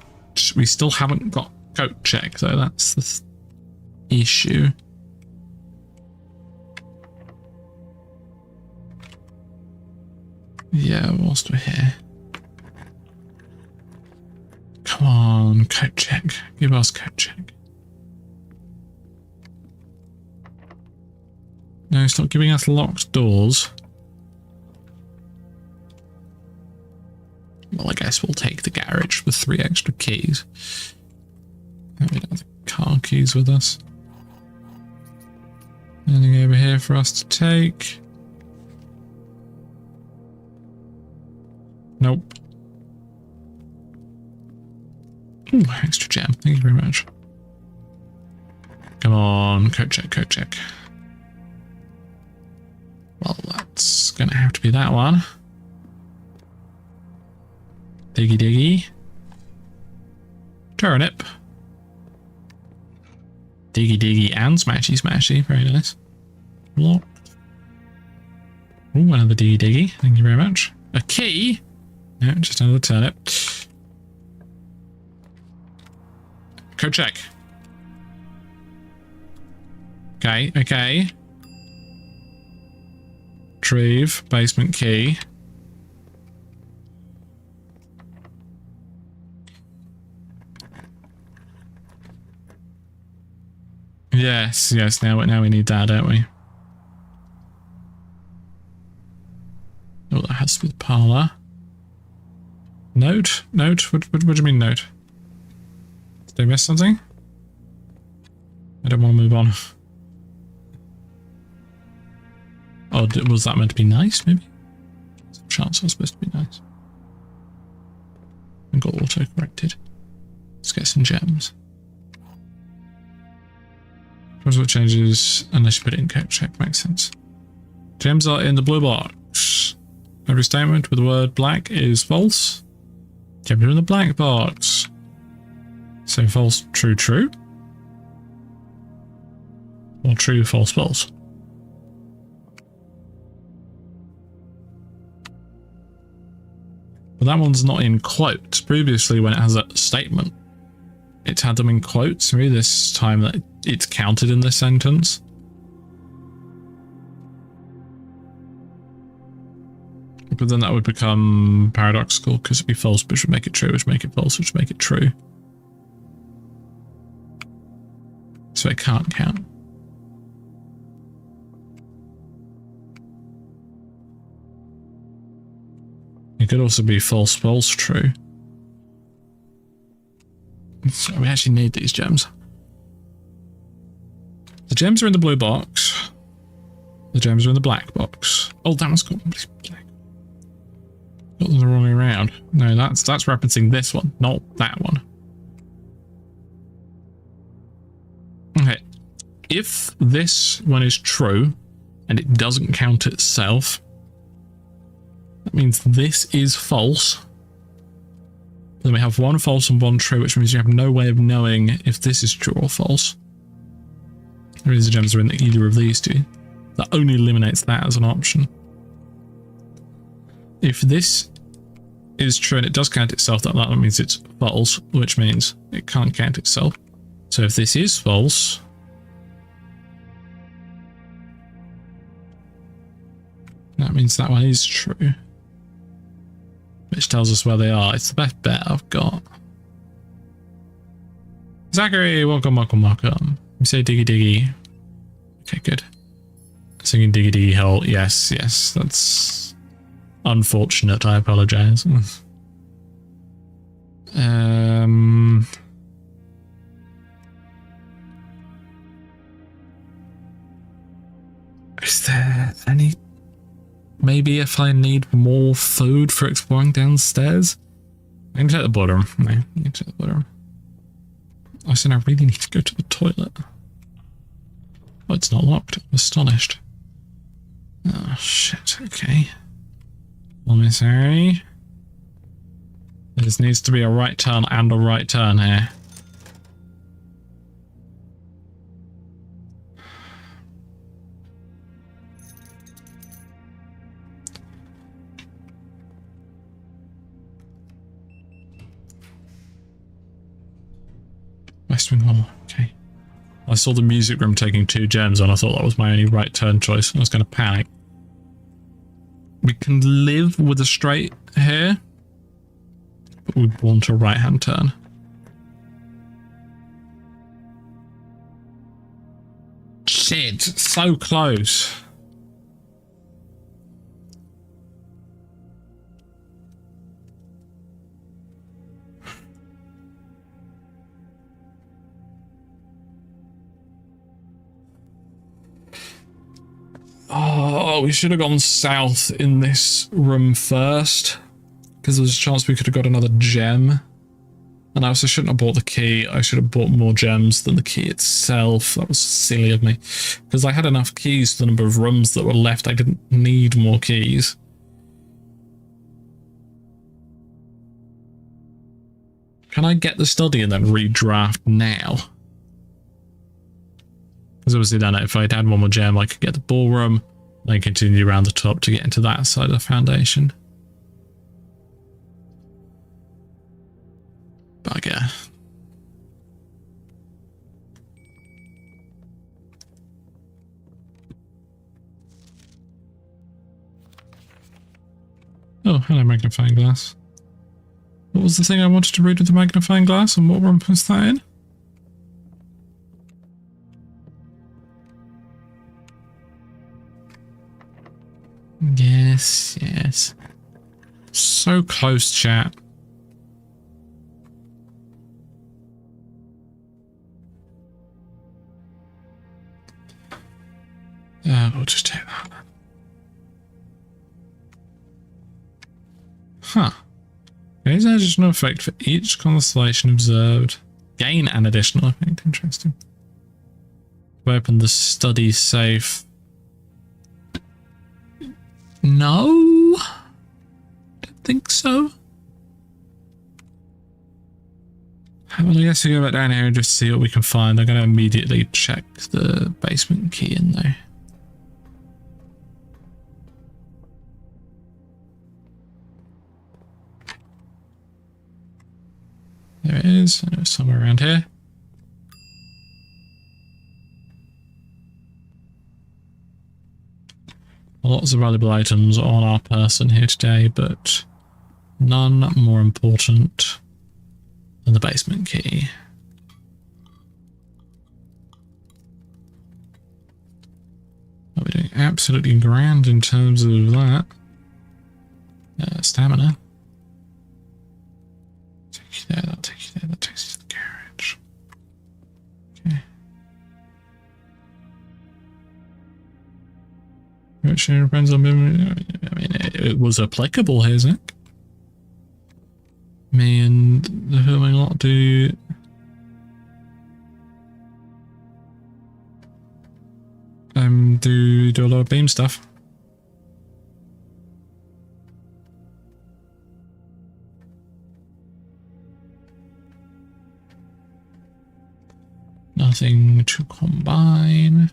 We still haven't got coat check though, that's the issue. Yeah, whilst we're here. Come on, coat check. Give us coat check. No, it's not giving us locked doors. Well, I guess we'll take the garage with 3 extra keys. We don't have the car keys with us. Anything over here for us to take? Nope. Ooh, extra gem. Thank you very much. Come on, coat check, coat check. Well, that's gonna have to be that one. Diggy diggy. Turnip. Diggy diggy and smashy smashy. Very nice. Locked. Ooh, another diggy diggy. Thank you very much. A key? No, just another turnip. Code check. Okay, okay. Retrieve basement key. Yes, yes, now we need that, don't we? Oh, that has to be the parlour. Note? Note? What do you mean note? Did I miss something? I don't want to move on. Oh, was that meant to be nice, maybe? Some chance I was supposed to be nice. And got auto-corrected. Let's get some gems. What changes unless you put it in coat check, makes sense. Gems are in the blue box. Every statement with the word black is false. Gems are in the black box. So false, true, true. Or true, false, false. But that one's not in quotes. Previously, when it has a statement, it's had them in quotes. Maybe this time that it's counted in this sentence. But then that would become paradoxical because it'd be false, which would make it true, which would make it false, which would make it true. So it can't count. It could also be false, false, true. So we actually need these gems. The gems are in the blue box. The gems are in the black box. Oh, that one's got black. Got them the wrong way around. No, that's referencing this one, not that one. Okay. If this one is true and it doesn't count itself, that means this is false. Then we have one false and one true, which means you have no way of knowing if this is true or false. The reason the gems are in either of these two. That only eliminates that as an option. If this is true and it does count itself, that means it's false, which means it can't count itself. So if this is false, that means that one is true. Which tells us where they are. It's the best bet I've got. Zachary, welcome, welcome, welcome. You say diggy diggy. Okay, good. Singing diggy diggy hell. Yes, yes, that's unfortunate. I apologize. Is there any... Maybe if I need more food for exploring downstairs? I can check the bottom. No, I can check the bottom. I said I really need to go to the toilet. Oh, it's not locked. I'm astonished. Oh, shit. Okay. I'm sorry. There needs to be a right turn and a right turn here. West Wing Hall. Okay. I saw the music room taking 2 gems and I thought that was my only right turn choice. I was going to panic. We can live with a straight here, but we want a right-hand turn. Shit, so close. Oh, we should have gone south in this room first, because there was a chance we could have got another gem. And I also shouldn't have bought the key. I should have bought more gems than the key itself. That was silly of me, because I had enough keys for the number of rooms that were left. I didn't need more keys. Can I get the study and then redraft now? Because obviously then if I'd had one more gem, I could get the ballroom, then continue around the top to get into that side of the foundation. Bugger. Oh, hello, magnifying glass. What was the thing I wanted to read with the magnifying glass, and what room was that in? Yes, yes. So close, chat. We'll just take that. Huh. Gain an additional effect for each constellation observed. Gain an additional effect. Interesting. Open the study safe. No, don't think so. Well, I guess we go back down here and just see what we can find. I'm going to immediately check the basement key in there. There it is, somewhere around here. Lots of valuable items on our person here today, but none more important than the basement key. We're doing absolutely grand in terms of that. Stamina. Take you there, that'll take you there, that takes you to the garage. Okay. Which depends on, I mean, it was applicable here, Zach. Me and the filming lot do do a lot of beam stuff. Nothing to combine.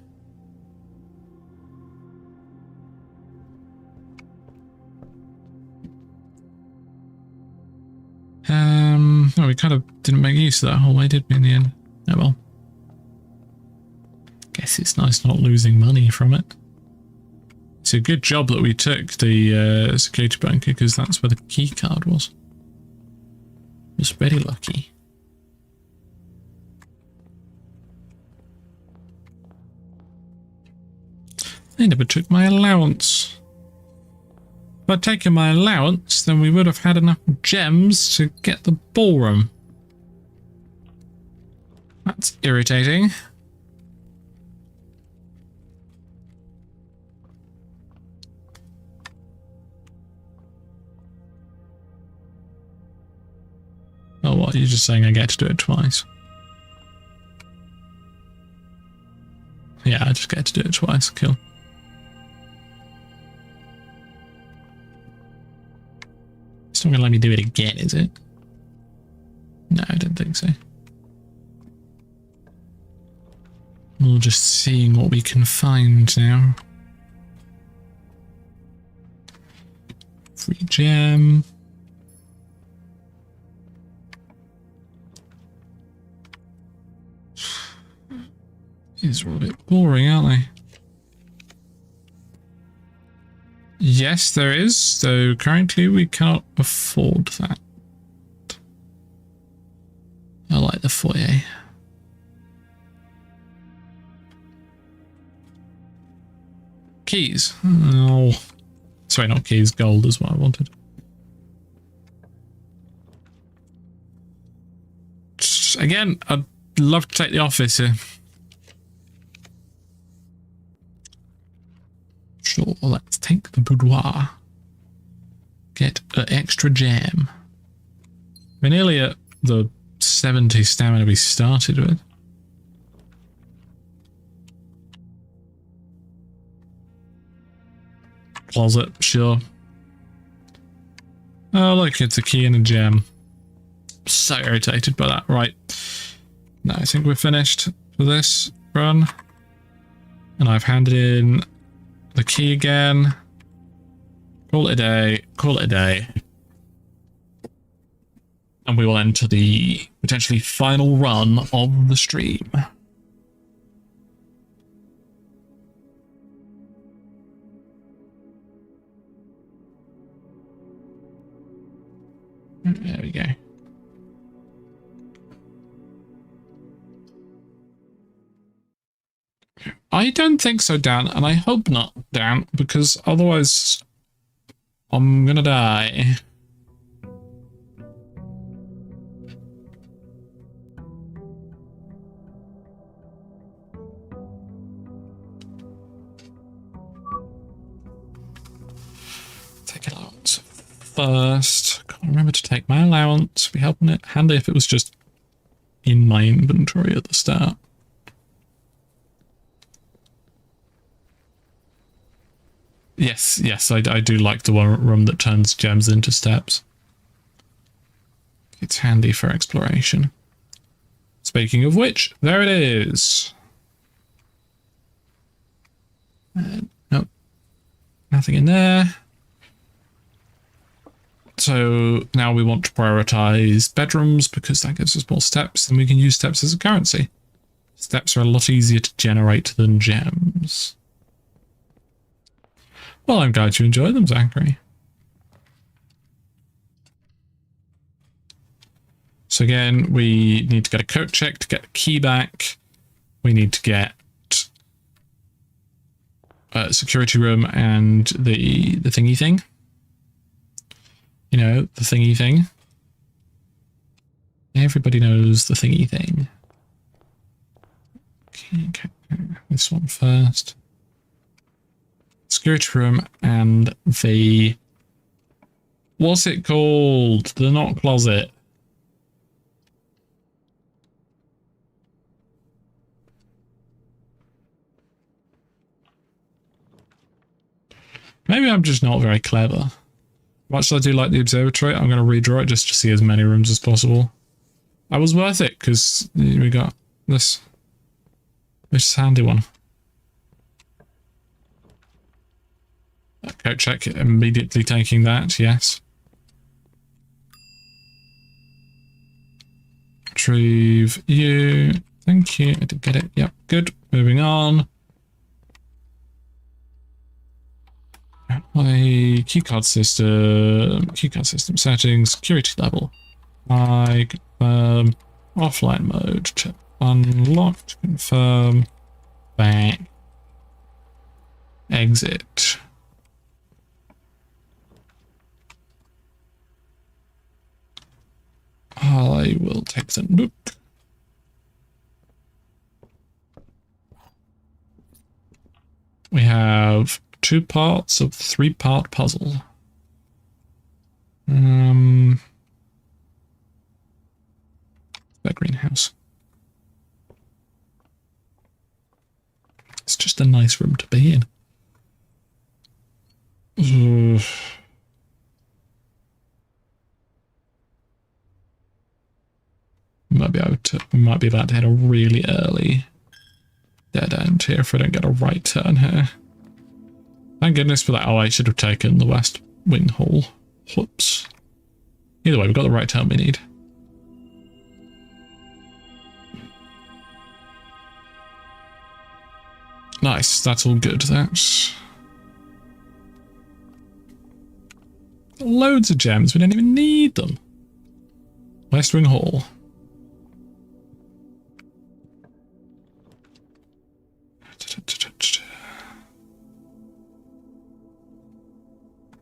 Oh, we kind of didn't make use of that hallway, did we, in the end? Oh well. Guess it's nice not losing money from it. It's a good job that we took the security bunker, because that's where the key card was. Just very lucky. They never took my allowance. If I'd taken my allowance, then we would have had enough gems to get the ballroom. That's irritating. Oh, what? You're just saying I get to do it twice? Yeah, I just get to do it twice. Cool. It's not going to let me do it again, is it? No, I don't think so. We're just seeing what we can find now. Free gem. These are a bit boring, aren't they? Yes, there is. So currently we cannot afford that. I like the foyer. Keys. Oh. Sorry, not keys. Gold is what I wanted. Again, I'd love to take the office here. Sure, let's take the boudoir. Get an extra jam. We're nearly at the 70 stamina we started with. Closet, sure. Oh, look, it's a key and a gem. So irritated by that. Right. No, I think we're finished for this run. And I've handed in the key again. Call it a day. Call it a day. And we will enter the potentially final run of the stream. There we go. I don't think so, Dan, and I hope not, Dan, because otherwise I'm gonna die. Take allowance first. Can't remember to take my allowance. Be helping it. Handy if it was just in my inventory at the start. Yes, I do like the one room that turns gems into steps. It's handy for exploration. Speaking of which, there it is. Nope. Nothing in there. So now we want to prioritize bedrooms because that gives us more steps and we can use steps as a currency. Steps are a lot easier to generate than gems. Well, I'm glad you enjoy them, Zachary. So again, we need to get a coat check to get the key back. We need to get a security room and the thingy thing. You know, the thingy thing. Everybody knows the thingy thing. Okay, this one first. Security room and the... What's it called? The not closet. Maybe I'm just not very clever. Much as I do like the observatory, I'm going to redraw it just to see as many rooms as possible. I was worth it because we got this handy one. Coat check, immediately taking that, yes. Retrieve you. Thank you. I did get it. Yep, good. Moving on. My keycard system settings, security level. I confirm offline mode to unlocked, confirm, back, exit. I will take the nook. We have 2 parts of 3-part puzzle. The greenhouse. It's just a nice room to be in. We might be about to hit a really early dead end here if I don't get a right turn here. Thank goodness for that. Oh, I should have taken the west wing hall. Whoops. Either way, we've got the right turn we need. Nice, that's all good. That's loads of gems. We don't even need them. West Wing Hall.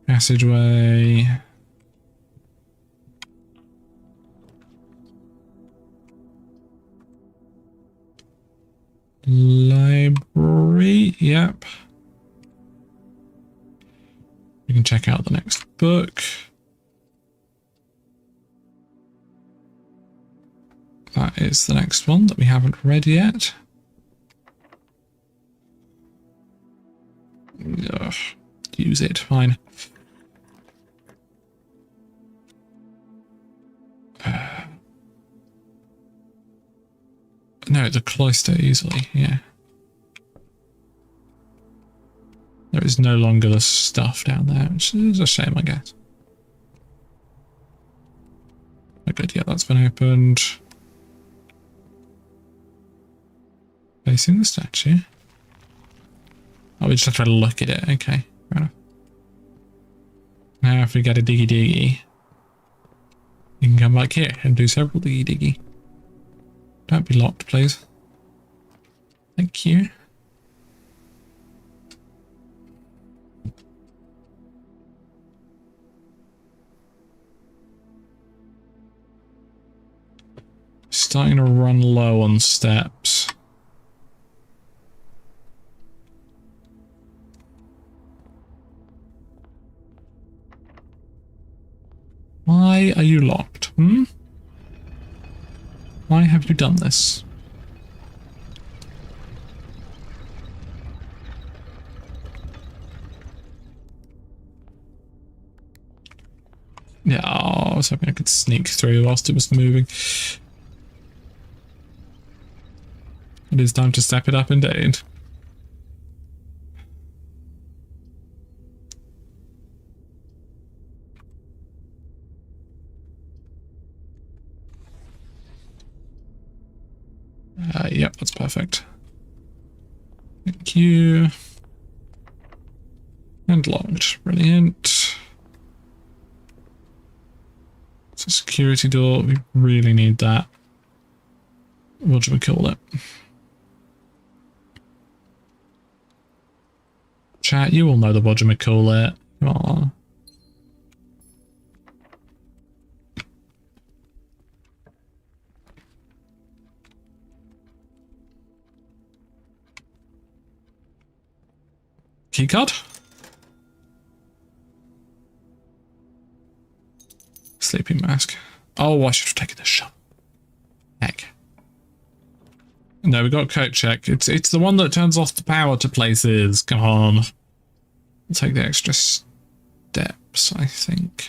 Passageway. Library. Yep. We can check out the next book. That is the next one that we haven't read yet. Ugh, use it, fine. No, the cloister easily, yeah. There is no longer the stuff down there, which is a shame, I guess. Oh, good, yeah, that's been opened. Facing the statue. Oh, we just have to look at it. Okay, fair enough. Now if we get a diggy diggy, you can come back here and do several diggy diggy. Don't be locked, please. Thank you. Starting to run low on steps. Why are you locked? Hmm? Why have you done this? Yeah, I was hoping I could sneak through whilst it was moving. It is time to step it up indeed. Yep, that's perfect. Thank you. And locked. Brilliant. It's a security door. We really need that. What should we call it? Chat, you all know the what do we call it. Come on. Keycard? Sleeping mask. Oh, I should have taken the shot. Heck. No, we got coat check. It's the one that turns off the power to places. Come on. We'll take the extra steps, I think.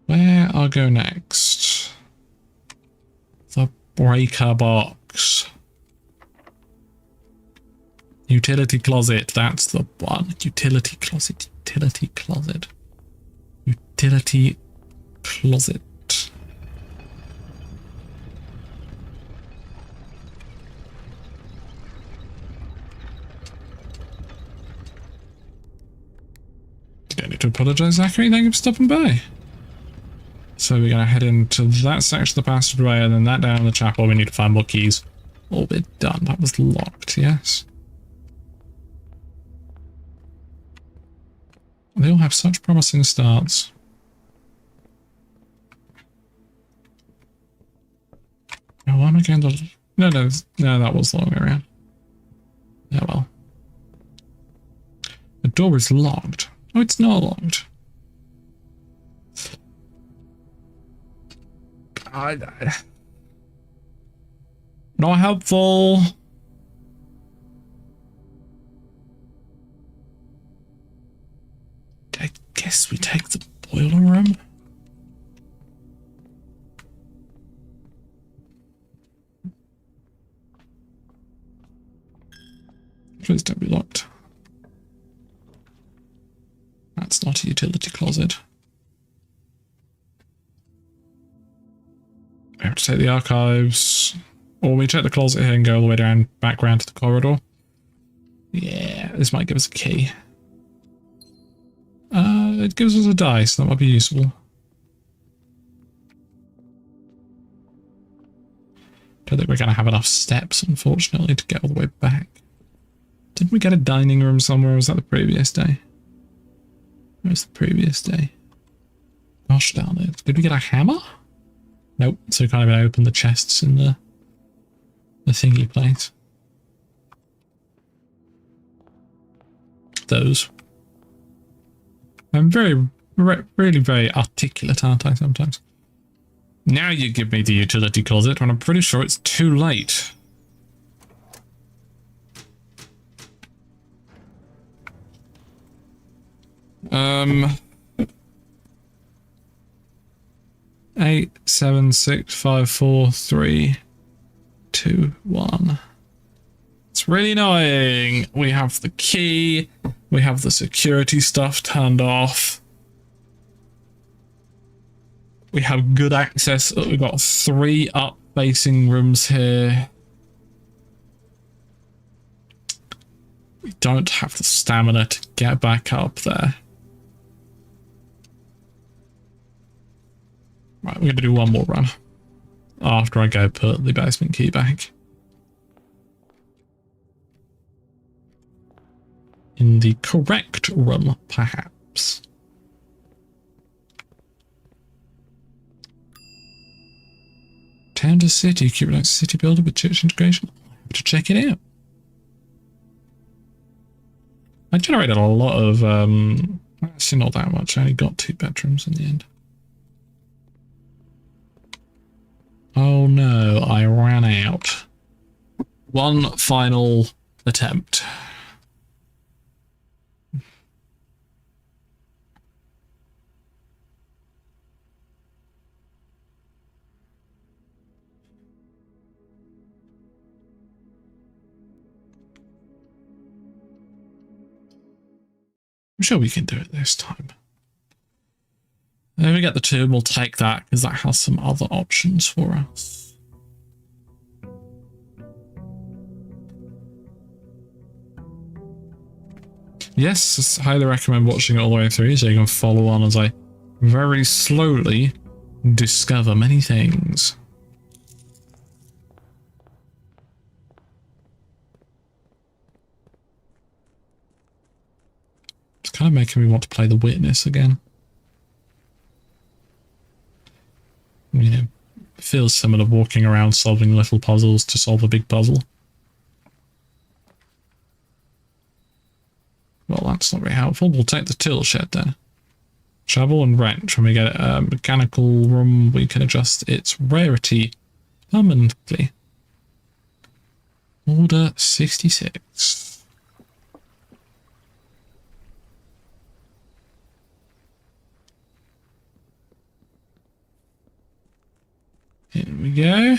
Where I'll go next? The breaker box. Utility closet, that's the one. Utility closet, utility closet. Utility closet. Don't need to apologize, Zachary. Thank you for stopping by. So we're going to head into that section of the passageway and then that down in the chapel. We need to find more keys. All bit done. That was locked, yes. They all have such promising starts. Oh, why am I going to... No, that was the long way around. Yeah, well. The door is locked. Oh, it's not locked. Not helpful. I guess we take the boiler room. Please don't be locked. the utility closet. We have to take the archives. Or we check the closet here and go all the way down, back round to the corridor. Yeah, this might give us a key. It gives us a dice, that might be useful. Don't think we're going to have enough steps, unfortunately, to get all the way back. Didn't we get a dining room somewhere, or was that the previous day? Where's the previous day? Gosh darn it. Did we get a hammer? Nope, so we can't even open the chests in the thingy place. Those. I'm really very articulate, aren't I, sometimes? Now you give me the utility closet when I'm pretty sure it's too late. Eight, 7, 6, 5, 4, 3, 2, 1. It's really annoying. We have the key. We have the security stuff turned off. We have good access. We've got 3 up-facing rooms here. We don't have the stamina to get back up there. Right, we're going to do one more run after I go put the basement key back. In the correct room, perhaps. Town to city, Cubic city builder with church integration. I'll have to check it out. I generated a lot of, actually not that much. I only got 2 bedrooms in the end. Oh no, I ran out. One final attempt. I'm sure we can do it this time. If we get the 2, we'll take that because that has some other options for us. Yes, I highly recommend watching it all the way through so you can follow on as I very slowly discover many things. It's kind of making me want to play The Witness again. You know, it feels similar walking around solving little puzzles to solve a big puzzle. Well, that's not very helpful. We'll take the tool shed then. Shovel and wrench. When we get a mechanical room, we can adjust its rarity permanently. Order 66. Here we go.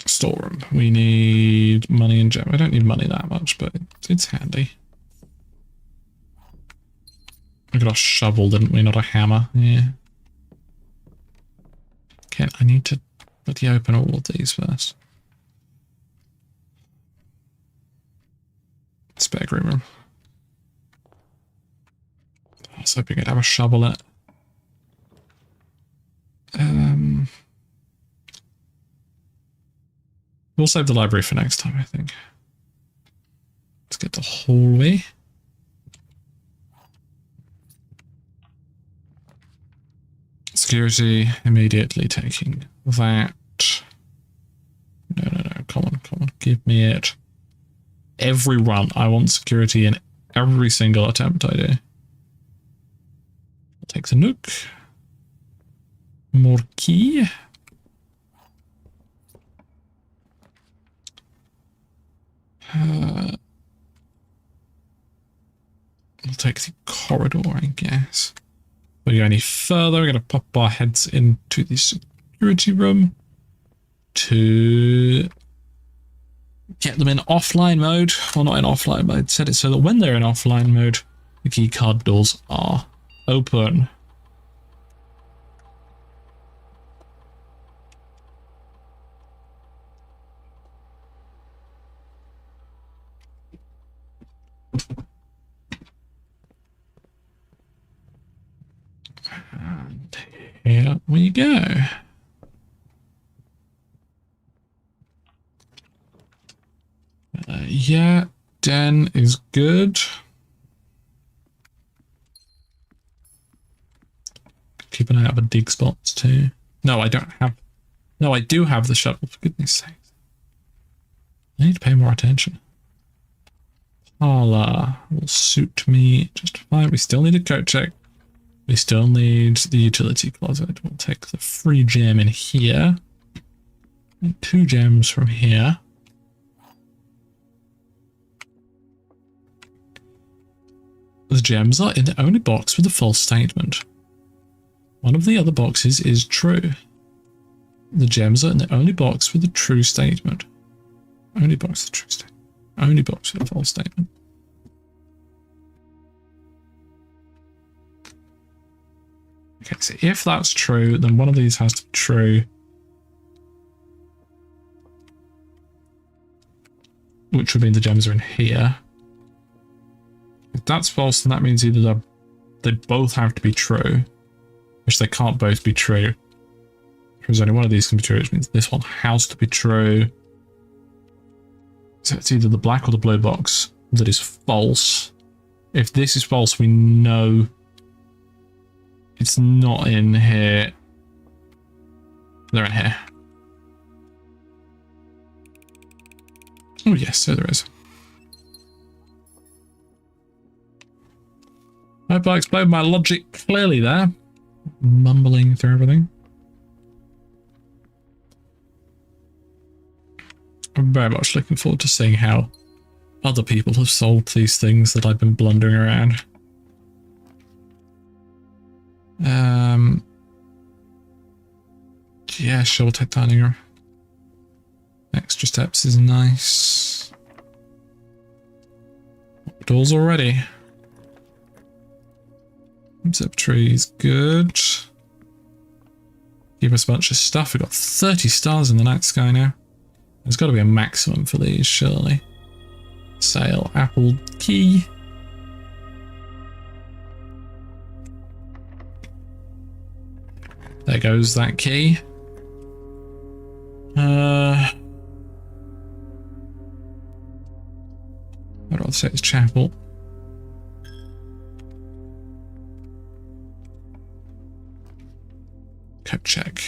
Storeroom. We need money and gem. I don't need money that much, but it's handy. We got a shovel, didn't we? Not a hammer. Yeah. Okay, I need to bloody open all of these first. Spare green room. I was hoping I'd have a shovel in it. We'll save the library for next time, I think. Let's get the hallway. Security, immediately taking that. No, come on, give me it. Every run, I want security in every single attempt I do. I'll take the nook. More key. I'll take the corridor, I guess. If we go any further, we're going to pop our heads into the security room to get them in offline mode. Well, not in offline mode. Set it so that when they're in offline mode, the keycard doors are open. And here we go. Yeah, den is good. Keep an eye out for dig spots too. No, I don't have. No, I do have the shovel, for goodness sakes. I need to pay more attention. Parlour will suit me just fine. We still need a coat check. We still need the utility closet. We'll take the free gem in here. And 2 gems from here. The gems are in the only box with a false statement. One of the other boxes is true. The gems are in the only box with a true statement. Only box with a true statement. Only box with a false statement. Okay, so if that's true, then one of these has to be true. Which would mean the gems are in here. If that's false, then that means either they both have to be true, which they can't both be true. Because only one of these can be true, which means this one has to be true. So it's either the black or the blue box that is false. If this is false, we know it's not in here. They're in here. Oh yes, so there is. I hope I explained my logic clearly there. Mumbling through everything. I'm very much looking forward to seeing how other people have solved these things that I've been blundering around. Yeah, sure, we'll take dining room. Extra steps is nice. Doors already. Observatory is good. Give us a bunch of stuff. We've got 30 stars in the night sky now. There's got to be a maximum for these, surely. Sale, apple, key. There goes that key. I'd rather say it's chapel. Code check.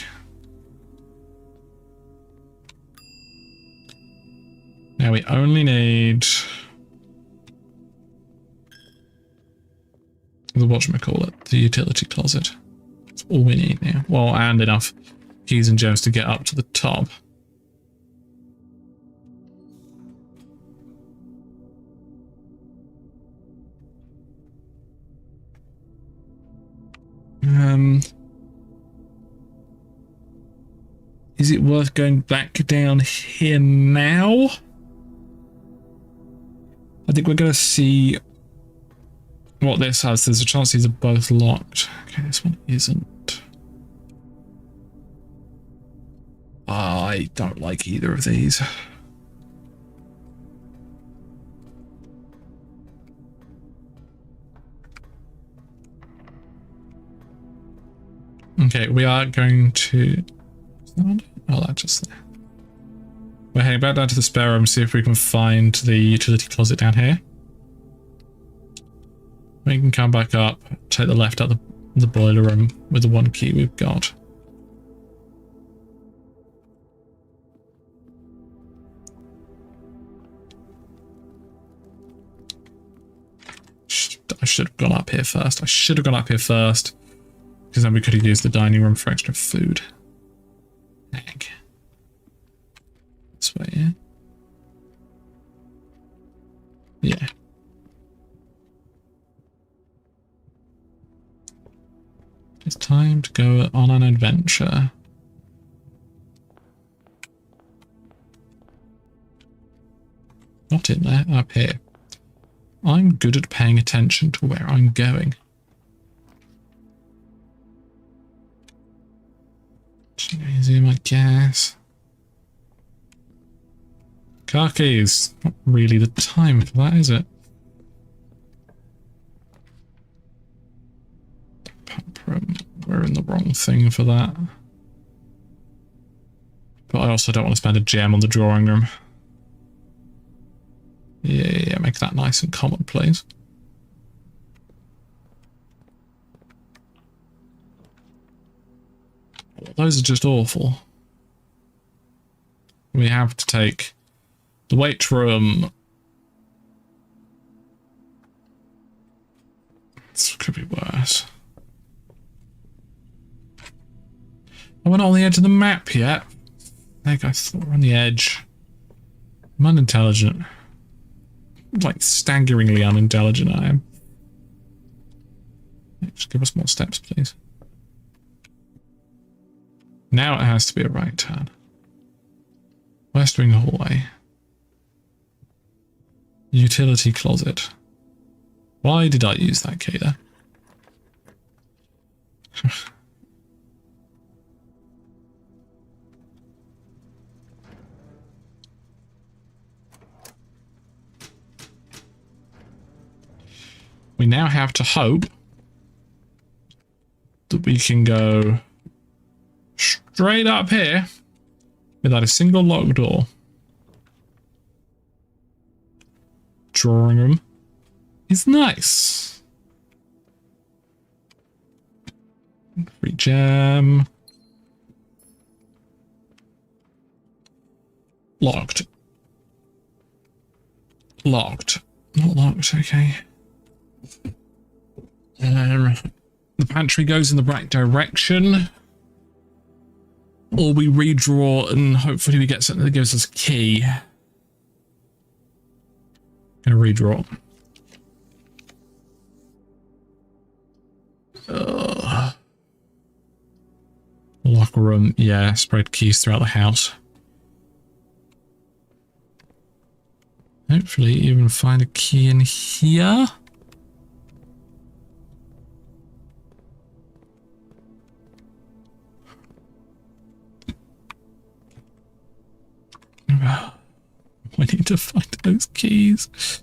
Now we only need the whatchamacallit, the utility closet. That's all we need now. Well, and enough keys and gems to get up to the top. Is it worth going back down here now? I think we're going to see what this has. There's a chance these are both locked. Okay, this one isn't. I don't like either of these. Okay, we are going to... Oh, that's just there. We're heading back down to the spare room, see if we can find the utility closet down here. We can come back up, take the left out the boiler room with the one key we've got. I should have gone up here first. Because then we could have used the dining room for extra food. Egg. This way, yeah? Yeah. It's time to go on an adventure. that in there, up here. I'm good at paying attention to where I'm going. Gymnasium, I guess. Car keys. Not really the time for that, is it? Pump room. We're in the wrong thing for that. But I also don't want to spend a gem on the drawing room. Yeah, make that nice and common, please. Those are just awful. We have to take the weight room. This could be worse. Oh, we're not on the edge of the map yet. I think I thought we're on the edge. I'm unintelligent. Like, staggeringly unintelligent I am. Just give us more steps, please. Now it has to be a right turn. West wing hallway. Utility closet. Why did I use that key there? We now have to hope that we can go straight up here without a single locked door. Drawing room is nice. Free gem. Locked. Locked. Not locked, okay. The pantry goes in the right direction. Or we redraw and hopefully we get something that gives us a key. Gonna redraw. Locker room, yeah, spread keys throughout the house. Hopefully even find a key in here. We need to find those keys.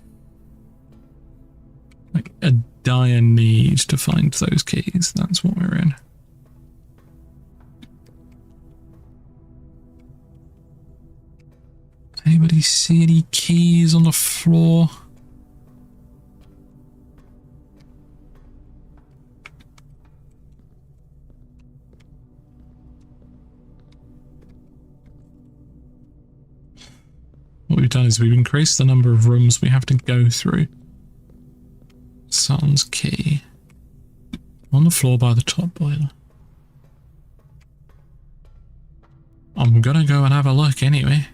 Like a dire need to find those keys. That's what we're in. Anybody see any keys on the floor? What we've done is we've increased the number of rooms we have to go through. Sans key. On the floor by the top boiler. I'm gonna go and have a look anyway.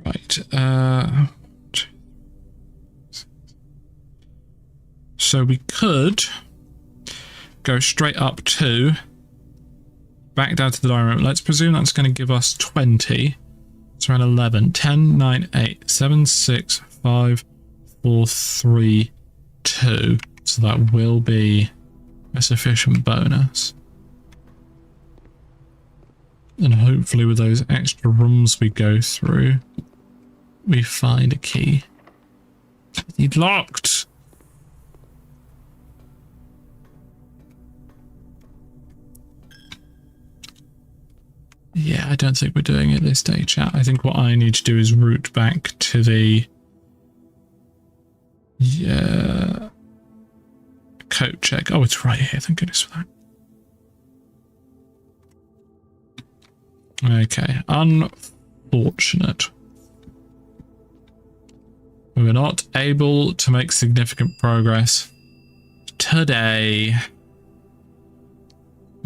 Right, so we could go straight up to back down to the dining room. Let's presume that's going to give us 20. It's around 11. 10, 9, 8, 7, 6, 5, 4, 3, 2. So that will be a sufficient bonus. And hopefully with those extra rooms we go through, we find a key. It's locked! Yeah, I don't think we're doing it this day, chat. I think what I need to do is route back to the coat check. Oh, it's right here. Thank goodness for that. Okay, unfortunate. We were not able to make significant progress today.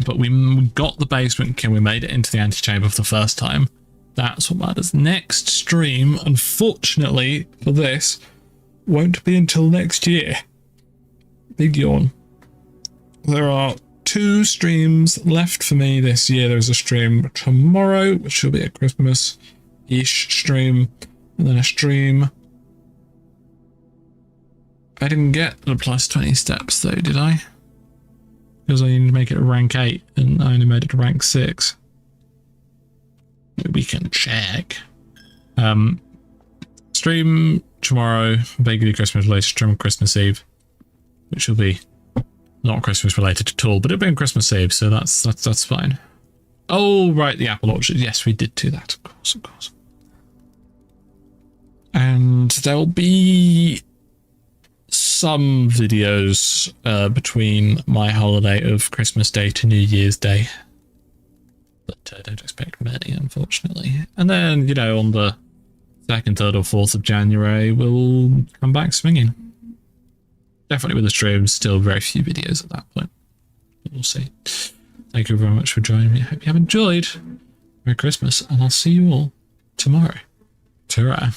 But we got the basement key, we made it into the antechamber for the first time. That's what matters. Next stream, unfortunately for this, won't be until next year. Big yawn. There are 2 streams left for me this year. There's a stream tomorrow, which will be a Christmas-ish stream, and then a stream. I didn't get the plus 20 steps though, did I? Because I need to make it a rank 8 and I only made it to rank 6. We can check. Stream tomorrow, vaguely Christmas related, stream Christmas Eve, which will be not Christmas related at all, but it'll be on Christmas Eve, so that's fine. Oh, right, the Apple Orchard. Yes, we did do that, of course. And there'll be some videos between my holiday of Christmas Day to New Year's Day. But I don't expect many, unfortunately. And then, you know, on the 2nd, 3rd or 4th of January, we'll come back swinging. Definitely with the streams, still very few videos at that point. But we'll see. Thank you very much for joining me. I hope you have enjoyed. Merry Christmas, and I'll see you all tomorrow. Ta-ra.